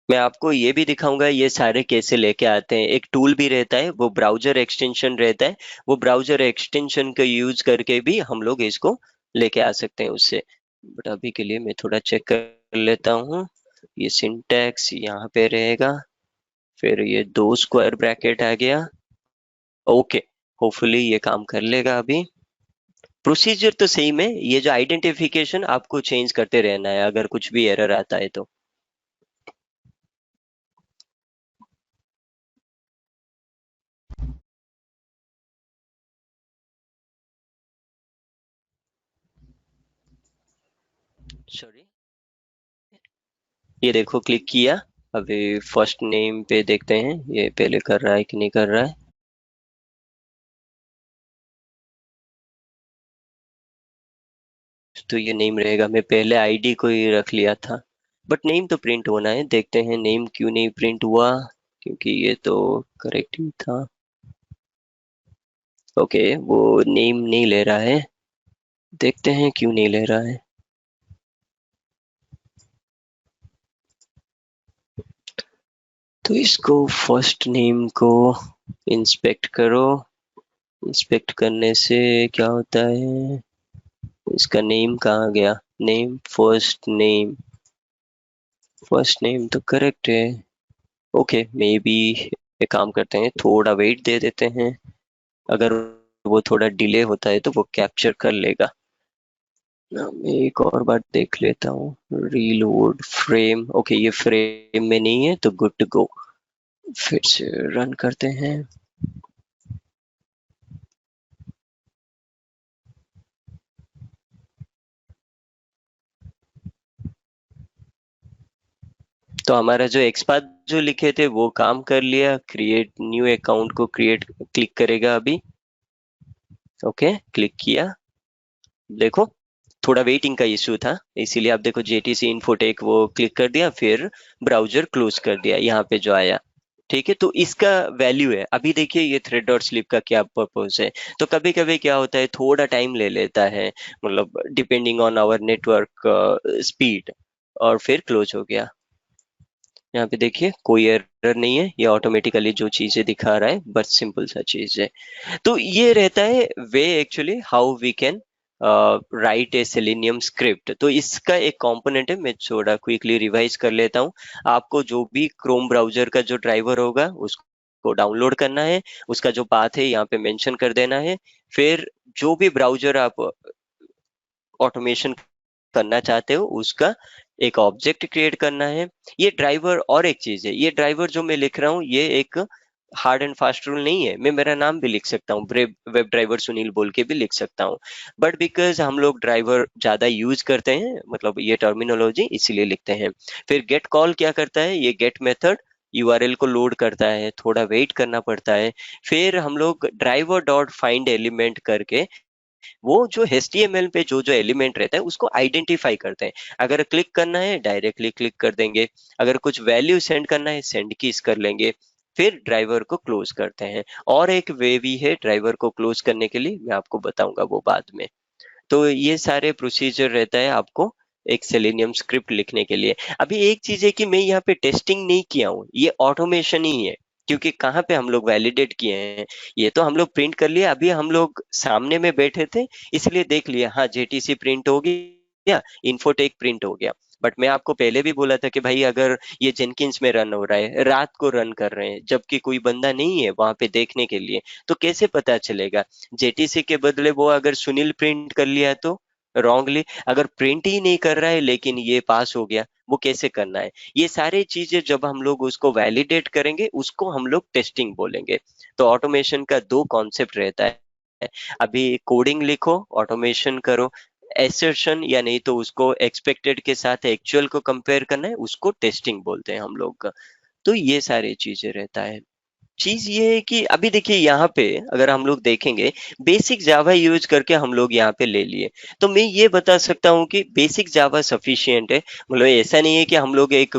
मैं आपको ये भी दिखाऊंगा ये सारे कैसे लेके आते हैं। एक टूल भी रहता है, वो ब्राउजर एक्सटेंशन रहता है। वो ब्राउजर एक्सटेंशन का यूज करके भी हम लोग इसको लेके आ सकते हैं उससे। बट अभी के लिए मैं थोड़ा चेक कर लेता हूँ। ये सिंटैक्स यहाँ पे रहेगा, फिर ये दो स्क्वायर ब्रैकेट आ गया। ओके, होपफुली ये काम कर लेगा अभी। प्रोसीजर तो सेम है, ये जो आइडेंटिफिकेशन आपको चेंज करते रहना है अगर कुछ भी एरर आता है तो। सॉरी, ये देखो क्लिक किया। अभी फर्स्ट नेम पे देखते हैं ये पहले कर रहा है कि नहीं कर रहा है। तो ये नेम रहेगा, मैं पहले आईडी को ही रख लिया था। बट नेम तो प्रिंट होना है, देखते हैं नेम क्यों नहीं प्रिंट हुआ, क्योंकि ये तो करेक्ट ही था। ओके, वो नेम नहीं ले रहा है, देखते हैं क्यों नहीं ले रहा है। तो इसको फर्स्ट नेम को इंस्पेक्ट करो। इंस्पेक्ट करने से क्या होता है, इसका नेम कहाँ गया, नेम फर्स्ट नेम तो करेक्ट है। ओके, मे बी एक काम करते हैं, थोड़ा वेट दे देते हैं। अगर वो थोड़ा डिले होता है तो वो कैप्चर कर लेगा। मैं एक और बार देख लेता हूँ। रीलोड फ्रेम, ओके ये फ्रेम में नहीं है तो गुड टू गो। फिर से रन करते हैं। तो हमारा जो एक्सपाथ जो लिखे थे वो काम कर लिया। क्रिएट न्यू अकाउंट को क्रिएट क्लिक करेगा अभी। ओके, क्लिक किया। देखो, थोड़ा वेटिंग का इश्यू था, इसीलिए आप देखो जेटीसी इन्फोटेक वो क्लिक कर दिया, फिर ब्राउजर क्लोज कर दिया, यहाँ पे जो आया। ठीक है, तो इसका वैल्यू है। अभी देखिए ये थ्रेड डॉट स्लिप का क्या पर्पस है। तो कभी कभी क्या होता है, थोड़ा टाइम ले लेता है, मतलब depending on our network speed, और फिर क्लोज हो गया। यहाँ पे देखिए कोई एरर नहीं है, ये ऑटोमेटिकली जो चीजें दिखा रहा है बस सिंपल सा चीज है। तो ये रहता है way actually how we can write a Selenium script. तो इसका एक कंपोनेंट है, मैं थोड़ा क्विकली रिवाइज कर लेता हूँ। आपको जो भी क्रोम ब्राउजर का जो ड्राइवर होगा उसको डाउनलोड करना है, उसका जो पाथ है यहाँ पे मेंशन कर देना है। फिर जो भी ब्राउजर आप ऑटोमेशन करना चाहते हो उसका एक ऑब्जेक्ट क्रिएट करना है। ये ड्राइवर, और एक चीज है, ये ड्राइवर जो मैं लिख रहा हूँ ये एक हार्ड एंड फास्ट रूल नहीं है। मैं मेरा नाम भी लिख सकता हूँ, वेब ड्राइवर सुनील बोल के भी लिख सकता हूँ। बट बिकॉज हम लोग ड्राइवर ज्यादा यूज करते हैं, मतलब ये टर्मिनोलॉजी, इसीलिए लिखते हैं। फिर गेट कॉल क्या करता है, ये गेट मेथड यूआरएल को लोड करता है, थोड़ा वेट करना पड़ता है। फिर हम लोग ड्राइवर डॉट फाइंड एलिमेंट करके वो जो HTML पे जो जो एलिमेंट रहता है उसको आइडेंटिफाई करते हैं। अगर क्लिक करना है डायरेक्टली क्लिक कर देंगे, अगर कुछ वैल्यू सेंड करना है सेंड कीज कर लेंगे, फिर ड्राइवर को क्लोज करते हैं। और एक वे भी है ड्राइवर को क्लोज करने के लिए, मैं आपको बताऊंगा वो बाद में। तो ये सारे प्रोसीजर रहता है आपको एक सेलेनियम स्क्रिप्ट लिखने के लिए। अभी एक चीज है कि मैं यहाँ पे टेस्टिंग नहीं किया हूँ, ये ऑटोमेशन ही है। क्योंकि कहाँ पे हम लोग वैलिडेट किए हैं, ये तो हम लोग प्रिंट कर लिए, अभी हम लोग सामने में बैठे थे इसलिए देख लिया, हाँ जेटीसी प्रिंट हो गया, इन्फोटेक प्रिंट हो गया। बट मैं आपको पहले भी बोला था कि भाई अगर ये जेनकिंस में रन हो रहा है, रात को रन कर रहे हैं, जबकि कोई बंदा नहीं है वहां पे देखने के लिए, तो कैसे पता चलेगा? जेटीसी के बदले वो अगर सुनील प्रिंट कर लिया तो रॉन्गली, अगर प्रिंट ही नहीं कर रहा है लेकिन ये पास हो गया, वो कैसे करना है? ये सारी चीजें जब हम लोग उसको वैलिडेट करेंगे, उसको हम लोग टेस्टिंग बोलेंगे। तो ऑटोमेशन का दो कॉन्सेप्ट रहता है, अभी कोडिंग लिखो, ऑटोमेशन करो, एसर्शन या नहीं तो उसको एक्सपेक्टेड के साथ एक्चुअल को कंपेयर करना है, उसको टेस्टिंग बोलते हैं हम लोग। तो ये सारी चीजें रहता है। चीज ये है कि अभी देखिए यहाँ पे अगर हम लोग देखेंगे, बेसिक जावा यूज करके हम लोग यहाँ पे ले लिए, तो मैं ये बता सकता हूँ कि बेसिक जावा सफिशिएंट है। मतलब ऐसा नहीं है कि हम लोग एक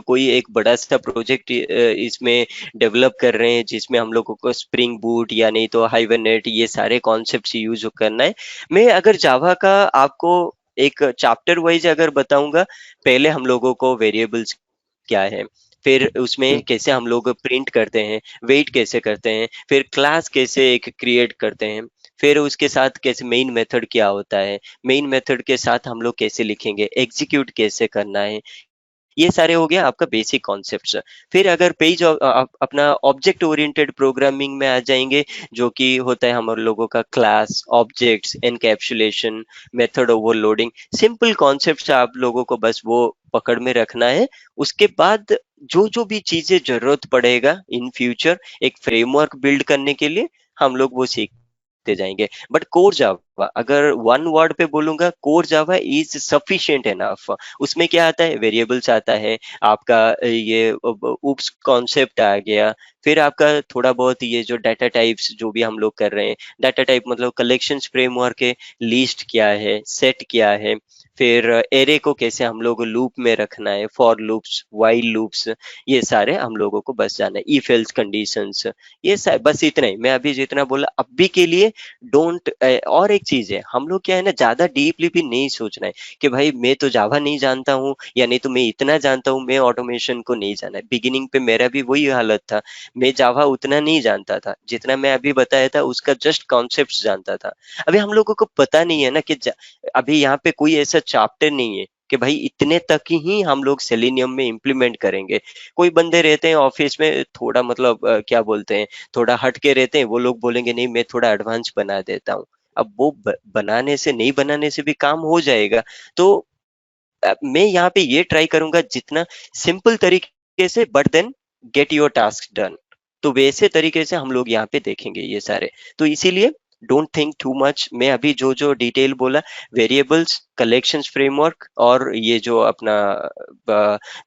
बड़ा सा प्रोजेक्ट इसमें डेवलप कर रहे हैं जिसमें हम लोगों को स्प्रिंग बूट या नहीं तो हाइबरनेट ये सारे कॉन्सेप्ट्स यूज करना है। मैं अगर जावा का आपको एक चैप्टर वाइज अगर बताऊंगा, पहले हम लोगों को वेरिएबल्स क्या है, फिर उसमें कैसे हम लोग प्रिंट करते हैं, वेट कैसे करते हैं, फिर क्लास कैसे एक क्रिएट करते हैं, फिर उसके साथ कैसे मेन मेथड क्या होता है, मेन मेथड के साथ हम लोग कैसे लिखेंगे, एग्जीक्यूट कैसे करना है, ये सारे हो गया आपका बेसिक कॉन्सेप्ट्स। फिर अगर पेज अपना ऑब्जेक्ट ओरिएंटेड प्रोग्रामिंग में आ जाएंगे, जो कि होता है हम लोगों का class, objects, encapsulation, method overloading, simple concepts आप लोगों को बस वो पकड़ में रखना है। उसके बाद जो जो भी चीजें जरूरत पड़ेगा इन फ्यूचर एक फ्रेमवर्क बिल्ड करने के लिए, हम लोग वो सीखते जाएंगे। बट कोर जावा अगर वन वर्ड पे बोलूंगा, core Java is sufficient enough. उसमें क्या आता है, वेरिएबल्स आता है आपका, ये उप्स कॉन्सेप्ट आ गया, फिर आपका थोड़ा बहुत ये जो डाटा टाइप्स जो भी हम लोग कर रहे हैं, डाटा टाइप मतलब कलेक्शंस फ्रेमवर्क है, लिस्ट क्या है, सेट क्या है, फिर एरे को कैसे हम लोग लूप में रखना है, फॉर लूप्स, वाइल लूप्स, ये सारे हम लोगों को बस जाना है, इफ एल्स कंडीशंस, बस इतना ही मैं अभी जितना बोला अभी के लिए। डोंट, और एक चीज है, हम लोग क्या है ना, ज्यादा डीपली भी नहीं सोचना है कि भाई मैं तो जावा नहीं जानता हूँ या नहीं तो मैं इतना जानता हूँ, मैं ऑटोमेशन को नहीं जाना है। बिगिनिंग पे मेरा भी वही हालत था, मैं जावा उतना नहीं जानता था, जितना मैं अभी बताया था उसका जस्ट कॉन्सेप्ट जानता था। अभी हम लोगों को पता नहीं है ना कि अभी यहाँ पे कोई ऐसा चैप्टर नहीं है कि भाई इतने तक ही हम लोग सेलेनियम में इम्प्लीमेंट करेंगे। कोई बंदे रहते हैं ऑफिस में थोड़ा मतलब क्या बोलते हैं, थोड़ा हट के रहते हैं, वो लोग बोलेंगे नहीं मैं थोड़ा एडवांस बना देता हूँ। अब वो बनाने से नहीं बनाने से भी काम हो जाएगा। तो मैं यहाँ पे ये ट्राई करूंगा जितना सिंपल तरीके से, but then get your task done. तो वैसे तरीके से हम लोग यहाँ पे देखेंगे ये सारे। तो इसीलिए डोंट थिंक टू मच, मैं अभी जो जो डिटेल बोला, वेरिएबल्स, कलेक्शंस फ्रेमवर्क, और ये जो अपना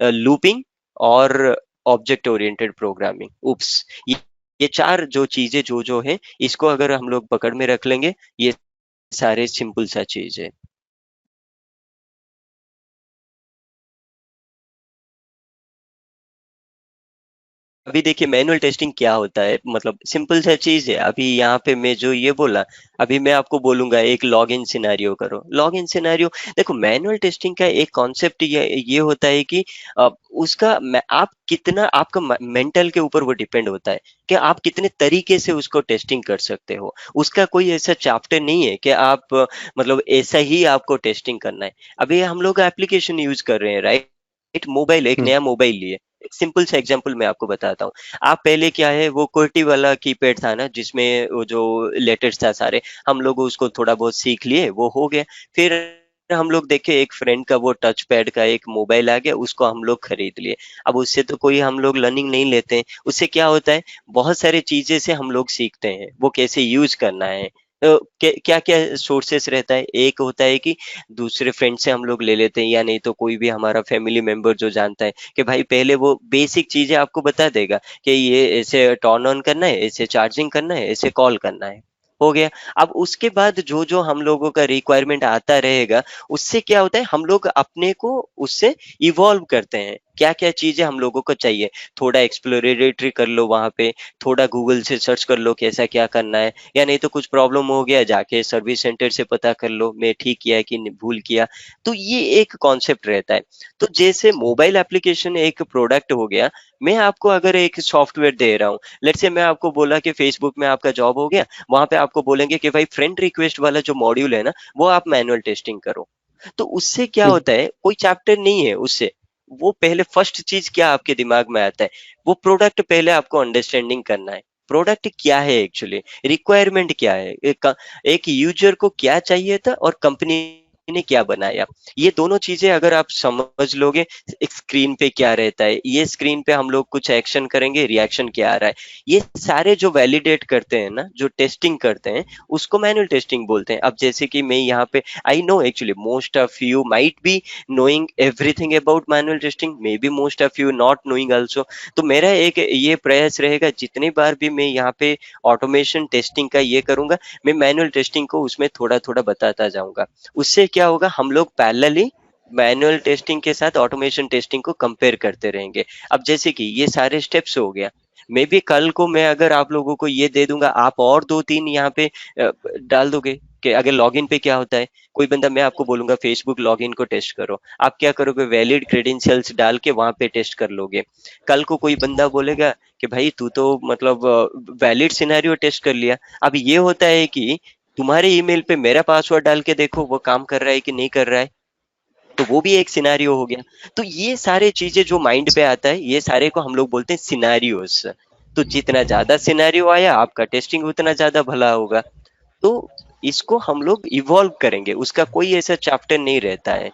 लूपिंग, और ऑब्जेक्ट ओरिएंटेड प्रोग्रामिंग, उप्स, ये चार जो चीजें जो जो है, इसको अगर हम लोग पकड़ में रख लेंगे, ये सारे सिंपल सा चीज है। अभी देखिए मैनुअल टेस्टिंग क्या होता है, मतलब सिंपल सा चीज है। अभी यहाँ पे मैं जो ये बोला, अभी मैं आपको बोलूंगा एक लॉग इन सिनेरियो करो, लॉग इन सिनेरियो। देखो मैनुअल टेस्टिंग का एक कॉन्सेप्ट ये होता है कि आप कितना, आपका मेंटल के ऊपर वो डिपेंड होता है कि आप कितने तरीके से उसको टेस्टिंग कर सकते हो। उसका कोई ऐसा चैप्टर नहीं है कि आप मतलब ऐसा ही आपको टेस्टिंग करना है। अभी हम लोग एप्लीकेशन यूज कर रहे हैं, राइट? मोबाइल, एक हम्म। नया मोबाइल लिए, सिंपल सा एग्जांपल मैं आपको बताता हूँ। आप पहले क्या है, वो QWERTY वाला कीपैड था ना, जिसमें वो जो लेटर्स था सारे, हम लोग उसको थोड़ा बहुत सीख लिए, वो हो गया। फिर हम लोग देखे एक फ्रेंड का वो टच पैड का एक मोबाइल आ गया, उसको हम लोग खरीद लिए। अब उससे तो कोई हम लोग लर्निंग नहीं लेते हैं, उससे क्या होता है, बहुत सारी चीजें से हम लोग सीखते हैं, वो कैसे यूज करना है। तो क्या क्या सोर्सेस रहता है, एक होता है कि दूसरे फ्रेंड से हम लोग ले लेते हैं, या नहीं तो कोई भी हमारा फैमिली मेंबर जो जानता है कि भाई पहले वो बेसिक चीजें आपको बता देगा कि ये ऐसे टर्न ऑन करना है, ऐसे चार्जिंग करना है, ऐसे कॉल करना है, हो गया। अब उसके बाद जो जो हम लोगों का रिक्वायरमेंट आता रहेगा, उससे क्या होता है, हम लोग अपने को उससे इवॉल्व करते हैं क्या क्या चीजें हम लोगों को चाहिए, थोड़ा एक्सप्लोरेटरी कर लो वहां पे, थोड़ा गूगल से सर्च कर लो कैसा क्या करना है, या नहीं तो कुछ प्रॉब्लम हो गया जाके सर्विस सेंटर से पता कर लो मैं ठीक किया है कि भूल किया। तो ये एक कॉन्सेप्ट रहता है। तो जैसे मोबाइल एप्लीकेशन एक प्रोडक्ट हो गया, मैं आपको अगर एक सॉफ्टवेयर दे रहा हूँ, लेट्स से मैं आपको बोला कि फेसबुक में आपका जॉब हो गया, वहां पे आपको बोलेंगे कि भाई फ्रेंड रिक्वेस्ट वाला जो मॉड्यूल है ना, वो आप मैनुअल टेस्टिंग करो। तो उससे क्या हम्म, होता है, कोई चैप्टर नहीं है उससे, वो पहले फर्स्ट चीज क्या आपके दिमाग में आता है, वो प्रोडक्ट पहले आपको अंडरस्टैंडिंग करना है। प्रोडक्ट क्या है एक्चुअली, रिक्वायरमेंट क्या है, एक यूजर को क्या चाहिए था और कंपनी ने क्या बनाया, ये दोनों चीजें अगर आप समझ लोगे, एक स्क्रीन पे क्या रहता है, ये स्क्रीन पे हम लोग कुछ एक्शन करेंगे, रिएक्शन क्या आ रहा है, ये सारे जो वैलिडेट करते हैं ना, जो टेस्टिंग करते हैं, उसको मैनुअल टेस्टिंग बोलते हैं। अब जैसे कि मैं यहाँ पे, I know actually most of you might be knowing everything about manual testing, maybe most of you not knowing also। तो मेरा एक ये प्रयास रहेगा, जितनी बार भी मैं यहाँ पे ऑटोमेशन टेस्टिंग का ये करूंगा, मैं मैनुअल टेस्टिंग को उसमें थोड़ा थोड़ा बताता जाऊंगा। उससे क्या होगा, हम लोग पैरेलली मैनुअल टेस्टिंग के साथ ऑटोमेशन टेस्टिंग को कंपेयर करते रहेंगे। अब जैसे कि ये सारे स्टेप्स हो गया, मे बी कल को मैं अगर आप लोगों को ये दे दूंगा, आप और दो तीन यहाँ पे डाल दोगे कि अगर लॉगिन पे क्या होता है, कोई बंदा, मैं आपको बोलूंगा फेसबुक लॉगिन को टेस्ट करो, आप क्या करोगे, वैलिड क्रेडेंशियल्स डाल के वहां पे टेस्ट कर लोगे। कल को कोई बंदा बोलेगा कि भाई तू तो मतलब वैलिड सिनेरियो टेस्ट कर लिया। अब ये होता है कि तुम्हारे ईमेल पे मेरा पासवर्ड डाल के देखो वो काम कर रहा है कि नहीं कर रहा है, तो वो भी एक सिनेरियो हो गया। तो ये सारे चीजें जो माइंड पे आता है, ये सारे को हम लोग बोलते हैं सिनेरियोस। तो जितना ज्यादा सिनेरियो आया, आपका टेस्टिंग उतना ज्यादा भला होगा। तो इसको हम लोग इवॉल्व करेंगे, उसका कोई ऐसा चैप्टर नहीं रहता है।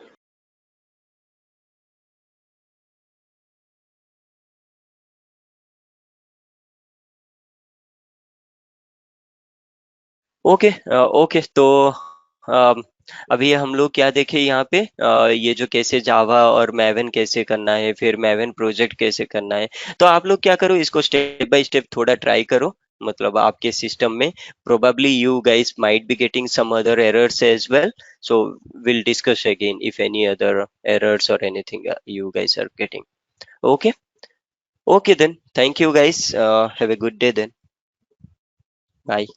ओके। ओके तो अम, अभी हम लोग क्या देखे यहाँ पे, ये जो कैसे जावा और मैवन कैसे करना है, फिर मैवन प्रोजेक्ट कैसे करना है। तो आप लोग क्या करो, इसको स्टेप बाय स्टेप थोड़ा ट्राई करो, मतलब आपके सिस्टम में probably you guys might be getting some other errors as well, so will discuss again if any other errors और anything you guys are getting. Okay. Okay then, thank you guys, have a good day then. Bye.